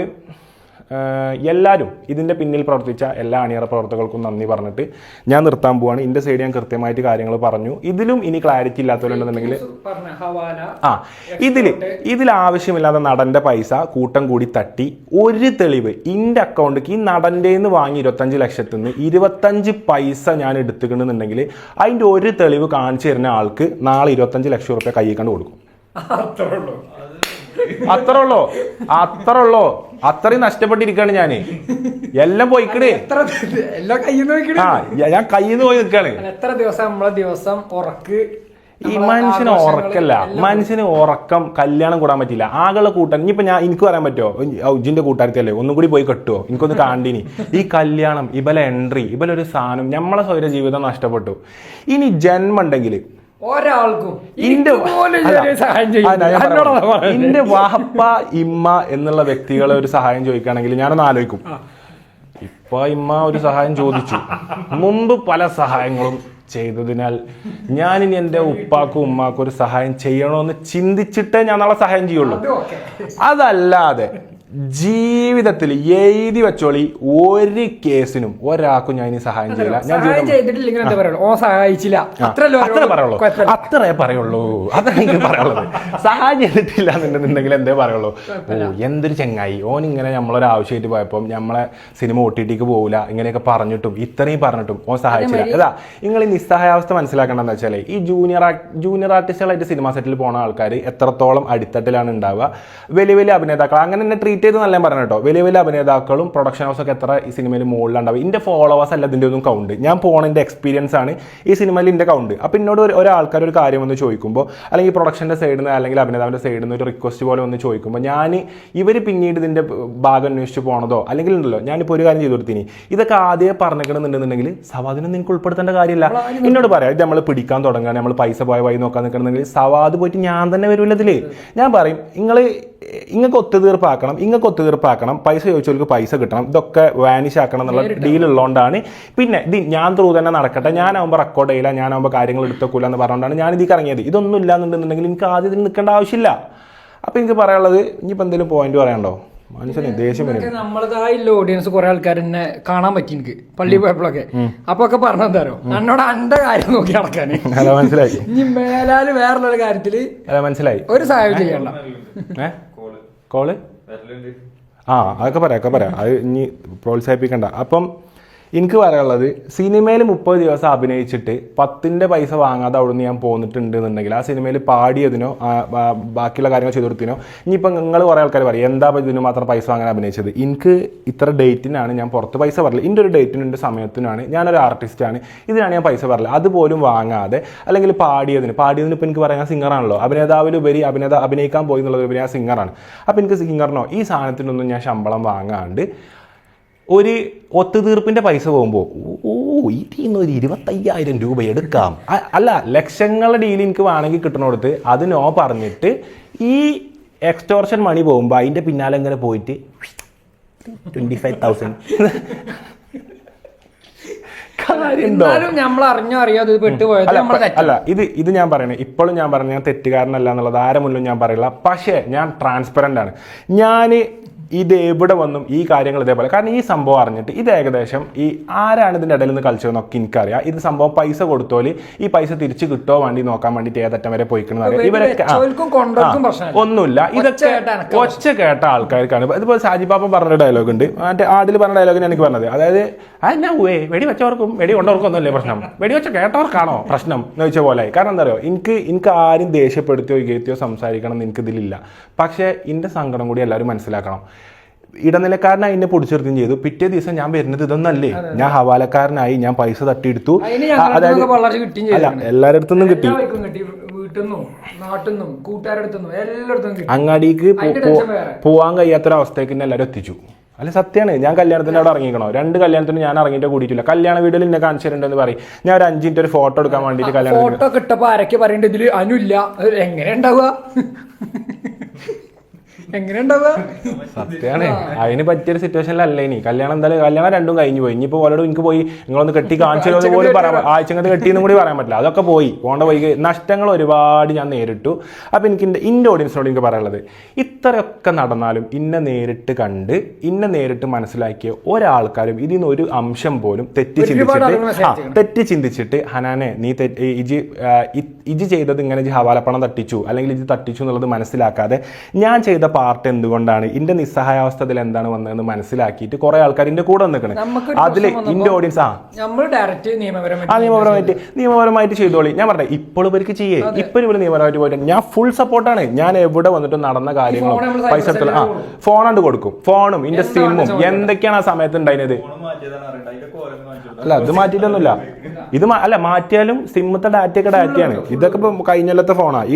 എല്ലാവരും ഇതിൻ്റെ പിന്നിൽ പ്രവർത്തിച്ച എല്ലാ അണിയറ പ്രവർത്തകർക്കും നന്ദി പറഞ്ഞിട്ട് ഞാൻ നിർത്താൻ പോവാണ്. എൻ്റെ സൈഡ് ഞാൻ കൃത്യമായിട്ട് കാര്യങ്ങൾ പറഞ്ഞു. ഇതിലും ഇനി ക്ലാരിറ്റി ഇല്ലാത്തവരുണ്ടെന്നുണ്ടെങ്കിൽ ഇതിൽ ആവശ്യമില്ലാതെ നടൻ്റെ പൈസ കൂട്ടം കൂടി തട്ടി ഒരു തെളിവ് എൻ്റെ അക്കൗണ്ടിലേക്ക് ഈ നടൻ്റെന്ന് വാങ്ങി 25 ലക്ഷത്തിൽ നിന്ന് 25 പൈസ ഞാൻ എടുത്തുകണെന്നുണ്ടെങ്കിൽ അതിൻ്റെ ഒരു തെളിവ് കാണിച്ചു തരുന്ന ആൾക്ക് നാളെ 25 ലക്ഷം റുപ്യ കൈ കണ്ട് കൊടുക്കും. അത്രയുള്ളോ അത്രയും നഷ്ടപ്പെട്ടിരിക്കാണ് ഞാന്. എല്ലാം പോയിക്കണേ, ഞാൻ കയ്യിൽ നിന്ന് പോയി നിൽക്കാണ്. എത്ര ദിവസം നമ്മളെ ദിവസം ഉറക്ക് ഈ മനുഷ്യന് ഉറക്കല്ല, മനുഷ്യന് ഉറക്കം കല്യാണം കൂടാൻ പറ്റില്ല. ആകെയുള്ള കൂട്ടം ഇനിയിപ്പോ എനിക്ക് പറയാൻ പറ്റുമോ, ഔജിന്റെ കൂട്ടാരത്തിയല്ലേ ഒന്നും കൂടി പോയി കെട്ടുവോ, എനിക്കൊന്ന് കാണ്ടിനി. ഈ കല്യാണം ഇവലെ എൻട്രി ഇവലൊരു സാധനം, നമ്മളെ സ്വൈര ജീവിതം നഷ്ടപ്പെട്ടു. ഇനി ജന്മം ഉണ്ടെങ്കിൽ ഒരാൾക്കും എന്റെ വാപ്പ ഇമ്മ എന്നുള്ള വ്യക്തികളെ ഒരു സഹായം ചോദിക്കുകയാണെങ്കിൽ ഞാനൊന്ന് ആലോചിക്കും. ഇപ്പൊ ഇമ്മ ഒരു സഹായം ചോദിച്ചു, മുമ്പ് പല സഹായങ്ങളും ചെയ്തതിനാൽ ഞാനിനി എൻ്റെ ഉപ്പാക്കും ഉമ്മാക്കും ഒരു സഹായം ചെയ്യണമെന്ന് ചിന്തിച്ചിട്ടേ ഞാൻ നാളെ സഹായം ചെയ്യുള്ളൂ. അതല്ലാതെ ജീവിതത്തിൽ എഴുതി വെച്ചോളി, ഒരു കേസിനും ഒരാൾക്കും ഞാൻ ഇനി സഹായം ചെയ്യില്ല. ഞാൻ അത്രേ പറയുള്ളൂ. അത്ര എനിക്ക് പറയുള്ളത്. സഹായം ചെയ്തിട്ടില്ല എന്നുണ്ടെങ്കിൽ എന്തേ പറയുള്ളൂ, ഓ എന്തൊരു ചെങ്ങായി ഓൻ ഇങ്ങനെ നമ്മളൊരു ആവശ്യമായിട്ട് പോയപ്പോൾ നമ്മളെ സിനിമ OTTക്ക് പോകില്ല ഇങ്ങനെയൊക്കെ പറഞ്ഞിട്ടും ഇത്രയും പറഞ്ഞിട്ടും ഓൻ സഹായിച്ചില്ല. അതാ നിങ്ങൾ ഈ നിസ്സഹായാവസ്ഥ മനസ്സിലാക്കേണ്ടതെന്ന് വെച്ചാൽ ഈ ജൂനിയർ ആർട്ടിസ്റ്റുകളായിട്ട് സിനിമ സെറ്റിൽ പോണ ആൾക്കാർ എത്രത്തോളം അടിത്തട്ടിലാണ് ഉണ്ടാവുക. വലിയ വലിയ അഭിനേതാക്കൾ അങ്ങനെ തന്നെ ട്രീറ്റ് ചെയ്ത് നല്ല പറഞ്ഞു കേട്ടോ. വലിയ വലിയ അഭിനേതാക്കളും പ്രൊഡക്ഷൻ ഹൗസൊക്കെ എത്ര ഈ സിനിമയിൽ മുകളിലുണ്ടാവും. എൻ്റെ ഫോളോവേഴ്സ് അല്ല ഇതിൻ്റെ ഒന്നും കൗണ്ട്, ഞാൻ പോണതിൻ്റെ എക്സ്പീരിയൻസ് ആണ് ഈ സിനിമയിൽ എൻ്റെ കൗണ്ട്. അപ്പം എന്നോട് ഒരാൾക്കാർ ഒരു കാര്യം വന്ന് ചോദിക്കുമ്പോൾ, അല്ലെങ്കിൽ പ്രൊഡക്ഷൻ്റെ സൈഡിൽ നിന്ന് അല്ലെങ്കിൽ അഭിനേതാവിൻ്റെ സൈഡിൽ നിന്ന് ഒരു റിക്വസ്റ്റ് പോലെ വന്ന് ചോദിക്കുമ്പോൾ, ഞാൻ ഇവർ പിന്നീട് ഇതിൻ്റെ ഭാഗം അന്വേഷിച്ച് പോകണതോ അല്ലെങ്കിൽ ഉണ്ടല്ലോ ഞാനിപ്പോൾ ഒരു കാര്യം ചെയ്തു കൊടുത്തിന്, ഇതൊക്കെ ആദ്യമേ പറഞ്ഞിട്ടുണ്ടെന്നുണ്ടെങ്കിൽ സവാദിനെ നിങ്ങൾക്ക് ഉൾപ്പെടുത്തേണ്ട കാര്യമില്ല. എന്നോട് പറയാം, ഇത് നമ്മൾ പിടിക്കാൻ തുടങ്ങുകയാണ്, നമ്മൾ പൈസ പോയ വഴി നോക്കാൻ നിൽക്കണമെങ്കിൽ സവാദ് പോയിട്ട് ഞാൻ തന്നെ വരില്ല ഇതിൽ. ഞാൻ പറയും ഇങ്ങൾക്ക് ഒത്തുതീർപ്പാക്കണം, പൈസ ചോദിച്ചവർക്ക് പൈസ കിട്ടണം, ഇതൊക്കെ വാനിഷ് ആക്കണം എന്നുള്ള ഡീലുള്ളതുകൊണ്ടാണ്. പിന്നെ ഇത് ഞാൻ ത്രൂ തന്നെ നടക്കട്ടെ, ഞാനാവുമ്പോൾ റെക്കോർഡ് ചെയ്യില്ല, ഞാനാവുമ്പോൾ കാര്യങ്ങൾ എടുത്തേക്കൂല എന്ന് പറഞ്ഞുകൊണ്ടാണ് ഞാൻ ഇതിൽ ഇറങ്ങിയത്. ഇതൊന്നും ഇല്ലാന്നുണ്ടെന്നുണ്ടെങ്കിൽ എനിക്ക് ആദ്യം ഇതിൽ നിൽക്കേണ്ട ആവശ്യമില്ല. അപ്പം എനിക്ക് പറയാനുള്ളത്, ഇനിയിപ്പോൾ എന്തെങ്കിലും പോയിന്റ് പറയാനുണ്ടോ? മനുഷ്യന് ദേഷ്യം വരും. നമ്മളതായുള്ള ഓഡിയൻസ് കുറെ ആൾക്കാർ എന്നെ കാണാൻ പറ്റി എനിക്ക് പള്ളി പോയപ്പോഴൊക്കെ. അപ്പൊ ഒക്കെ പറഞ്ഞോ എന്നോട് എന്റെ കാര്യം നോക്കി നടക്കാന്. മനസ്സിലായി. ഇനി മേലാല് വേറൊരു കാര്യത്തില് മനസ്സിലായി, ഒരു സഹായം ചെയ്യണ്ട. കോള് അതൊക്കെ പറയാം, അത് ഇനി പ്രോത്സാഹിപ്പിക്കണ്ട. അപ്പം എനിക്ക് പറയാനുള്ളത്, സിനിമയിൽ 30 ദിവസം അഭിനയിച്ചിട്ട് 10ന്റെ പൈസ വാങ്ങാതെ അവിടെ നിന്ന് ഞാൻ പോന്നിട്ടുണ്ട് എന്നുണ്ടെങ്കിൽ ആ സിനിമയിൽ പാടിയതിനോ ബാക്കിയുള്ള കാര്യങ്ങൾ ചെയ്തു കൊടുത്തിനോ, ഇനിയിപ്പോൾ നിങ്ങൾ കുറേ ആൾക്കാർ പറയും എന്താ ഇതിന് മാത്രം പൈസ വാങ്ങാൻ അഭിനയിച്ചത്. എനിക്ക് ഇത്ര ഡേറ്റിനാണ് ഞാൻ പുറത്ത് പൈസ പറയില്ല, എൻ്റെ ഒരു ഡേറ്റിനും എൻ്റെ സമയത്തിനാണ്, ഞാനൊരു ആർട്ടിസ്റ്റാണ്, ഇതിനാണ് ഞാൻ പൈസ പറയില്ല. അതുപോലും വാങ്ങാതെ അല്ലെങ്കിൽ പാടിയതിന് ഇപ്പോൾ എനിക്ക് പറയാൻ സിംഗറാണല്ലോ, അഭിനേതാവിലുപരി അഭിനയിക്കാൻ പോയി എന്നുള്ളത് ഞാൻ സിംഗറാണ്. അപ്പോൾ എനിക്ക് സിംഗറിനോ ഈ സാധനത്തിനൊന്നും ഞാൻ ശമ്പളം വാങ്ങാണ്ട് ഒരു ഒത്തുതീർപ്പിൻ്റെ പൈസ പോകുമ്പോൾ ഇതിന്ന് ഒരു 25,000 രൂപ എടുക്കാം, അല്ല ലക്ഷങ്ങളുടെ ഡീൽ എനിക്ക് വേണമെങ്കിൽ കിട്ടണോടത്ത് അത് നോ പറഞ്ഞിട്ട് ഈ എക്സ്റ്റോർഷൻ മണി പോകുമ്പോൾ അതിൻ്റെ പിന്നാലെ ഇങ്ങനെ പോയിട്ട് 25,000 അല്ല ഇത് ഞാൻ പറയണേ, ഇപ്പോഴും ഞാൻ പറഞ്ഞ ഞാൻ തെറ്റുകാരനല്ല എന്നുള്ളത് ആരെ മുന്നിലും ഞാൻ പറയില്ല. പക്ഷേ ഞാൻ ട്രാൻസ്പെറൻ്റ് ആണ്. ഞാൻ ഇത് എവിടെ വന്നും ഈ കാര്യങ്ങൾ ഇതേപോലെ. കാരണം ഈ സംഭവം അറിഞ്ഞിട്ട് ഇത് ഏകദേശം ഈ ആരാണ് ഇതിൻ്റെ ഇടയിൽ നിന്ന് കളിച്ചതെന്നൊക്കെ എനിക്കറിയാം. ഇത് സംഭവം പൈസ കൊടുത്തോല് ഈ പൈസ തിരിച്ച് കിട്ടോ വേണ്ടി നോക്കാൻ വേണ്ടിയിട്ട് ഏതറ്റം വരെ പോയിക്കണെന്ന് അറിയാം. ഇവരൊക്കെ ഒന്നുമില്ല, ഇതൊക്കെ ഒച്ച കേട്ട ആൾക്കാർക്കാണ്. ഇതിപ്പോൾ സാജിപ്പാപ്പ പറഞ്ഞ ഡയലോഗ് ഉണ്ട്, മറ്റേ ആടിൽ പറഞ്ഞ ഡയലോഗിന് എനിക്ക് പറഞ്ഞത്. അതായത് എന്നാ വെടി വെച്ചവർക്കും വെടി കൊണ്ടവർക്കും ഒന്നുമല്ലേ പ്രശ്നം, വെടി വെച്ച കേട്ടവർക്കാണോ പ്രശ്നം എന്ന് വെച്ച പോലെ. കാരണം എന്താ പറയുക, എനിക്ക് ആരും ദേഷ്യപ്പെടുത്തിയോ ഇകഴ്ത്തിയോ സംസാരിക്കണം എന്ന് എനിക്കിതിലില്ല. പക്ഷേ എൻ്റെ സങ്കടം കൂടി എല്ലാവരും മനസ്സിലാക്കണം. ഇടനിലക്കാരനായി എന്നെ പൊടിച്ചെടുക്കുകയും ചെയ്തു. പിറ്റേ ദിവസം ഞാൻ വരുന്നത് ഇതൊന്നല്ലേ, ഞാൻ ഹവാലക്കാരനായി, ഞാൻ പൈസ തട്ടിയെടുത്തു. അതായത് അല്ല, എല്ലാവരുടെ അടുത്തൊന്നും കിട്ടി, അങ്ങാടിക്ക് പോവാൻ കഴിയാത്തൊരവസ്ഥയ്ക്ക് തന്നെ എല്ലാവരും എത്തിച്ചു. അല്ല സത്യമാണ്, ഞാൻ കല്യാണത്തിന് അവിടെ ഇറങ്ങിക്കണോ, 2 കല്യാണത്തിന് ഞാൻ ഇറങ്ങിയിട്ട് കൂടിയിട്ടില്ല. കല്യാണ വീഡിയോയിൽ എന്നെ കാണിച്ചിട്ടുണ്ടെന്ന് പറയും. ഞാൻ ഒരു 5 മിനിറ്റ് ഒരു ഫോട്ടോ എടുക്കാൻ വേണ്ടിയിട്ട് കല്യാണം ഫോട്ടോ കിട്ടപ്പോ ആരൊക്കെ പറയണ്ട ഇതില് അനുല്ല, എങ്ങനെ ഉണ്ടാവുക, എങ്ങനെ ഉണ്ടാവുക? സത്യമാണ്, അതിന് പറ്റിയൊരു സിറ്റുവേഷനിലല്ല ഇനി. കല്യാണം എന്തായാലും കല്യാണം 2 കഴിഞ്ഞു പോയി. ഇനിയിപ്പോൾ ഓരോട് എനിക്ക് പോയി നിങ്ങളൊന്ന് കെട്ടി കാണിച്ചു പോലും പറയാൻ, ആഴ്ചങ്ങട്ട് കെട്ടിയെന്നും കൂടി പറയാൻ പറ്റില്ല. അതൊക്കെ പോണ്ട പോയി നഷ്ടങ്ങൾ ഒരുപാട് ഞാൻ നേരിട്ടു. അപ്പം എനിക്ക് എൻ്റെ ഓഡിയൻസിനോട് എനിക്ക് പറയാനുള്ളത്, ഇത്രയൊക്കെ നടന്നാലും ഇന്നെ നേരിട്ട് കണ്ട് ഇന്നെ നേരിട്ട് മനസ്സിലാക്കിയ ഒരാൾക്കാരും ഇതിൽ നിന്ന് ഒരു അംശം പോലും തെറ്റി ചിന്തിച്ചിട്ട് ഹനാനെ നീ ഇജി ചെയ്തത് ഇങ്ങനെ ഹവാലപ്പണം തട്ടിച്ചു അല്ലെങ്കിൽ ഇത് തട്ടിച്ചു എന്നുള്ളത് മനസ്സിലാക്കാതെ ഞാൻ ചെയ്ത പാർട്ട് എന്തുകൊണ്ടാണ് ഇതിന്റെ നിസ്സഹായാവസ്ഥയിൽ എന്താണ് വന്നതെന്ന് മനസ്സിലാക്കിയിട്ട് കുറെ ആൾക്കാർ ഇതിന്റെ കൂടെ നിൽക്കണം. അതിൽ ഇന്റെ ഓഡിയൻസ് നിയമപരമായിട്ട് ചെയ്തോളി. ഞാൻ പറഞ്ഞത് ഇപ്പോൾ ഇവർക്ക് ചെയ്യേ, ഇപ്പോൾ ഇവർ നിയമപരമായിട്ട് പോയിട്ട് ഞാൻ ഫുൾ സപ്പോർട്ടാണ്. ഞാൻ എവിടെ വന്നിട്ട് നടന്ന കാര്യങ്ങളും പൈസ എടുത്തുള്ള ഫോൺ കണ്ട് കൊടുക്കും, ഫോണും ഇതിന്റെ സിമ്മും എന്തൊക്കെയാണ് ആ സമയത്ത് ഉണ്ടായിരുന്നത്. അല്ല അത് മാറ്റിയിട്ടൊന്നുമില്ല, ഇത് അല്ല മാറ്റിയാലും സിമ്മത്തെ ഡാറ്റയൊക്കെ ഡാറ്റയാണ്. ഇതൊക്കെ ഇപ്പൊ കഴിഞ്ഞല്ലത്തെ ഫോണാ. ഈ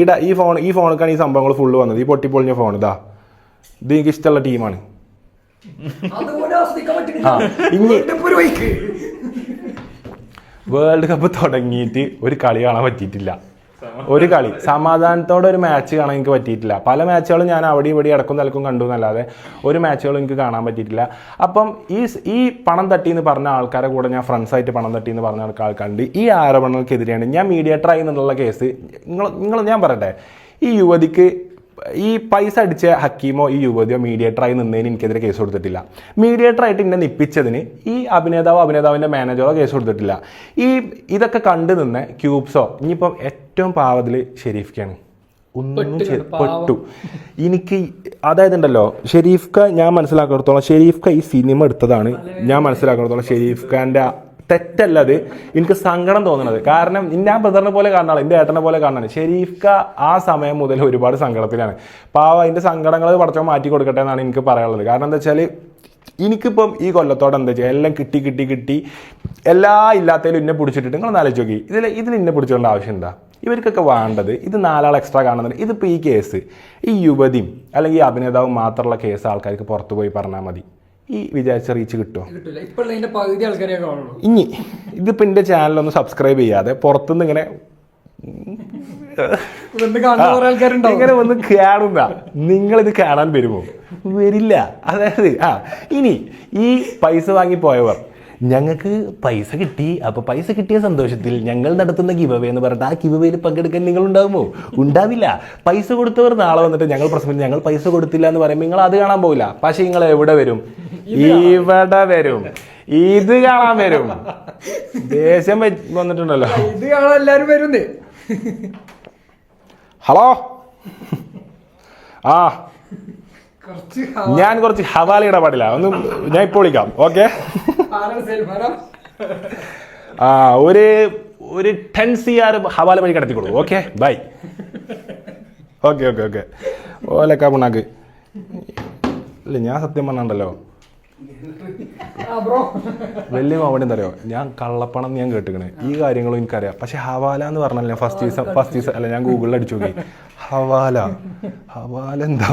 ഫോണൊക്കെയാണ് ഈ സംഭവങ്ങൾ ഫുള്ള് വന്നത്. ഈ പൊട്ടിപ്പൊളിഞ്ഞ ഫോൺ ഇതാ, ഇത് എനിക്ക് ഇഷ്ടമുള്ള ടീമാണ്. ഇനി വേൾഡ് കപ്പ് തുടങ്ങിയിട്ട് ഒരു കളി കാണാൻ പറ്റിയിട്ടില്ല. ഒരു കളി സമാധാനത്തോടെ ഒരു മാച്ച് കാണാൻ എനിക്ക് പറ്റിയിട്ടില്ല. പല മാച്ചുകളും ഞാൻ അവിടെ ഇവിടെ ഇടക്കും തലക്കും കണ്ടു എന്നല്ലാതെ ഒരു മാച്ചുകളും എനിക്ക് കാണാൻ പറ്റിയിട്ടില്ല. അപ്പം ഈ പണം തട്ടി എന്ന് പറഞ്ഞ ആൾക്കാരെ കൂടെ ഞാൻ ഫ്രണ്ട്സായിട്ട് പണം തട്ടി എന്ന് പറഞ്ഞ ആൾക്കാരുണ്ട്. ഈ ആരോപണങ്ങൾക്കെതിരെയാണ് ഞാൻ മീഡിയേറ്റർ ആയി എന്നുള്ള കേസ് ഞാൻ പറയട്ടെ. ഈ യുവതിക്ക് ഈ പൈസ അടിച്ച ഹക്കീമോ ഈ യുവതിയോ മീഡിയേറ്ററായി നിന്നതിന് എനിക്കെതിരെ കേസ് കൊടുത്തിട്ടില്ല. മീഡിയേറ്ററായിട്ട് എന്നെ നിപ്പിച്ചതിന് ഈ അഭിനേതാവിൻ്റെ മാനേജറോ കേസ് കൊടുത്തിട്ടില്ല. ഇതൊക്കെ കണ്ടു നിന്ന് ക്യൂബ്സോ ഇനിയിപ്പം ഏറ്റവും പാവത്തില് ഷെരീഫ്ക്കാണ്. ഒന്നും പെട്ടു എനിക്ക്. അതായത് ഉണ്ടല്ലോ ഷെരീഫ്ക്ക, ഞാൻ മനസ്സിലാക്കിടത്തോളം ഷെരീഫ്ക്ക ഈ സിനിമ എടുത്തതാണ് ഞാൻ മനസ്സിലാക്കിടത്തോളം ഷെരീഫ്ഖാൻ്റെ തെറ്റല്ല അത്. എനിക്ക് സങ്കടം തോന്നുന്നത് കാരണം ഞാൻ ബ്രദറിനെ പോലെ കാണാണ്, എൻ്റെ ഏട്ടനെ പോലെ കാണാണ്. ഷെരീഫ്ക്ക ആ സമയം മുതൽ ഒരുപാട് സങ്കടത്തിലാണ്. പാവ അതിൻ്റെ സങ്കടങ്ങൾ പടച്ചോ മാറ്റി കൊടുക്കട്ടെ എന്നാണ് എനിക്ക് പറയാനുള്ളത്. കാരണം എന്താ വെച്ചാൽ എനിക്കിപ്പം ഈ കൊല്ലത്തോടെ എന്താ വെച്ചാൽ എല്ലാം കിട്ടി എല്ലാ ഇല്ലാത്തതിലും ഇന്നെ പിടിച്ചിട്ടിട്ട് നിങ്ങളൊന്ന് ആലോചിച്ച് നോക്കി. ഇതിൽ ഇന്നെ പിടിച്ചുകൊണ്ട് ആവശ്യം എന്താ? ഇവർക്കൊക്കെ വേണ്ടത് ഇത് 4 ആൾ എക്സ്ട്രാ കാണുന്നുണ്ട്. ഇതിപ്പോൾ ഈ കേസ് ഈ യുവതിയും അല്ലെങ്കിൽ ഈ അഭിനേതാവും മാത്രമുള്ള കേസ് ആൾക്കാർക്ക് പുറത്തു പോയി പറഞ്ഞാൽ മതി. ഈ വിചാരിച്ച റീച്ച് കിട്ടുമോ? ഇനി ഇതിപ്പോ എന്റെ ചാനലൊന്ന് സബ്സ്ക്രൈബ് ചെയ്യാതെ പുറത്തുനിന്ന് ഇങ്ങനെ ഒന്ന് കാണുന്ന നിങ്ങളിത് കാണാൻ വരുമോ? വരില്ല. അതായത് ഇനി ഈ പൈസ വാങ്ങി പോയവർ ഞങ്ങൾക്ക് പൈസ കിട്ടി, അപ്പൊ പൈസ കിട്ടിയ സന്തോഷത്തിൽ ഞങ്ങൾ നടത്തുന്ന ഗിവവേ എന്ന് പറഞ്ഞിട്ട് ആ ഗിവവേയിൽ പങ്കെടുക്കാൻ നിങ്ങൾ ഉണ്ടാകുമോ? ഉണ്ടാവില്ല. പൈസ കൊടുത്തവർ നാളെ വന്നിട്ട് ഞങ്ങൾ പ്രശ്നം ഞങ്ങൾ പൈസ കൊടുത്തില്ല എന്ന് പറയുമ്പോൾ നിങ്ങൾ അത് കാണാൻ പോകില്ല. പക്ഷെ നിങ്ങൾ എവിടെ വരും? ഇവിടെ വരും, ഇത് കാണാൻ വരും. ദേഷ്യം വന്നിട്ടുണ്ടല്ലോ, ഇത് കാണാൻ എല്ലാരും വരുന്നേ. ഹലോ, ഞാൻ കുറച്ച് ഹവാല ഇടപാടില്ല, ഒന്ന് ഞാൻ ഇപ്പോൾ വിളിക്കാം. ഓക്കെ, ഒരു 10 CR ഹവാല വഴി കടത്തി കൊടുക്കും. Okay, bye. ഓക്കെ ഓലക്കാ പുണ്ണാക്ക്. ഇല്ല, ഞാൻ സത്യം പറഞ്ഞുണ്ടല്ലോ വലിയ കോമഡി എന്താ അറിയോ, ഞാൻ കള്ളപ്പണം ഞാൻ കേട്ടിക്കണേ, ഈ കാര്യങ്ങളും എനിക്കറിയാം. പക്ഷെ ഹവാല എന്ന് പറഞ്ഞാൽ ഞാൻ ഫസ്റ്റ് ദിവസം അല്ല, ഞാൻ ഗൂഗിളിൽ അടിച്ചു നോക്കി ഹവാല എന്താ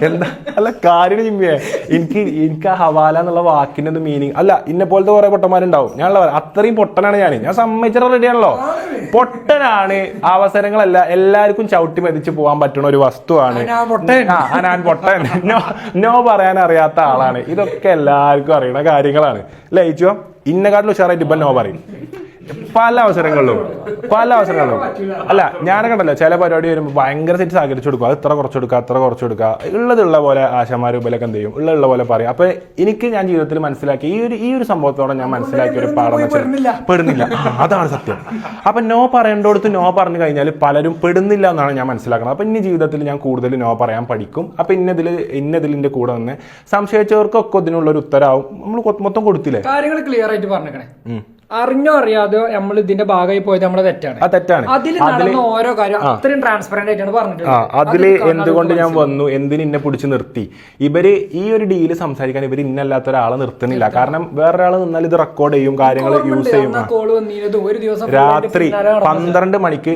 എന്താ അല്ല കാര്യം ചിമ്മിയെ. എനിക്ക് ആ ഹവാല എന്നുള്ള വാക്കിൻ്റെ മീനിങ് അല്ല, ഇന്നെ പോലത്തെ കുറെ പൊട്ടന്മാരുണ്ടാവും. ഞാനുള്ള അത്രയും പൊട്ടനാണ് ഞാൻ സമ്മതിച്ചിട്ട് റെഡിയാണല്ലോ. പൊട്ടനാണ്. അവസരങ്ങളല്ല എല്ലാവർക്കും ചവിട്ടി മെതിച്ച് പോകാൻ പറ്റുന്ന ഒരു വസ്തുവാണ്. ഞാൻ പൊട്ടൻ, നോ പറയാൻ അറിയാത്ത ആളാണ്. ഇതൊക്കെ എല്ലാവർക്കും അറിയുന്ന കാര്യങ്ങളാണ്. ലയിച്ചോ ഇന്നെക്കാട്ടിലും ഉഷാറായിട്ട് ഇപ്പം നോ പറയും. പല അവസരങ്ങളിലും അല്ല ഞാനൊക്കെ ഉണ്ടല്ലോ ചില പരിപാടി വരുമ്പോൾ ഭയങ്കര സെറ്റ് സഹകരിച്ചു കൊടുക്കും, അത് ഇത്ര കുറച്ച് കൊടുക്കുക അത്ര കുറച്ച് കൊടുക്കുക, ഉള്ള പോലെ ആശാമാരും ഇവലൊക്കെ എന്ത് ചെയ്യും ഉള്ള പോലെ പറയും. അപ്പൊ എനിക്ക് ഞാൻ ജീവിതത്തിൽ മനസ്സിലാക്കി ഈ ഒരു സംഭവത്തോടെ ഞാൻ മനസ്സിലാക്കിയ ഒരു പാഠം വെച്ചാൽ പെടുന്നില്ല, അതാണ് സത്യം. അപ്പൊ നോ പറയേണ്ടടുത്ത് നോ പറഞ്ഞു കഴിഞ്ഞാൽ പലരും പെടുന്നില്ല എന്നാണ് ഞാൻ മനസ്സിലാക്കുന്നത്. അപ്പൊ ഇനി ജീവിതത്തിൽ ഞാൻ കൂടുതൽ നോ പറയാൻ പഠിക്കും. അപ്പൊ ഇന്നതിലിന്റെ കൂടെ നിന്ന് സംശയിച്ചവർക്കൊക്കെ ഇതിനുള്ള ഒരു ഉത്തരവും നമ്മൾ മൊത്തം കൊടുത്തില്ലേ, കാര്യങ്ങൾ ക്ലിയർ ആയിട്ട് പറഞ്ഞേക്കണേ. അറിഞ്ഞോ അറിയാതെയോ നമ്മൾ ഇതിന്റെ ഭാഗമായി പോയത് നമ്മളെ തെറ്റാണ്. അതിൽ നടന്ന ഓരോ കാര്യം അത്രയും ട്രാൻസ്പെറന്റ് ആയിട്ടാണ് പറഞ്ഞിട്ടുള്ളത്. അതില് എന്തുകൊണ്ട് ഞാൻ വന്നു, എന്തിന് ഇന്നെ പിടിച്ച് നിർത്തി, ഇവര് ഈ ഒരു ഡീല് സംസാരിക്കാൻ ഇവര് ഇന്നല്ലാത്ത ഒരാളെ നിർത്തുന്നില്ല. കാരണം വേറൊരാൾ നിന്നാൽ ഇത് റെക്കോർഡ് ചെയ്യും, കാര്യങ്ങൾ യൂസ് ചെയ്യും. രാത്രി 12 മണിക്ക്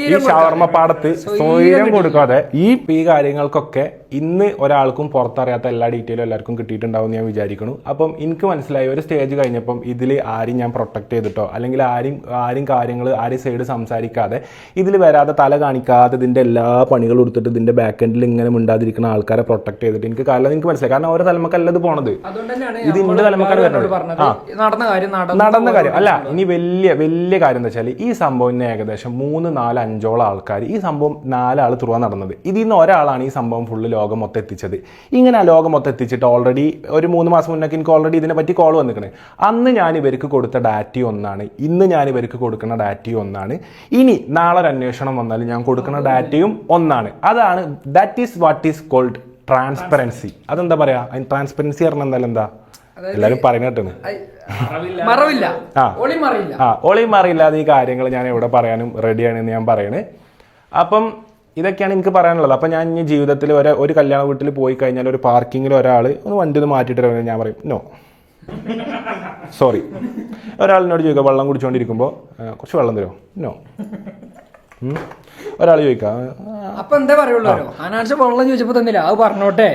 ഈ ഷവർമ്മ പാടത്ത് സ്വയം കൊടുക്കാതെ ഈ കാര്യങ്ങൾക്കൊക്കെ ഇന്ന് ഒരാൾക്കും പുറത്തറിയാത്ത എല്ലാ ഡീറ്റെയിലും എല്ലാവർക്കും കിട്ടിയിട്ടുണ്ടാവും ഞാൻ വിചാരിക്കുന്നു. അപ്പം എനിക്ക് മനസ്സിലായി ഒരു സ്റ്റേജ് കഴിഞ്ഞപ്പം ഇതിൽ ആരും ഞാൻ പ്രൊട്ടക്ട് ചെയ്തിട്ടോ അല്ലെങ്കിൽ ആരും കാര്യങ്ങൾ ആരും സൈഡ് സംസാരിക്കാതെ ഇതിൽ വരാതെ തല കാണിക്കാതെ ഇതിന്റെ എല്ലാ പണികളും എടുത്തിട്ട് ഇതിന്റെ ബാക്ക് എൻഡിൽ ഇങ്ങനെ മിണ്ടാതിരിക്കുന്ന ആൾക്കാരെ പ്രൊട്ടക്ട് ചെയ്തിട്ട് എനിക്ക് കാരണം എനിക്ക് മനസ്സിലായി. കാരണം ഓരോ തലമക്കല്ല ഇത് പോണത്, ഇത് ഇന്റെ തലമക്കാണ് വരുന്നത്. നടന്ന കാര്യം അല്ല. ഇനി വലിയ കാര്യം എന്താ വെച്ചാൽ ഈ സംഭവം ഏകദേശം 3, 4, 5 ആൾക്കാർ ഈ സംഭവം 4 ആൾ തുറ നടന്നത്. ഇതിൽ നിന്ന് ഒരാളാണ് ഈ സംഭവം ഫുള്ള് ലോകം മൊത്തം എത്തിച്ചത്. ഇങ്ങനെ ലോകം മൊത്തം എത്തിച്ചിട്ട് ഓൾറെഡി ഒരു 3 മാസം മുന്നേ എനിക്ക് ഓൾറെഡി ഇതിനെ പറ്റി കോൾ വന്നിരിക്കണേ. അന്ന് ഞാൻ ഇവർക്ക് കൊടുത്ത ഡാറ്റി ഒന്നാണ്, ഇന്ന് ഞാൻ ഇവർക്ക് കൊടുക്കുന്ന ഡാറ്റി ഒന്നാണ്, ഇനി നാളെ ഒരു അന്വേഷണം വന്നാൽ ഞാൻ കൊടുക്കുന്ന ഡാറ്റയും ഒന്നാണ്. അതാണ് that is what is called transparency. അതെന്താ പറയാ, അതിന് ട്രാൻസ്പെറൻസി പറഞ്ഞാൽ എന്താ എല്ലാരും പറയുന്നത് ഒളിയും മറിയില്ലാതെ ഈ കാര്യങ്ങൾ ഞാൻ എവിടെ പറയാനും റെഡിയാണെന്ന് ഞാൻ പറയണേ. അപ്പം ഇതൊക്കെയാണ് എനിക്ക് പറയാനുള്ളത്. അപ്പം ഞാൻ ഇനി ജീവിതത്തിൽ ഒരു കല്യാണ വീട്ടിൽ പോയി കഴിഞ്ഞാൽ ഒരു പാർക്കിങ്ങിൽ ഒരാൾ ഒന്ന് വണ്ടി ഒന്ന് മാറ്റിയിട്ട് ഞാൻ പറയും നോ സോറി. ഒരാളിനോട് ചോദിക്കുക വെള്ളം കുടിച്ചുകൊണ്ടിരിക്കുമ്പോൾ കുറച്ച് വെള്ളം തരുമോ, നോ. ഒരാൾ ചോദിക്കാം അപ്പൊ എന്താ പറയുള്ളൂ, വെള്ളം ചോദിച്ചപ്പോ തന്നില്ല, അത് പറഞ്ഞോട്ടെ.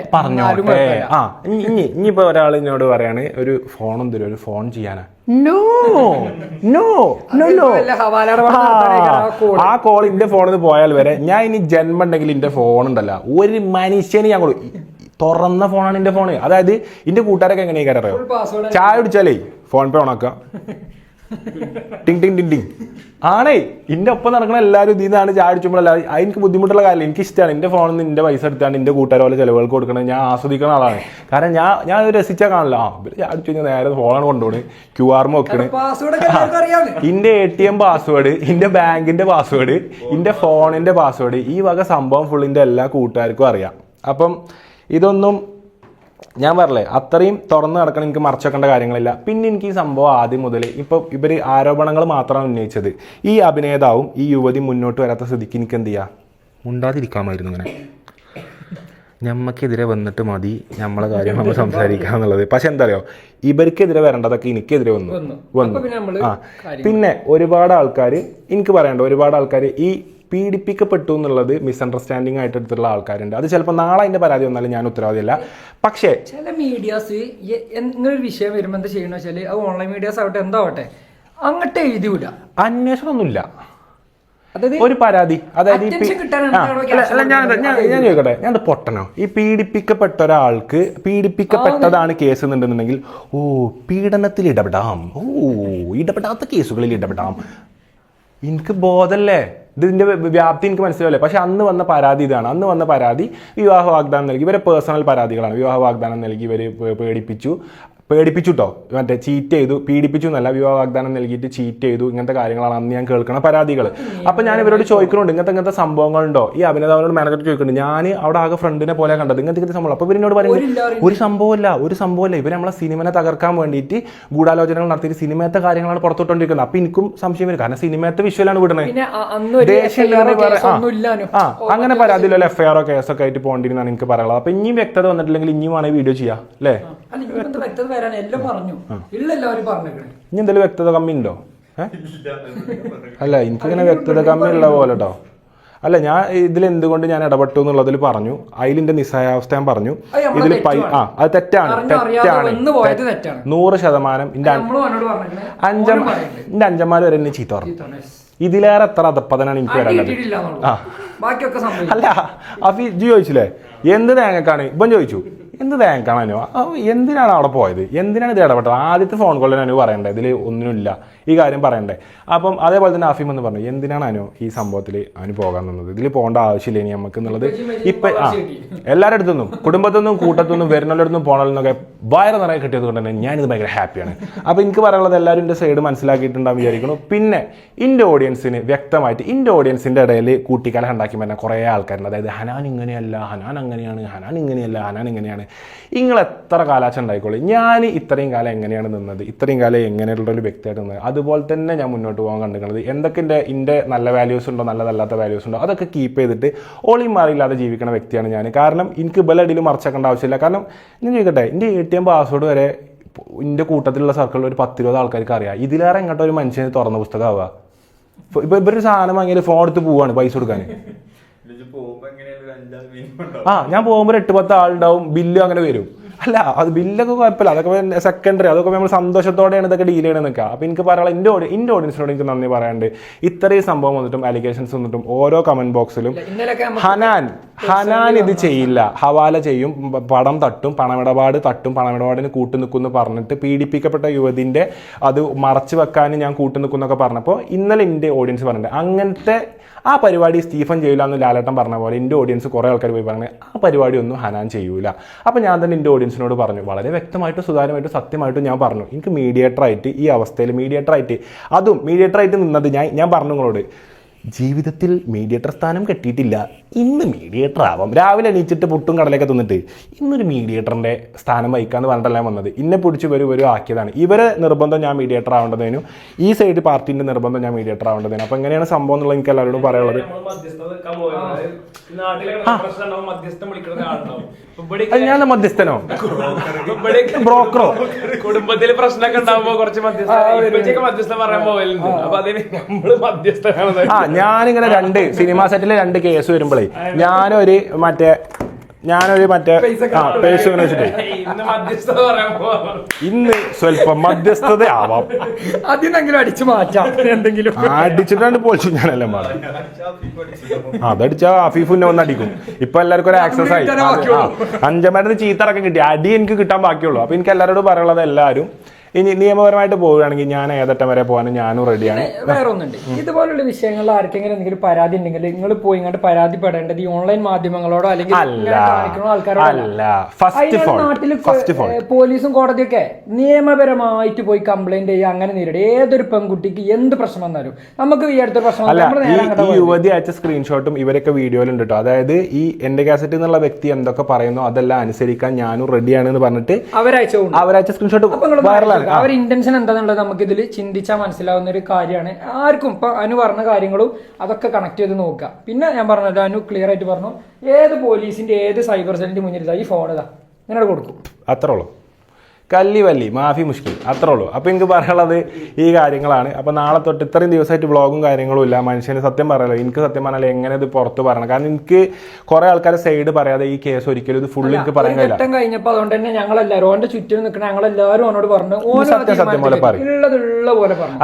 ഇനിയിപ്പോ ഒരാൾ എന്നോട് പറയാണ് ഒരു ഫോണും തരും, ഒരു ഫോൺ ചെയ്യാനാ, നോ നോ നോ നോ. ആ കോൾ എന്റെ ഫോണിൽ നിന്ന് പോയാൽ വരെ ഞാൻ ഇനി ജന്മം ഉണ്ടെങ്കിൽ എന്റെ ഫോൺ ഉണ്ടല്ല ഒരു മനുഷ്യന് ഞാൻ തുറന്ന ഫോണാണ് എന്റെ ഫോണ്. അതായത് എന്റെ കൂട്ടുകാരൊക്കെ എങ്ങനെയൊക്കെ അറിയോ, ചായ കുടിച്ചാലേ ഫോൺ പേ ഓണാക്കാം, ടിങ് ടിങ് ടിങ് ടിങ് ആണേ. എന്റെ ഒപ്പം നടക്കുന്ന എല്ലാവരും ഇതിൽ നിന്നാണ് ചായ അടിച്ചുമ്പോഴല്ല. എനിക്ക് ബുദ്ധിമുട്ടുള്ള കാര്യം, എനിക്ക് ഇഷ്ടമാണ് എന്റെ ഫോണിൽ നിന്ന് എന്റെ പൈസ എടുത്താണ് എന്റെ കൂട്ടുകാരെ പോലെ ചിലവുകൾക്ക് കൊടുക്കണത്. ഞാൻ ആസ്വദിക്കുന്ന ആളാണ്. കാരണം ഞാൻ രസിച്ചാൽ കാണില്ല, ഇവര് ചായ അടിച്ചു കഴിഞ്ഞാൽ നേരെ ഫോണാണ് കൊണ്ടുപോണ്, QR നോക്കണ്, എന്റെ ATM പാസ്വേഡ്, എന്റെ ബാങ്കിന്റെ പാസ്വേഡ്, എന്റെ ഫോണിന്റെ പാസ്വേഡ്, ഈ വക സംഭവം ഫുള്ളിന്റെ എല്ലാ കൂട്ടുകാർക്കും അറിയാം. അപ്പം ഇതൊന്നും ഞാൻ പറഞ്ഞില്ലേ അത്രയും തുറന്നു കിടക്കണം, എനിക്ക് മറച്ചേക്കേണ്ട കാര്യങ്ങളില്ല. പിന്നെ എനിക്ക് ഈ സംഭവം ആദ്യം മുതൽ ഇപ്പം ഇവർ ആരോപണങ്ങൾ മാത്രമാണ് ഉന്നയിച്ചത്. ഈ അഭിനേതാവും ഈ യുവതി മുന്നോട്ട് വരാത്ത സ്ഥിതിക്ക് എനിക്ക് എന്ത് ചെയ്യാം, ഉണ്ടാതിരിക്കാമായിരുന്നു. ഇങ്ങനെ ഞമ്മക്കെതിരെ വന്നിട്ട് മതി നമ്മളെ കാര്യം നമ്മൾ സംസാരിക്കുക എന്നുള്ളത്. പക്ഷെ എന്താ അറിയോ, ഇവർക്കെതിരെ വരേണ്ടതൊക്കെ എനിക്കെതിരെ വന്നു. പിന്നെ ഒരുപാട് ആൾക്കാർ എനിക്ക് പറയണ്ട, ഒരുപാട് ആൾക്കാർ ഈ പീഡിപ്പിക്കപ്പെട്ടു എന്നുള്ളത് മിസ്അണ്ടർസ്റ്റാൻഡിങ് ആയിട്ട് എടുത്തുള്ള ആൾക്കാരുണ്ട്. അത് ചിലപ്പോൾ നാളെ അതിന്റെ പരാതി വന്നാലും ഞാൻ ഉത്തരവാദിയല്ല. പക്ഷേ ചില മീഡിയാസ് ഇങ്ങനൊരു വിഷയം വരുമ്പോൾ എന്താ ചെയ്യണമെന്ന് വെച്ചാൽ അത് ഓൺലൈൻ മീഡിയാസ് ആവട്ടെ എന്താവട്ടെ അങ്ങോട്ട് എഴുതി വിടുക, അന്വേഷണമൊന്നുമില്ല. ഒരു പരാതി, അതായത് ഞാൻ ചോദിക്കട്ടെ, ഞാൻ പൊട്ടനോ? ഈ പീഡിപ്പിക്കപ്പെട്ട ഒരാൾക്ക് പീഡിപ്പിക്കപ്പെട്ടതാണ് കേസ് എന്നുണ്ടെന്നുണ്ടെങ്കിൽ പീഡനത്തിൽ ഇടപെടാം, ഇടപെടാത്ത കേസുകളിൽ ഇടപെടാം. എനിക്ക് ബോധമല്ലേ, ഇതിന്റെ വ്യാപ്തി എനിക്ക് മനസ്സിലാവില്ലേ. പക്ഷെ അന്ന് വന്ന പരാതി ഇതാണ്. അന്ന് വന്ന പരാതി വിവാഹ വാഗ്ദാനം നൽകി, ഇവരെ പേഴ്സണൽ പരാതികളാണ്. വിവാഹ വാഗ്ദാനം നൽകി ഇവര് പേടിപ്പിച്ചു കേട്ടോ, മറ്റേ ചീറ്റ് ചെയ്തു, പീഡിപ്പിച്ചു എന്നല്ല, വിവാഹ വാഗ്ദാനം നൽകിയിട്ട് ചീറ്റ് ചെയ്തു, ഇങ്ങനത്തെ കാര്യങ്ങളാണ് അന്ന് ഞാൻ കേൾക്കുന്ന പരാതികൾ. അപ്പൊ ഞാൻ ഇവരോട് ചോദിക്കുന്നുണ്ട് ഇങ്ങനത്തെ സംഭവങ്ങളുണ്ടോ, ഈ അഭിനേതാവിനോട് മാനേജർ ചോദിക്കുന്നുണ്ട്. ഞാൻ അവിടെ ആകെ ഫ്രണ്ടിനെ പോലെ കണ്ടത് ഇങ്ങനത്തെ സംഭവം. അപ്പൊ ഇവരോട് പറയുന്നത് ഒരു സംഭവമല്ല, ഇവർ നമ്മളെ സിനിമനെ തകർക്കാൻ വേണ്ടിയിട്ട് ഗൂഢാലോചനകൾ നടത്തിയിട്ട് സിനിമത്തെ കാര്യങ്ങളാണ് പുറത്തോട്ടോണ്ടിരിക്കുന്നത്. അപ്പൊ എനിക്കും സംശയം വരും, കാരണം സിനിമത്തെ വിഷ്വലാണ് വിടുന്നത്. അങ്ങനെ പരാതിയിലല്ലോ FIR കേസൊക്കെ ആയിട്ട് പോകേണ്ടിരുന്നാണ് എനിക്ക് പറയാനുള്ളത്. അപ്പൊ ഇനിയും വ്യക്തത വന്നിട്ടില്ലെങ്കിൽ ഇനിയും വേണമെങ്കിൽ വീഡിയോ ചെയ്യാം അല്ലേ. ഇനി എന്തെങ്കിലും വ്യക്തത കമ്മി ഉണ്ടോ? അല്ല എനിക്കിങ്ങനെ വ്യക്തത കമ്മി ഉള്ള പോലെ കേട്ടോ. അല്ല ഞാൻ ഇതിൽ എന്തുകൊണ്ട് ഞാൻ ഇടപെട്ടു എന്നുള്ളതിൽ പറഞ്ഞു, അതിലിന്റെ നിസ്സഹായാവസ്ഥ ഞാൻ പറഞ്ഞു. ഇതിൽ അത് തെറ്റാണ് 100%. എന്റെ അഞ്ചന്മാര് വരെ എന്നെ ചീത്ത പറഞ്ഞു. ഇതിലേറെ എത്ര അധപ്പതനാണ് എനിക്ക് വരേണ്ടത്. അല്ല അഫി ജി ചോദിച്ചില്ലേ എന്ത് തേങ്ങക്കാണ്, ഇപ്പം ചോദിച്ചു എന്ത് തേങ്ങാണ് അനു, എന്തിനാണ് അവിടെ പോയത്, എന്തിനാണ് ഇത് ഇടപെട്ടത്? ആദ്യത്തെ ഫോൺ കോളിൽ അനു പറയണ്ടേ ഇതിൽ ഒന്നിനുമില്ല ഈ കാര്യം പറയണ്ടേ. അപ്പം അതേപോലെ തന്നെ ആഫീം എന്ന് പറഞ്ഞു എന്തിനാണ് അനു ഈ സംഭവത്തിൽ അനു പോകാൻ നിന്നത്, ഇതിൽ പോകേണ്ട ആവശ്യമില്ല ഇനി നമുക്ക് എന്നുള്ളത്. ഇപ്പം എല്ലാവരുടെ അടുത്തൊന്നും കുടുംബത്തൊന്നും കൂട്ടത്തൊന്നും വരുന്നവരടുത്തും പോകണമെന്നൊക്കെ വയറ് നിറയെ കിട്ടിയത് കൊണ്ട് തന്നെ ഞാനിത് ഭയങ്കര ഹാപ്പിയാണ്. അപ്പോൾ എനിക്ക് പറയാനുള്ളത് എല്ലാവരും എൻ്റെ സൈഡ് മനസ്സിലാക്കിയിട്ടുണ്ടാകും വിചാരിക്കുന്നു. പിന്നെ എൻ്റെ ഓഡിയൻസിന് വ്യക്തമായിട്ട് എൻ്റെ ഓഡിയൻസിൻ്റെ ഇടയിൽ കൂട്ടിക്കാലം ഉണ്ടാക്കി വരുന്ന കുറേ ആൾക്കാരുണ്ട്. അതായത് ഹനാൻ ഇങ്ങനെയല്ല, ഹനാൻ അങ്ങനെയാണ്, ഹനാൻ ഇങ്ങനെയല്ല, ഹനാൻ ഇങ്ങനെയാണ്. നിങ്ങൾ എത്ര കാലാച്ച ഉണ്ടായിക്കോളൂ, ഞാൻ ഇത്രയും കാലം എങ്ങനെയാണ് നിന്നത്, ഇത്രയും കാലം എങ്ങനെയുള്ളൊരു വ്യക്തിയായിട്ട് നിന്നത്, അതുപോലെ തന്നെ ഞാൻ മുന്നോട്ട് പോകാൻ കണ്ടിരിക്കുന്നത്. എന്തൊക്കെ എൻ്റെ നല്ല വാല്യൂസ് ഉണ്ടോ നല്ലതല്ലാത്ത വാല്യൂസ് ഉണ്ടോ അതൊക്കെ കീപ്പ് ചെയ്തിട്ട് ഓളിയും മാറിയില്ലാതെ ജീവിക്കുന്ന വ്യക്തിയാണ് ഞാൻ. കാരണം എനിക്ക് ബലടിയിൽ മറച്ചേക്കേണ്ട ആവശ്യമില്ല. കാരണം ഞാൻ ചോദിക്കട്ടെ, എൻ്റെ ATM പാസ്വേഡ് വരെ എൻ്റെ കൂട്ടത്തിലുള്ള സർക്കിളിൽ ഒരു 10-20 ആൾക്കാർക്ക് അറിയാം. ഇതിലേറെ എങ്ങോട്ട് ഒരു മനുഷ്യന് തുറന്ന പുസ്തകമാവുക. ഇപ്പൊ ഇവരൊരു സാധനം വാങ്ങിയാൽ ഫോൺ എടുത്ത് പോവാണ് പൈസ കൊടുക്കാൻ. ഞാൻ പോകുമ്പോൾ 8-10 ആളുണ്ടാവും, ബില്ല് അങ്ങനെ വരും. അല്ല അത് ബില്ലൊക്കെ കുഴപ്പമില്ല, അതൊക്കെ സെക്കൻഡറി, അതൊക്കെ നമ്മൾ സന്തോഷത്തോടെയാണ് ഇതൊക്കെ ഡീൽ ചെയ്യണമെന്ന് നിൽക്കുക. അപ്പോൾ എനിക്ക് പറയാനുള്ള എൻ്റെ ഓഡിയൻസിനോട് എനിക്ക് നന്ദി പറയാണ്ട്. ഇത്രയും സംഭവം വന്നിട്ടും അലിഗേഷൻസ് വന്നിട്ടും ഓരോ കമന്റ് ബോക്സിലും ഹനാൻ ഇത് ചെയ്യില്ല, ഹവാല ചെയ്യും, പണം തട്ടും, പണമിടപാട് തട്ടും, പണമിടപാടിന് കൂട്ടു നിൽക്കുമെന്ന് പറഞ്ഞിട്ട് പീഡിപ്പിക്കപ്പെട്ട യുവതിൻ്റെ അത് മറച്ചു വെക്കാൻ ഞാൻ കൂട്ടു നിൽക്കുന്നൊക്കെ പറഞ്ഞപ്പോൾ ഇന്നലെ എൻ്റെ ഓഡിയൻസ് പറഞ്ഞിട്ടുണ്ട് അങ്ങനത്തെ ആ പരിപാടി സ്റ്റീഫൻ ചെയ്യില്ല എന്ന് ലാലേട്ടൻ പറഞ്ഞ പോലെ എൻ്റെ ഓഡിയൻസ് കുറേ ആൾക്കാർ പോയി പറഞ്ഞു ആ പരിപാടി ഒന്നും ഹനാൻ ചെയ്യൂല. അപ്പോൾ ഞാൻ തന്നെ എൻ്റെ ഓഡിയൻസിനോട് പറഞ്ഞു, വളരെ വ്യക്തമായിട്ടും സുതാര്യമായിട്ടും സത്യമായിട്ടും ഞാൻ പറഞ്ഞു, എനിക്ക് മീഡിയേറ്ററായിട്ട് ഈ അവസ്ഥയിൽ മീഡിയേറ്ററായിട്ട് നിന്നത് ഞാൻ പറഞ്ഞു നിങ്ങളോട്, ജീവിതത്തിൽ മീഡിയേറ്റർ സ്ഥാനം കിട്ടിയിട്ടില്ല, ഇന്ന് മീഡിയേറ്റർ ആവാം. രാവിലെ എണീച്ചിട്ട് പുട്ടും കടലൊക്കെ തിന്നിട്ട് ഇന്നൊരു മീഡിയേറ്ററിൻ്റെ സ്ഥാനം വഹിക്കാമെന്ന് പറഞ്ഞിട്ടല്ല വന്നത്. ഇന്നെ പിടിച്ച് വരും ആക്കിയതാണ്. ഇവരെ നിർബന്ധം ഞാൻ മീഡിയേറ്റർ ആവേണ്ടതിനും ഈ സൈഡ് പാർട്ടിൻ്റെ നിർബന്ധം ഞാൻ മീഡിയേറ്റർ ആവേണ്ടതിനും. അപ്പോൾ എങ്ങനെയാണ് സംഭവം എന്നുള്ളത് എനിക്ക് എല്ലാവരോടും പറയാനുള്ളത്. ഞാൻ മധ്യസ്ഥനോ ബ്രോക്കറോ കുടുംബത്തിൽ പ്രശ്നമൊക്കെ ഉണ്ടാകുമ്പോ കുറച്ച് മധ്യസ്ഥ പറയാൻ പോകലുണ്ട്. അപ്പൊ അതിന് നമ്മള് മധ്യസ്ഥനാണ്. ഞാനിങ്ങനെ 2 സിനിമാ സെറ്റിലെ 2 കേസ് വരുമ്പോഴേ ഞാനൊരു മറ്റേ പേഴ്സ് വെച്ചിട്ട് ഇന്ന് സ്വല്പം മധ്യസ്ഥത ആവാം, അതിനെങ്കിലും അടിച്ചു മാറ്റാം, എന്തെങ്കിലും അടിച്ചിട്ടാണ് പൊളിച്ചു ഞാനെല്ലാം പാടാം. അതടിച്ചാ അഫീഫിനെ വന്ന് അടിക്കും. ഇപ്പൊ എല്ലാവർക്കും ഒരു ആക്സസ് ആയി. 5 ചീത്തറൊക്കെ കിട്ടി, അടി എനിക്ക് കിട്ടാൻ ബാക്കിയുള്ളൂ. അപ്പൊ എനിക്ക് എല്ലാവരോടും പറയാനുള്ളത്, എല്ലാവരും ഇനി നിയമപരമായിട്ട് പോവുകയാണെങ്കിൽ ഞാൻ ഏതറ്റം വരെ പോകാനും ഞാനും റെഡിയാണ്. വേറെ ഒന്നുണ്ട്, ഇതുപോലുള്ള വിഷയങ്ങളിൽ ആർക്കെങ്കിലും എന്തെങ്കിലും പരാതി ഉണ്ടെങ്കിൽ നിങ്ങൾ പോയി ഇങ്ങോട്ട് പരാതിപ്പെടേണ്ടത് ഈ ഓൺലൈൻ മാധ്യമങ്ങളോടോ അല്ലെങ്കിൽ പോലീസും കോടതിയൊക്കെ നിയമപരമായിട്ട് പോയി കംപ്ലൈന്റ് ചെയ്യുക, അങ്ങനെ നേരിടുക. ഏതൊരു പെൺകുട്ടിക്ക് എന്ത് പ്രശ്നം വന്നാലും നമുക്ക് ഈ അടുത്തൊരു പ്രശ്നം ഈ യുവതി അയച്ച സ്ക്രീൻഷോട്ടും ഇവരൊക്കെ വീഡിയോയിലുണ്ട് കേട്ടോ. അതായത് ഈ എന്റെ കാസറ്റ് എന്നുള്ള വ്യക്തി എന്തൊക്കെ പറയുന്നു അതെല്ലാം അനുസരിക്കാൻ ഞാനും റെഡിയാണെന്ന് പറഞ്ഞിട്ട് അവരയച്ച സ്ക്രീൻഷോട്ട് വൈറലാണ്. അവർ ഇന്റൻഷൻ എന്താണെന്നുള്ളത് നമുക്ക് ഇതിൽ ചിന്തിച്ചാൽ മനസ്സിലാവുന്ന ഒരു കാര്യമാണ്. ആർക്കും ഇപ്പൊ അനു പറഞ്ഞ കാര്യങ്ങളും അതൊക്കെ കണക്ട് ചെയ്ത് നോക്കുക. പിന്നെ ഞാൻ പറഞ്ഞത് അനു ക്ലിയർ ആയിട്ട് പറഞ്ഞു, ഏത് പോലീസിന്റെ ഏത് സൈബർ സെല്ലിന്റെ മുന്നിൽ ഈ ഫോൺ ഇതാ ഇങ്ങനെ കൊടുക്കും, അത്രേ ഉള്ളൂ. കല്ലി മാഫി മുഷ്കിൽ, അത്രേ ഉള്ളൂ. അപ്പോൾ എനിക്ക് പറയാനുള്ളത് ഈ കാര്യങ്ങളാണ്. അപ്പോൾ നാളെ തൊട്ട് ഇത്രയും ദിവസമായിട്ട് വ്ളോഗും കാര്യങ്ങളും ഇല്ല. മനുഷ്യന് സത്യം പറയാലോ, എനിക്ക് സത്യം പറഞ്ഞാൽ എങ്ങനെ ഇത് പുറത്ത് പറയണം. കാരണം എനിക്ക് കുറെ ആൾക്കാരെ സൈഡ് പറയാതെ ഈ കേസ് ഒരിക്കലും ഇത് ഫുൾ എനിക്ക് പറയാൻ കഴിയില്ല. കഴിഞ്ഞപ്പോൾ അതുകൊണ്ട് തന്നെ ഞങ്ങളെല്ലാവരും ഓന്റെ ചുറ്റും നിൽക്കുന്ന ഞങ്ങളെല്ലാവരും ഓനോട് പറഞ്ഞു സത്യം പോലെ പറയും.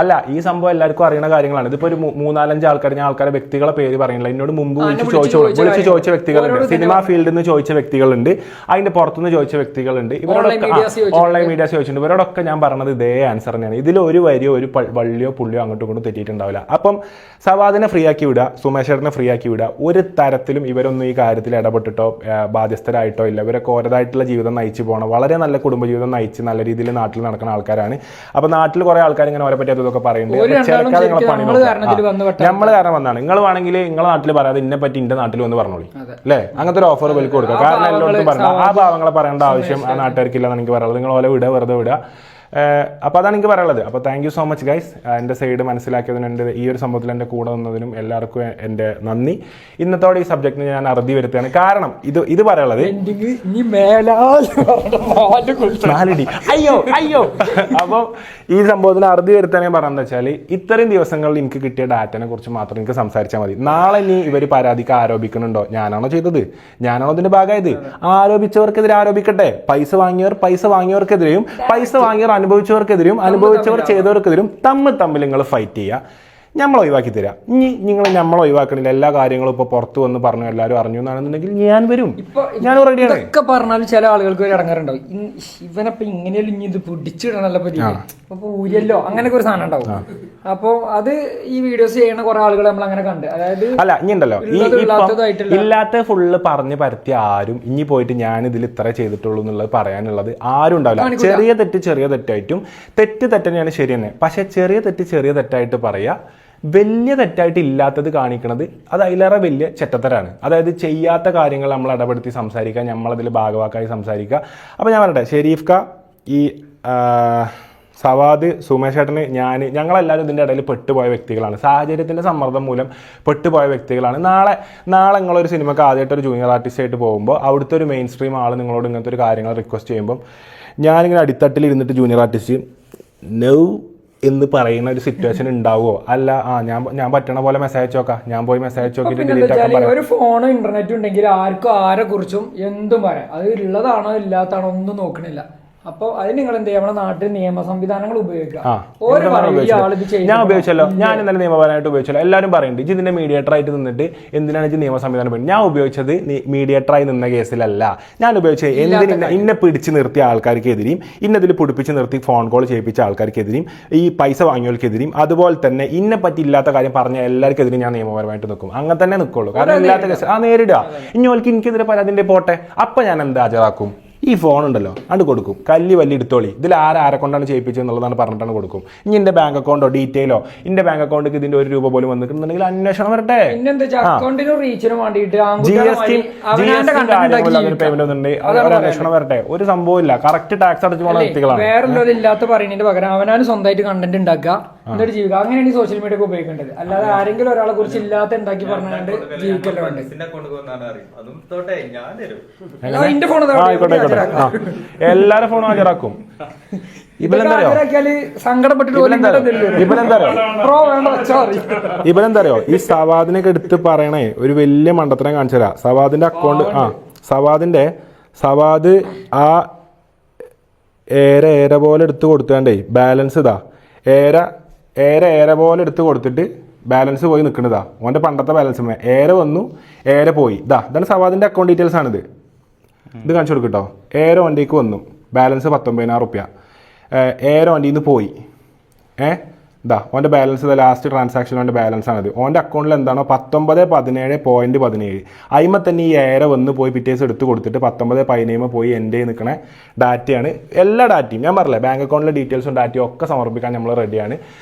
അല്ല, ഈ സംഭവം എല്ലാവർക്കും അറിയുന്ന കാര്യങ്ങളാണ്. ഇതിപ്പോ ഒരു 3-4-5 ആൾക്കാർ, ഞാൻ ആൾക്കാരെ വ്യക്തികളെ പേര് പറയുന്നില്ല, എന്നോട് മുമ്പ് വിളിച്ച് ചോദിച്ച വ്യക്തികളുണ്ട്, സിനിമാ ഫീൽഡിൽ നിന്ന് ചോദിച്ച വ്യക്തികളുണ്ട്, അതിന്റെ പുറത്തുനിന്ന് ചോദിച്ച വ്യക്തികളുണ്ട്, ഇവരോടൊക്കെ ഓൺലൈൻ മീഡിയാസ് ചോദിച്ചിട്ടുണ്ട്. ഇവരോടൊക്കെ ഞാൻ പറഞ്ഞത് ഇതേ ആൻസർ തന്നെയാണ്. ഇതിൽ ഒരു വരിയോ ഒരു വള്ളിയോ പുള്ളിയോ അങ്ങോട്ടും ഇങ്ങോട്ടും തെറ്റിയിട്ടുണ്ടാവില്ല. അപ്പം സവാദിനെ ഫ്രീ ആക്കി വിടുക, സുമേഷേട്ടനെ ഫ്രീ ആക്കി വിടുക. ഒരു തരത്തിലും ഇവരൊന്നും ഈ കാര്യത്തിൽ ഇടപെട്ടിട്ടോ ബാധ്യസ്ഥരായിട്ടോ ഇല്ല. ഇവരൊക്കെ ഓരോതായിട്ടുള്ള ജീവിതം നയിച്ചു പോകണം, വളരെ നല്ല കുടുംബജീവിതം നയിച്ച് നല്ല രീതിയിൽ നാട്ടിൽ നടക്കുന്ന ആൾക്കാരാണ്. അപ്പൊ നാട്ടിൽ കുറെ ആൾക്കാർ ഇങ്ങനെ അവരെ പറ്റി അതൊക്കെ പറയുന്നുണ്ട്. ചിലക്കാതെ നിങ്ങളെ പണി നമ്മൾ കാരണം വന്നാണ്. നിങ്ങൾ വേണമെങ്കിൽ നിങ്ങളെ നാട്ടിൽ പറയാതെ ഇന്നെ പറ്റി എന്റെ നാട്ടിൽ വന്ന് പറഞ്ഞോളി, അല്ലേ? അങ്ങനത്തെ ഒരു ഓഫർ വിലക്ക് കൊടുക്കുക. കാരണം എല്ലായിടത്തും പറഞ്ഞ ആ ഭാവങ്ങളെ പറയേണ്ട ആവശ്യം ആ നാട്ടുകാർക്കില്ലെന്നാണ് എനിക്ക് പറയുന്നത്. നിങ്ങൾ ഓലെ വെറുതെ വിടുക. അപ്പോൾ അതാണ് എനിക്ക് പറയാനുള്ളത്. അപ്പോൾ thank you so much guys, എൻ്റെ സൈഡ് മനസ്സിലാക്കിയതിനും എൻ്റെ ഈ ഒരു സംഭവത്തിൽ എൻ്റെ കൂടെ വന്നതിനും എല്ലാവർക്കും എൻ്റെ നന്ദി. ഇന്നത്തോടെ ഈ സബ്ജക്റ്റിന് ഞാൻ അറുതി വരുത്തുകയാണ്. കാരണം ഇത് പറയാനുള്ളത് അയ്യോ അപ്പോൾ ഈ സംഭവത്തിന് അറുതി വരുത്താൻ ഞാൻ പറഞ്ഞതെന്ന് വെച്ചാൽ ഇത്രയും ദിവസങ്ങളിൽ എനിക്ക് കിട്ടിയ ഡാറ്റനെ കുറിച്ച് മാത്രം എനിക്ക് സംസാരിച്ചാൽ മതി. നാളെ ഇനി ഇവർ പരാതിക്ക് ആരോപിക്കുന്നുണ്ടോ, ഞാനാണോ ചെയ്തത്, ഞാനാണോ ഇതിന്റെ ഭാഗമായത്, ആരോപിച്ചവർക്കെതിരെ ആരോപിക്കട്ടെ. പൈസ വാങ്ങിയവർക്കെതിരെയും പൈസ വാങ്ങിയവർ അനുഭവിച്ചവർക്കെതിരും അനുഭവിച്ചവർ ചെയ്തവർക്കെതിരും തമ്മിൽ നിങ്ങൾ ഫൈറ്റ് ചെയ്യുക. നമ്മൾ ഒഴിവാക്കി തരാം. ഇനി നിങ്ങൾ നമ്മൾ ഒഴിവാക്കണില്ല, എല്ലാ കാര്യങ്ങളും ഇപ്പോൾ പുറത്ത് വന്ന് പറഞ്ഞു എല്ലാവരും അറിഞ്ഞു എന്നാണെന്നുണ്ടെങ്കിൽ ഞാൻ വരും, ഞാൻ റെഡിയാണ്. ഇതൊക്കെ പറഞ്ഞാൽ ചില ആളുകൾക്ക് ഒരു ഇടങ്ങാറുണ്ടാവും, ഇവനപ്പൊ ഇങ്ങനെയല്ലോ ഇനി ഇത് പിടിച്ചിടണല്ലോ അപ്പൊ ഊരിയല്ലോ അങ്ങനെയൊക്കെ ഒരു സാധനം ഉണ്ടാവും. അപ്പൊ അത് ഈ വീഡിയോസ് ചെയ്യുന്ന കുറെ ആളുകൾ നമ്മൾ അങ്ങനെ കണ്ട്, അതായത് അല്ല ഇനി ഉണ്ടല്ലോ ഇല്ലാത്ത ഫുള്ള് പറഞ്ഞ് പരത്തിയ ആരും ഇനി പോയിട്ട് ഞാൻ ഇതിൽ ഇത്ര ചെയ്തിട്ടുള്ളൂ എന്നുള്ളത് പറയാനുള്ളത് ആരും ഉണ്ടാവില്ല. ചെറിയ തെറ്റായിട്ടും തെറ്റ് തന്നെയാണ് ശരി തന്നെ, പക്ഷെ ചെറിയ തെറ്റായിട്ട് പറയാ, വലിയ തെറ്റായിട്ട് ഇല്ലാത്തത് കാണിക്കുന്നത് അത് അതിലേറെ വലിയ ചെറ്റത്തരാണ്. അതായത് ചെയ്യാത്ത കാര്യങ്ങൾ നമ്മൾ ഇടപെടുത്തി സംസാരിക്കുക, നമ്മളതിൽ ഭാഗവാക്കായി സംസാരിക്കുക. അപ്പോൾ ഞാൻ പറയട്ടെ, ഷെരീഫ് ക, ഈ സവാദ്, സുമേഷ് ചേട്ടന്, ഞങ്ങളെല്ലാവരും ഇതിൻ്റെ ഇടയിൽ പെട്ടുപോയ വ്യക്തികളാണ്, സാഹചര്യത്തിൻ്റെ സമ്മർദ്ദം മൂലം പെട്ടുപോയ വ്യക്തികളാണ്. നാളെ നിങ്ങളൊരു സിനിമക്ക് ആദ്യമായിട്ടൊരു ജൂനിയർ ആർട്ടിസ്റ്റ് ആയിട്ട് പോകുമ്പോൾ അവിടുത്തെ ഒരു മെയിൻ സ്ട്രീം ആൾ നിങ്ങളോട് ഇങ്ങനത്തെ ഒരു കാര്യങ്ങൾ റിക്വസ്റ്റ് ചെയ്യുമ്പം ഞാനിങ്ങനെ അടിത്തട്ടിൽ ഇരുന്നിട്ട് ജൂനിയർ ആർട്ടിസ്റ്റ് നോ എന്ന് പറയുന്ന ഒരു സിറ്റുവേഷൻ ഉണ്ടാവുമോ? അല്ല, ഞാൻ പറ്റണ പോലെ മെസ്സേജ് അയച്ചോക്കാം, ഞാൻ പോയി മെസ്സേജ് അയച്ചു നോക്കിയിട്ട് ഡിലീറ്റ് ആക്കാൻ പറയാം. ഒരു ഫോണും ഇന്റർനെറ്റും ഉണ്ടെങ്കിൽ ആർക്കും ആരെ കുറിച്ചും എന്തും പറയാം, അത് ഉള്ളതാണോ ഇല്ലാത്താണോ ഒന്നും നോക്കണില്ല. അപ്പൊ അത് നിങ്ങൾ എന്ത് ചെയ്യുക, നമ്മുടെ നാട്ടിൽ നിയമ സംവിധാനങ്ങൾ ഉപയോഗിക്കുക. ഞാൻ ഉപയോഗിച്ചല്ലോ, ഞാൻ ഇന്നലെ നിയമപരമായിട്ട് ഉപയോഗിച്ചല്ലോ. എല്ലാവരും പറയുന്നുണ്ട് ഇതിന്റെ മീഡിയേറ്റർ ആയിട്ട് നിന്നിട്ട് എന്തിനാണ് ഇത് നിയമ സംവിധാനം പറയുന്നത്. ഞാൻ ഉപയോഗിച്ചത് മീഡിയേറ്ററായി നിന്ന കേസിലല്ല, ഞാൻ ഉപയോഗിച്ചത് ഇന്നെ പിടിച്ച് നിർത്തിയ ആൾക്കാർക്കെതിരെയും ഇന്നതിൽ പിടിപ്പിച്ച് നിർത്തി ഫോൺ കോൾ ചെയ്യിപ്പിച്ച ആൾക്കാർക്കെതിരെയും ഈ പൈസ വാങ്ങിയവർക്കെതിരെയും അതുപോലെ തന്നെ ഇന്നെ പറ്റി ഇല്ലാത്ത കാര്യം പറഞ്ഞ എല്ലാവർക്കെതിരെയും ഞാൻ നിയമപരമായിട്ട് നിൽക്കും. അങ്ങനെ തന്നെ നിൽക്കുള്ളൂ. കാരണം ഇല്ലാത്ത കേസ് നേരിടുക. ഇനി എനിക്കെതിരെ പരാതിന്റെ പോട്ടെ, അപ്പൊ ഞാൻ എന്താ ഹാജരാക്കും? ഈ ഫോൺ ഉണ്ടല്ലോ അത് കൊടുക്കും, വലിയ എടുത്തോളി, ഇതിൽ ആരെ കൊണ്ടാണ് ചെയ്യിപ്പിച്ചത് എന്നുള്ളതാണ് പറഞ്ഞിട്ടാണ് കൊടുക്കും. ഇനി എന്റെ ബാങ്ക് അക്കൗണ്ടോ ഡീറ്റെയിലോ എന്റെ ബാങ്ക് അക്കൗണ്ടിൽ ഇതിന്റെ ഒരു രൂപ പോലും വന്നിട്ടുണ്ടെങ്കിൽ അന്വേഷണം വരട്ടെ. പേയ്മെന്റ് ഒന്നുണ്ട്, അന്വേഷണം വരട്ടെ. ഒരു സംഭവമില്ല, കറക്റ്റ് ടാക്സ് അടച്ചു പോകുന്ന വ്യക്തികളാണ്. വേറെ ഇല്ലാത്ത പറയുന്നതിന്റെ പകരം അവനാണ് സ്വന്തമായിട്ട് കണ്ടന്റ് ഉണ്ടാക്കുക, എന്നിട്ട് ജീവിക്കുക. അങ്ങനെയാണ് ഈ സോഷ്യൽ മീഡിയ ഒക്കെ ഉപയോഗിക്കേണ്ടത്. അല്ലാതെ ആരെങ്കിലും ഒരാളെ കുറിച്ച് ഇല്ലാത്ത ഉണ്ടാക്കി പറഞ്ഞുകൊണ്ട് ജീവിക്കല്ലോ വേണ്ടത്. എല്ലാരും ഫോണും ഹാജരാക്കും. ഇവരെന്തറിയോ ഈ സവാദിനൊക്കെ എടുത്ത് പറയണേ ഒരു വലിയ മണ്ടത്തരം കാണിച്ചു തരാം. സവാദിന്റെ അക്കൗണ്ട് സവാദ് ആ ഏര പോലെ എടുത്ത് കൊടുത്താണ്ടേ ബാലൻസ് ഇതാ ഏര പോലെ എടുത്ത് കൊടുത്തിട്ട് ബാലൻസ് പോയി നിൽക്കുന്നതാ. ഓൻ്റെ പണ്ടത്തെ ബാലൻസ് ഏര വന്നു, ഏര പോയി. ഇതാണ് സവാദിന്റെ അക്കൗണ്ട് ഡീറ്റെയിൽസ് ആണിത്. ഇത് കാണിച്ചു കൊടുക്കട്ടോ. ഏരോ വണ്ടിക്ക് വന്നു, ബാലൻസ് 19,000 റുപ്യ. ഏരോ വണ്ടിയിൽ നിന്ന് പോയി. ഓൻ്റെ ബാലൻസ് ലാസ്റ്റ് ട്രാൻസാക്ഷൻ ഓൻ്റെ ബാലൻസ് ആണിത്. ഓൻ്റെ അക്കൗണ്ടിൽ എന്താണോ 1917.17 അതിമ തന്നെ ഈ ഏര വന്ന് പോയി പിറ്റേസ് എടുത്ത് കൊടുത്തിട്ട് 1917 പോയി എൻ്റെ നിൽക്കണ ഡാറ്റയാണ്. എല്ലാ ഡാറ്റയും ഞാൻ പറഞ്ഞില്ലേ, ബാങ്ക് അക്കൗണ്ടിലെ ഡീറ്റെയിൽസും ഡാറ്റയും ഒക്കെ സമർപ്പിക്കാൻ നമ്മൾ റെഡിയാണ്.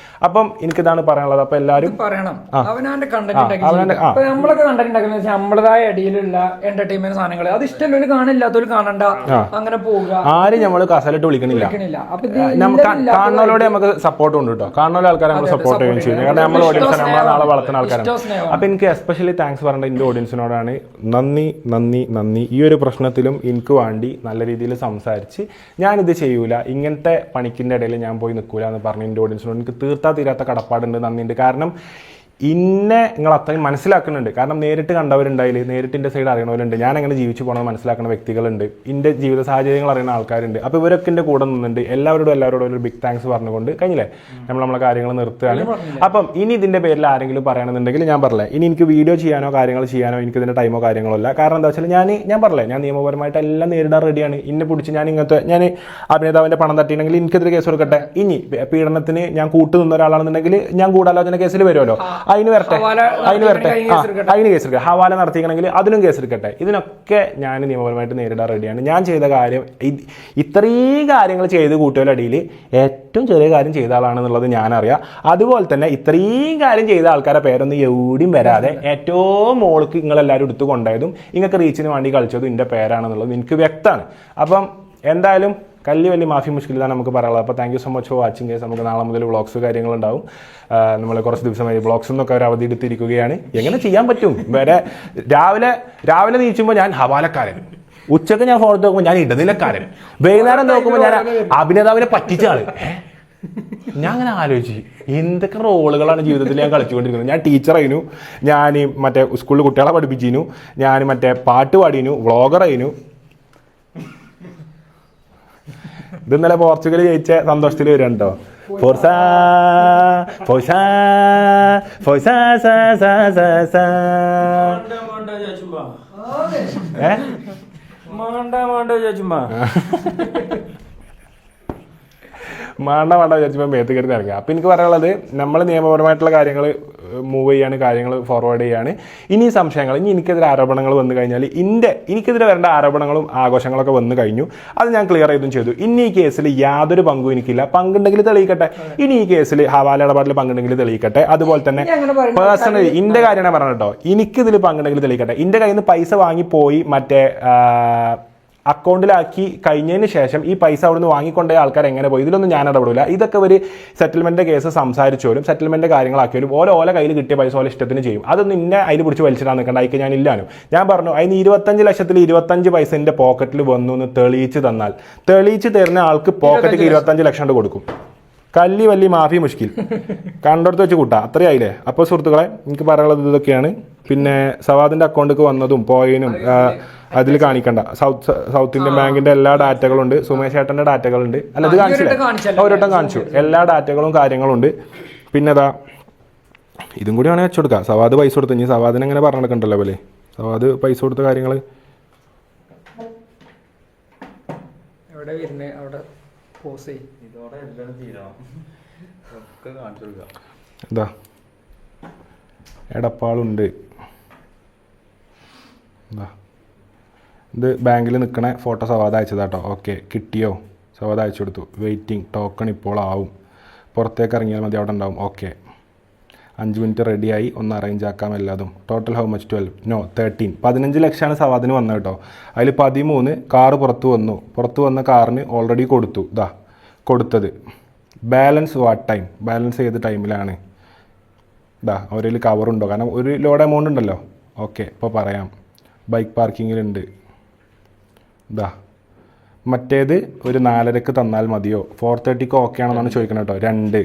അപ്പം എനിക്കിതാണ് പറയാനുള്ളത്. അപ്പൊ എല്ലാവരും അവനാന്റെ കണ്ടന്റ് നമ്മളൊക്കെ കണ്ടന്റ് ഉണ്ടാക്കുന്ന നമ്മളതായ ഇടയിലുള്ള എന്റർടൈൻമെന്റ് സാധനങ്ങൾ അത് ഇഷ്ടമല്ല, കാണില്ലാത്തവർ കാണണ്ട, അങ്ങനെ പോവുക. ആരും നമ്മള് കസലിട്ട് വിളിക്കണില്ല. കാണുന്നവരോടെ നമുക്ക് സപ്പോർട്ട് ഉണ്ട് കേട്ടോ. കാണുന്ന ആൾക്കാരെ നമ്മൾ സപ്പോർട്ട് ചെയ്യുകയും ചെയ്യും. കാരണം നമ്മൾ ഓഡിയൻസ് നമ്മളെ നാളെ വളർത്തുന്ന ആൾക്കാരാണ്. അപ്പൊ എനിക്ക് എസ്പെഷ്യലി താങ്ക്സ് പറയേണ്ടത് എന്റെ ഓഡിയൻസിനോടാണ്. നന്ദി. ഈ ഒരു പ്രശ്നത്തിലും എനിക്ക് വേണ്ടി നല്ല രീതിയിൽ സംസാരിച്ച് ഞാനിത് ചെയ്യൂല, ഇങ്ങനത്തെ പണിക്കിന്റെ ഇടയിൽ ഞാൻ പോയി നിൽക്കൂല എന്ന് പറഞ്ഞ എന്റെ ഓഡിയൻസിനോട് എനിക്ക് തീരാത്ത കടപ്പാടുണ്ട്, നന്ദിയുണ്ട്. കാരണം ഇന്നെ നിങ്ങൾ അത്രയും മനസ്സിലാക്കുന്നുണ്ട്. കാരണം നേരിട്ട് കണ്ടവരുണ്ടായില്ല, നേരിട്ട് എൻ്റെ സൈഡ് അറിയണവരുണ്ട്, ഞാൻ അങ്ങനെ ജീവിച്ചു പോകണമെന്ന് മനസ്സിലാക്കുന്ന വ്യക്തികളുണ്ട്, എൻ്റെ ജീവിത സാഹചര്യങ്ങൾ അറിയുന്ന ആൾക്കാരുണ്ട്. അപ്പോൾ ഇവരൊക്കെ എൻ്റെ കൂടെ നിന്നുണ്ട്. എല്ലാവരോടും ഒരു ബിഗ് താങ്ക്സ് പറഞ്ഞുകൊണ്ട് കഴിഞ്ഞില്ലേ നമ്മളെ കാര്യങ്ങൾ നിർത്തുകയാണ്. അപ്പം ഇനി ഇതിൻ്റെ പേരിൽ ആരെങ്കിലും പറയണമെന്നുണ്ടെങ്കിൽ ഞാൻ പറഞ്ഞില്ലേ, ഇനി എനിക്ക് വീഡിയോ ചെയ്യാനോ കാര്യങ്ങൾ ചെയ്യാനോ എനിക്ക് ഇതിൻ്റെ ടൈമോ കാര്യങ്ങളോ ഇല്ല. കാരണം എന്താ വെച്ചാൽ ഞാൻ പറഞ്ഞില്ലേ, ഞാൻ നിയമപരമായിട്ട് എല്ലാം നേരിടാൻ റെഡിയാണ്. ഇന്നെ പിടിച്ച് ഞാൻ അഭിനേതാവിൻ്റെ പണം തട്ടിയിട്ടുണ്ടെങ്കിൽ എനിക്കെതിരെ കേസ് കൊടുക്കട്ടെ. ഇനി പീഡനത്തിന് ഞാൻ കൂട്ടു നിന്ന ഒരാളാണെന്നുണ്ടെങ്കിൽ ഞാൻ ഗൂഢാലോചന കേസിൽ വരുമല്ലോ, അതിന് വരട്ടെ, അതിന് കേസെടുക്കുക. ഹവാല നടത്തിക്കണമെങ്കിൽ അതിനും കേസെടുക്കട്ടെ. ഇതിനൊക്കെ ഞാൻ നിയമപരമായിട്ട് നേരിടാൻ റെഡിയാണ്. ഞാൻ ചെയ്ത കാര്യം ഇത്രയും കാര്യങ്ങൾ ചെയ്ത് കൂട്ടുകാരടിയിൽ ഏറ്റവും ചെറിയ കാര്യം ചെയ്ത ആളാണെന്നുള്ളത് ഞാനറിയാം. അതുപോലെ തന്നെ ഇത്രയും കാര്യം ചെയ്ത ആൾക്കാരുടെ പേരൊന്നും എവിടെയും വരാതെ ഏറ്റവും മോൾക്ക് നിങ്ങളെല്ലാവരും എടുത്തു കൊണ്ടായതും നിങ്ങൾക്ക് റീച്ചിന് വേണ്ടി കളിച്ചതും എൻ്റെ പേരാണെന്നുള്ളത് എനിക്ക് വ്യക്തമാണ്. അപ്പം എന്തായാലും വലിയ മാഫി മുഷ്കിലാണ് നമുക്ക് പറയാനുള്ളത്. അപ്പോൾ thank you so much for watching guys. നമുക്ക് നാളെ മുതൽ വ്ളോഗ്സ് കാര്യങ്ങളുണ്ടാവും. നമ്മൾ കുറച്ച് ദിവസമായി വ്ളോഗ്സ് എന്നൊക്കെ ഒരു അവധി എടുത്തിരിക്കുകയാണ്. എങ്ങനെ ചെയ്യാൻ പറ്റും? രാവിലെ നീച്ചുമ്പോൾ ഞാൻ ഹവാലക്കാരൻ, ഉച്ചക്ക് ഞാൻ ഫോൺ നോക്കുമ്പോൾ ഞാൻ ഇടനിലക്കാരൻ, വൈകുന്നേരം നോക്കുമ്പോൾ ഞാൻ അഭിനേതാവിനെ പറ്റിച്ച ആള്. ഞാൻ അങ്ങനെ ആലോചിച്ച് എന്തൊക്കെ റോളുകളാണ് ജീവിതത്തിൽ ഞാൻ കളിച്ചുകൊണ്ടിരിക്കുന്നത്. ഞാൻ ടീച്ചറായിരുന്നു, ഞാൻ മറ്റേ സ്കൂളിൽ കുട്ടികളെ പഠിപ്പിച്ചിരുന്നു, ഞാൻ മറ്റേ പാട്ട് പാടിയിരുന്നു, വ്ളോഗറായിരുന്നു. ഇത് ഇന്നലെ പോർച്ചുഗൽ ജയിച്ച സന്തോഷത്തിൽ വരികയാണ് കേട്ടോ. ഫോർസാ ഫോർസാ ഫോർസാ സാ സാ സാ സാ മാണ്ട വിചാരിച്ചപ്പോൾ മേത്ത് കയറി ഇറങ്ങുക. അപ്പം എനിക്ക് പറയാനുള്ളത് നമ്മൾ നിയമപരമായിട്ടുള്ള കാര്യങ്ങൾ മൂവ് ചെയ്യാണ്, കാര്യങ്ങൾ ഫോർവേഡ് ചെയ്യാണ്. ഇനി സംശയങ്ങൾ, ഇനി എനിക്കെതിരെ ആരോപണങ്ങൾ വന്നു കഴിഞ്ഞാൽ എനിക്കെതിരെ വരേണ്ട ആരോപണങ്ങളും ആഘോഷങ്ങളൊക്കെ വന്നു കഴിഞ്ഞു. അത് ഞാൻ ക്ലിയർ ചെയ്തും ചെയ്തു. ഇനി ഈ കേസിൽ യാതൊരു പങ്കും എനിക്കില്ല. പങ്കുണ്ടെങ്കിൽ തെളിയിക്കട്ടെ. ഇനി ഈ കേസിൽ ഹവാല ഇടപാടിൽ പങ്കുണ്ടെങ്കിൽ തെളിയിക്കട്ടെ. അതുപോലെ തന്നെ പേഴ്സണലി ഇന്റെ കാര്യമാണ് പറഞ്ഞത് കേട്ടോ. എനിക്കിതിൽ പങ്കുണ്ടെങ്കിൽ തെളിയിക്കട്ടെ. ഇന്റെ കയ്യിൽ നിന്ന് പൈസ വാങ്ങിപ്പോയി മറ്റേ അക്കൗണ്ടിലാക്കി കഴിഞ്ഞതിന് ശേഷം ഈ പൈസ അവിടെ നിന്ന് വാങ്ങിക്കൊണ്ടേ ആൾക്കാർ എങ്ങനെ പോയി, ഇതിലൊന്നും ഞാൻ ഇടപെടില്ല. ഇതൊക്കെ ഒരു സെറ്റിൽമെന്റ് കേസ് സംസാരിച്ചോലും സെറ്റിൽമെന്റ് കാര്യങ്ങളാക്കിയാലും ഓല കയ്യിൽ കിട്ടിയ പൈസ ഓല ഇഷ്ടത്തിന് ചെയ്യും. അതൊന്നും ഇന്നെ അതിൽ പിടിച്ച് വലിച്ചിടാൻ നിൽക്കണ്ട. അയക്ക് ഞാൻ ഇല്ലാനും. ഞാൻ പറഞ്ഞു അതിന് 25 ലക്ഷത്തിൽ 25 പൈസ എൻ്റെ പോക്കറ്റിൽ വന്നു എന്ന് തെളിയിച്ച് തന്നാൽ തെളിയിച്ച് തരുന്ന ആൾക്ക് പോക്കറ്റിൽ 25 ലക്ഷം കൊടുക്കും. കല്ലി വല്ലി മാഫി മുഷ്കിൽ കണ്ടടുത്ത് വെച്ച് കൂട്ടാ. അത്രയായില്ലേ? അപ്പോൾ സുഹൃത്തുക്കളെ, എനിക്ക് പറയാനുള്ളത് ഇതൊക്കെയാണ്. പിന്നെ സവാദിന്റെ അക്കൗണ്ടിലേക്ക് വന്നതും പോയതിനും അതിൽ കാണിക്കണ്ട. സൗത്ത് ഇന്ത്യൻ ബാങ്കിന്റെ എല്ലാ ഡാറ്റകളും ഉണ്ട്. സുമേഷ് ഏട്ടന്റെ ഡാറ്റകളുണ്ട്. അല്ല, ഇത് കാണിച്ചില്ല, ഒരട്ടം കാണിച്ചു. എല്ലാ ഡാറ്റകളും കാര്യങ്ങളും ഉണ്ട്. പിന്നെ അതാ ഇതും കൂടി വേണേൽ വെച്ചുകൊടുക്കാം. സവാദ് പൈസ കൊടുത്തു. ഇനി സവാദിനെ അങ്ങനെ പറഞ്ഞു നടക്കണ്ടല്ലോ പോലെ. സവാദ് പൈസ കൊടുത്ത കാര്യങ്ങൾ എന്താ എടപ്പാളുണ്ട്. എന്താ ഇത് ബാങ്കിൽ നിൽക്കണ ഫോട്ടോ സവാദ് അയച്ചതാട്ടോ. ഓക്കെ, കിട്ടിയോ? സവാദ് അയച്ചു കൊടുത്തു. വെയിറ്റിംഗ്, ടോക്കൺ ഇപ്പോൾ ആവും. പുറത്തേക്ക് ഇറങ്ങിയാൽ മതി, അവിടെ ഉണ്ടാവും. ഓക്കെ, 5 മിനിറ്റ് റെഡിയായി, ഒന്ന് അറേഞ്ച് ആക്കാം എല്ലാതും. Total how much? 12 നോ 13. 15 ലക്ഷമാണ് സവാദിന് വന്നത് കേട്ടോ. അതിൽ 13 കാറ് പുറത്ത് വന്നു. പുറത്ത് വന്ന കാറിന് ഓൾറെഡി കൊടുത്തു. ഇതാ കൊടുത്തത്. Balance what time? ബാലൻസ് ഏത് ടൈമിലാണ്? ഇതാ അവരിൽ കവറുണ്ടോ? കാരണം ഒരു ലോഡ് എമൗണ്ട് ഉണ്ടല്ലോ. ഓക്കെ, ഇപ്പോൾ പറയാം. ബൈക്ക് പാർക്കിങ്ങിലുണ്ട്. ഇതാ മറ്റേത് ഒരു 4:30 തന്നാൽ മതിയോ? 4:30 ഓക്കെ ആണെന്നാണ് ചോദിക്കുന്നത് കേട്ടോ. 2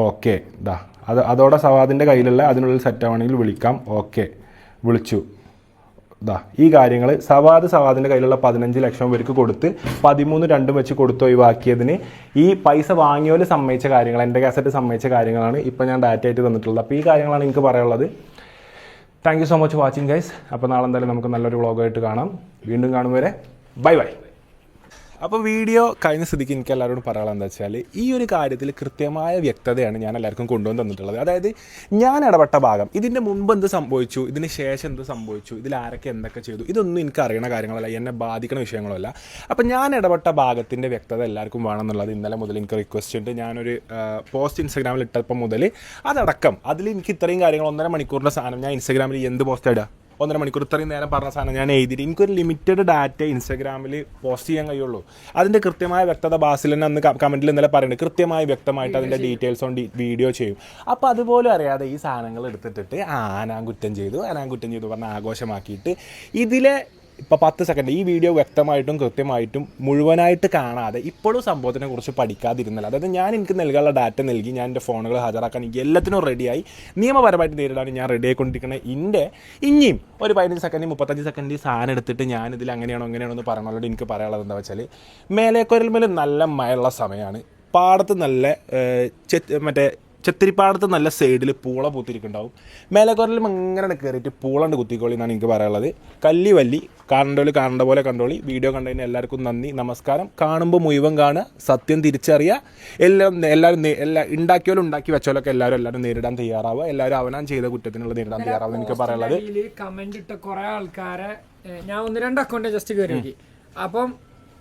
ഓക്കെ. ഇതാ അതോടെ സവാദിൻ്റെ കയ്യിലുള്ള അതിനുള്ളിൽ സെറ്റ് ആവണമെങ്കിൽ വിളിക്കാം. ഓക്കെ, വിളിച്ചു. ഇതാ ഈ കാര്യങ്ങൾ സവാദിൻ്റെ കയ്യിലുള്ള 15 ലക്ഷം പേർക്ക് കൊടുത്ത് 13 2 വെച്ച് കൊടുത്ത് ഒഴിവാക്കിയതിന് ഈ പൈസ വാങ്ങിയോല് സമ്മതിച്ച കാര്യങ്ങൾ, എൻ്റെ കാസറ്റ് സമ്മതിച്ച കാര്യങ്ങളാണ് ഇപ്പോൾ ഞാൻ ഡാറ്റ ആയിട്ട് തന്നിട്ടുള്ളത്. അപ്പോൾ ഈ കാര്യങ്ങളാണ് എനിക്ക് പറയാനുള്ളത്. Thank you so much watching guys. അപ്പോൾ നാളെ എന്തായാലും നമുക്ക് നല്ലൊരു വ്ളോഗായിട്ട് കാണാം. വീണ്ടും കാണും വരെ ബൈ ബൈ. അപ്പോൾ വീഡിയോ കഴിഞ്ഞ സ്ഥിതിക്ക് എനിക്ക് എല്ലാവരോടും പറയാനുള്ളത് എന്താ വെച്ചാൽ, ഈ ഒരു കാര്യത്തിൽ കൃത്യമായ വ്യക്തതയാണ് ഞാൻ എല്ലാവർക്കും കൊണ്ടുവന്ന് തന്നിട്ടുള്ളത്. അതായത് ഞാൻ ഇടപെട്ട ഭാഗം, ഇതിൻ്റെ മുമ്പ് എന്ത് സംഭവിച്ചു, ഇതിന് ശേഷം എന്ത് സംഭവിച്ചു, ഇതിൽ ആരൊക്കെ എന്തൊക്കെ ചെയ്തു, ഇതൊന്നും എനിക്ക് അറിയണ കാര്യങ്ങളല്ല, എന്നെ ബാധിക്കുന്ന വിഷയങ്ങളല്ല. അപ്പോൾ ഞാൻ ഇടപെട്ട ഭാഗത്തിൻ്റെ വ്യക്തത എല്ലാവർക്കും വേണമെന്നുള്ളത് ഇന്നലെ മുതൽ എനിക്ക് റിക്വസ്റ്റ് ഉണ്ട്. ഞാനൊരു പോസ്റ്റ് ഇൻസ്റ്റാഗ്രാമിൽ ഇട്ടപ്പോൾ മുതൽ അതടക്കം അതിൽ എനിക്ക് ഇത്രയും കാര്യങ്ങൾ 1.5 മണിക്കൂറിൻ്റെ സാധനം ഞാൻ ഇൻസ്റ്റാഗ്രാമിൽ എന്ത് പോസ്റ്റ് ഇടുക, 1.5 മണിക്കൂർ ഇത്രയും നേരം പറഞ്ഞ സാധനം ഞാൻ എഴുതിയിട്ട് എനിക്കൊരു ലിമിറ്റഡ് ഡാറ്റ ഇൻസ്റ്റാഗ്രാമിൽ പോസ്റ്റ് ചെയ്യാൻ കഴിയുള്ളൂ. അതിൻ്റെ കൃത്യമായ വ്യക്തത ബാസിൽ തന്നെ അന്ന് കമൻറ്റിൽ ഇന്നലെ പറയുന്നുണ്ട്. കൃത്യമായി വ്യക്തമായിട്ട് അതിൻ്റെ ഡീറ്റെയിൽസ് കൊണ്ട് വീഡിയോ ചെയ്യും. അപ്പോൾ അതുപോലും അറിയാതെ ഈ സാധനങ്ങൾ എടുത്തിട്ടിട്ട് ഞാൻ കുറ്റം ചെയ്തു പറഞ്ഞ് ആഘോഷമാക്കിയിട്ട് ഇതിലെ ഇപ്പോൾ 10 സെക്കൻഡ് ഈ വീഡിയോ വ്യക്തമായിട്ടും കൃത്യമായിട്ടും മുഴുവനായിട്ട് കാണാതെ ഇപ്പോഴും സംഭവത്തിനെ കുറിച്ച് പഠിക്കാതിരുന്നില്ല. അതായത് ഞാൻ എനിക്ക് നൽകാനുള്ള ഡാറ്റ നൽകി, ഞാൻ എൻ്റെ ഫോണുകൾ ഹാജരാക്കാൻ എല്ലാത്തിനും റെഡിയായി, നിയമപരമായിട്ട് നേരിടാൻ ഞാൻ റെഡി ആയിക്കൊണ്ടിരിക്കണേ. ഇനിയും ഒരു 15 സെക്കൻഡ് 35 സെക്കൻഡ് സാധനം എടുത്തിട്ട് ഞാനിതിൽ അങ്ങനെയാണോ എന്ന് പറഞ്ഞുള്ളത്. എനിക്ക് പറയാനുള്ളത് എന്താ വെച്ചാൽ, മേലേക്കൊരൽമേൽ നല്ല മഴയുള്ള സമയമാണ്. പാടത്ത് നല്ല ചെത്തിരിപ്പാടത്ത് നല്ല സൈഡിൽ പൂള പൂത്തിരിക്കുന്നുണ്ടാവും. മേലക്കൊരലും അങ്ങനെ കയറിയിട്ട് പൂളണ്ട് കുത്തിക്കോളി എന്നാണ് എനിക്ക് പറയാനുള്ളത്. കല്ലി വല്ലി കാണേണ്ട പോലെ കണ്ടോളി. വീഡിയോ കണ്ടതിന് എല്ലാവർക്കും നന്ദി, നമസ്കാരം. കാണുമ്പോൾ മുഴുവൻ കാണുക, സത്യം തിരിച്ചറിയുക. എല്ലാവരും ഉണ്ടാക്കിയോലും ഉണ്ടാക്കി വെച്ചോലൊക്കെ എല്ലാവരും നേരിടാൻ തയ്യാറാവുക. എല്ലാവരും അവനാൻ ചെയ്ത കുറ്റത്തിനുള്ള നേരിടാൻ തയ്യാറാവുക എനിക്ക് പറയാനുള്ളത്. കമന്റ് ഇട്ട കുറെ ആൾക്കാരെ ഞാൻ 1-2 അക്കൗണ്ട് ജസ്റ്റ് കയറി. അപ്പം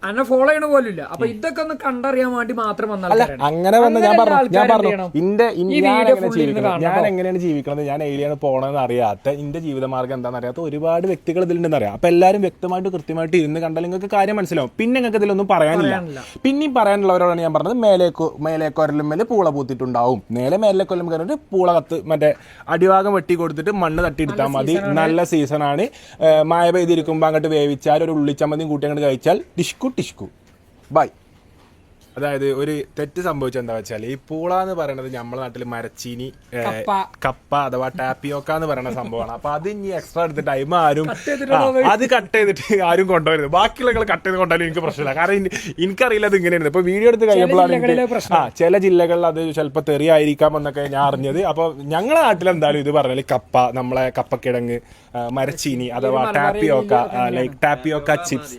അന്നെ ഫോളോ ചെയ്യണ പോലില്ല. അപ്പൊ ഇതൊക്കെ ഒന്ന് കണ്ടറിയാൻ വേണ്ടി മാത്രം അങ്ങനെ വന്ന് ഞാൻ പറഞ്ഞു ഞാൻ എങ്ങനെയാണ് ജീവിക്കുന്നത്, ഞാൻ എവിടെയാണ് പോകണമെന്ന് അറിയാത്ത, എന്റെ ജീവിതമാർഗം എന്താണെന്ന് അറിയാത്ത ഒരുപാട് വ്യക്തികൾ ഇതിലുണ്ടെന്ന് അറിയാം. അപ്പൊ എല്ലാവരും വ്യക്തമായിട്ട് കൃത്യമായിട്ട് ഇരുന്ന് കണ്ടാൽ നിങ്ങൾക്ക് കാര്യം മനസ്സിലാവും. പിന്നെ നിങ്ങൾക്ക് ഇതിലൊന്നും പറയാനില്ല. പിന്നെയും പറയാനുള്ളവരോടാണ് ഞാൻ പറഞ്ഞത്, മേലേക്കൊരലും മേലെ പൂള പൂത്തിട്ടുണ്ടാവും. മേലേക്കൊല്ലം കയറിയിട്ട് പൂള മറ്റേ അടിഭാഗം വെട്ടി കൊടുത്തിട്ട് മണ്ണ് തട്ടിയെടുത്താൽ മതി. നല്ല സീസണാണ്. മഴ പെയ്തിരിക്കുമ്പോൾ അങ്ങോട്ട് വേവിച്ചാൽ ഒരു ഉള്ളിച്ചമ്മന്തിയും കൂട്ടി അങ്ങോട്ട് കഴിച്ചാൽ ടിഷ്കു. ബൈ. അതായത് ഒരു തെറ്റ് സംഭവിച്ചത് എന്താ വെച്ചാൽ ഈ പൂള എന്ന് പറയുന്നത് നമ്മുടെ നാട്ടിൽ മരച്ചീനി, കപ്പ അഥവാ ടാപ്പിയോക്ക എന്ന് പറയുന്ന സംഭവമാണ്. അപ്പൊ അത് ഇനി എക്സ്ട്രാ എടുത്തിട്ട് ടൈം ആരും അത് കട്ട് ചെയ്തിട്ട് ആരും കൊണ്ടുവരുന്നത്. ബാക്കിയുള്ള കട്ട് ചെയ്ത് കൊണ്ടാലും എനിക്ക് പ്രശ്നമില്ല, കാരണം എനിക്കറിയില്ല അത് ഇങ്ങനെയാണ്. ഇപ്പൊ വീഡിയോ എടുത്ത് കഴിയുമ്പോഴാണ് ചില ജില്ലകളിൽ അത് ചിലപ്പോൾ തെറിയായിരിക്കാം എന്നൊക്കെ ഞാൻ അറിഞ്ഞത്. അപ്പൊ ഞങ്ങളുടെ നാട്ടിൽ എന്തായാലും ഇത് പറഞ്ഞാൽ കപ്പ, നമ്മളെ കപ്പക്കിഴങ്ങ്, മരച്ചീനി അഥവാ tapioca, like tapioca chips,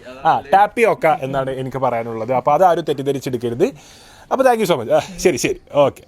tapioca എന്നാണ് എനിക്ക് പറയാനുള്ളത്. അപ്പൊ അത് ആരും തെറ്റിദ്ധരിച്ചെടുക്കരുത്. അപ്പോൾ താങ്ക് യു സോ മച്ച്. ശരി ശരി, ഓക്കെ.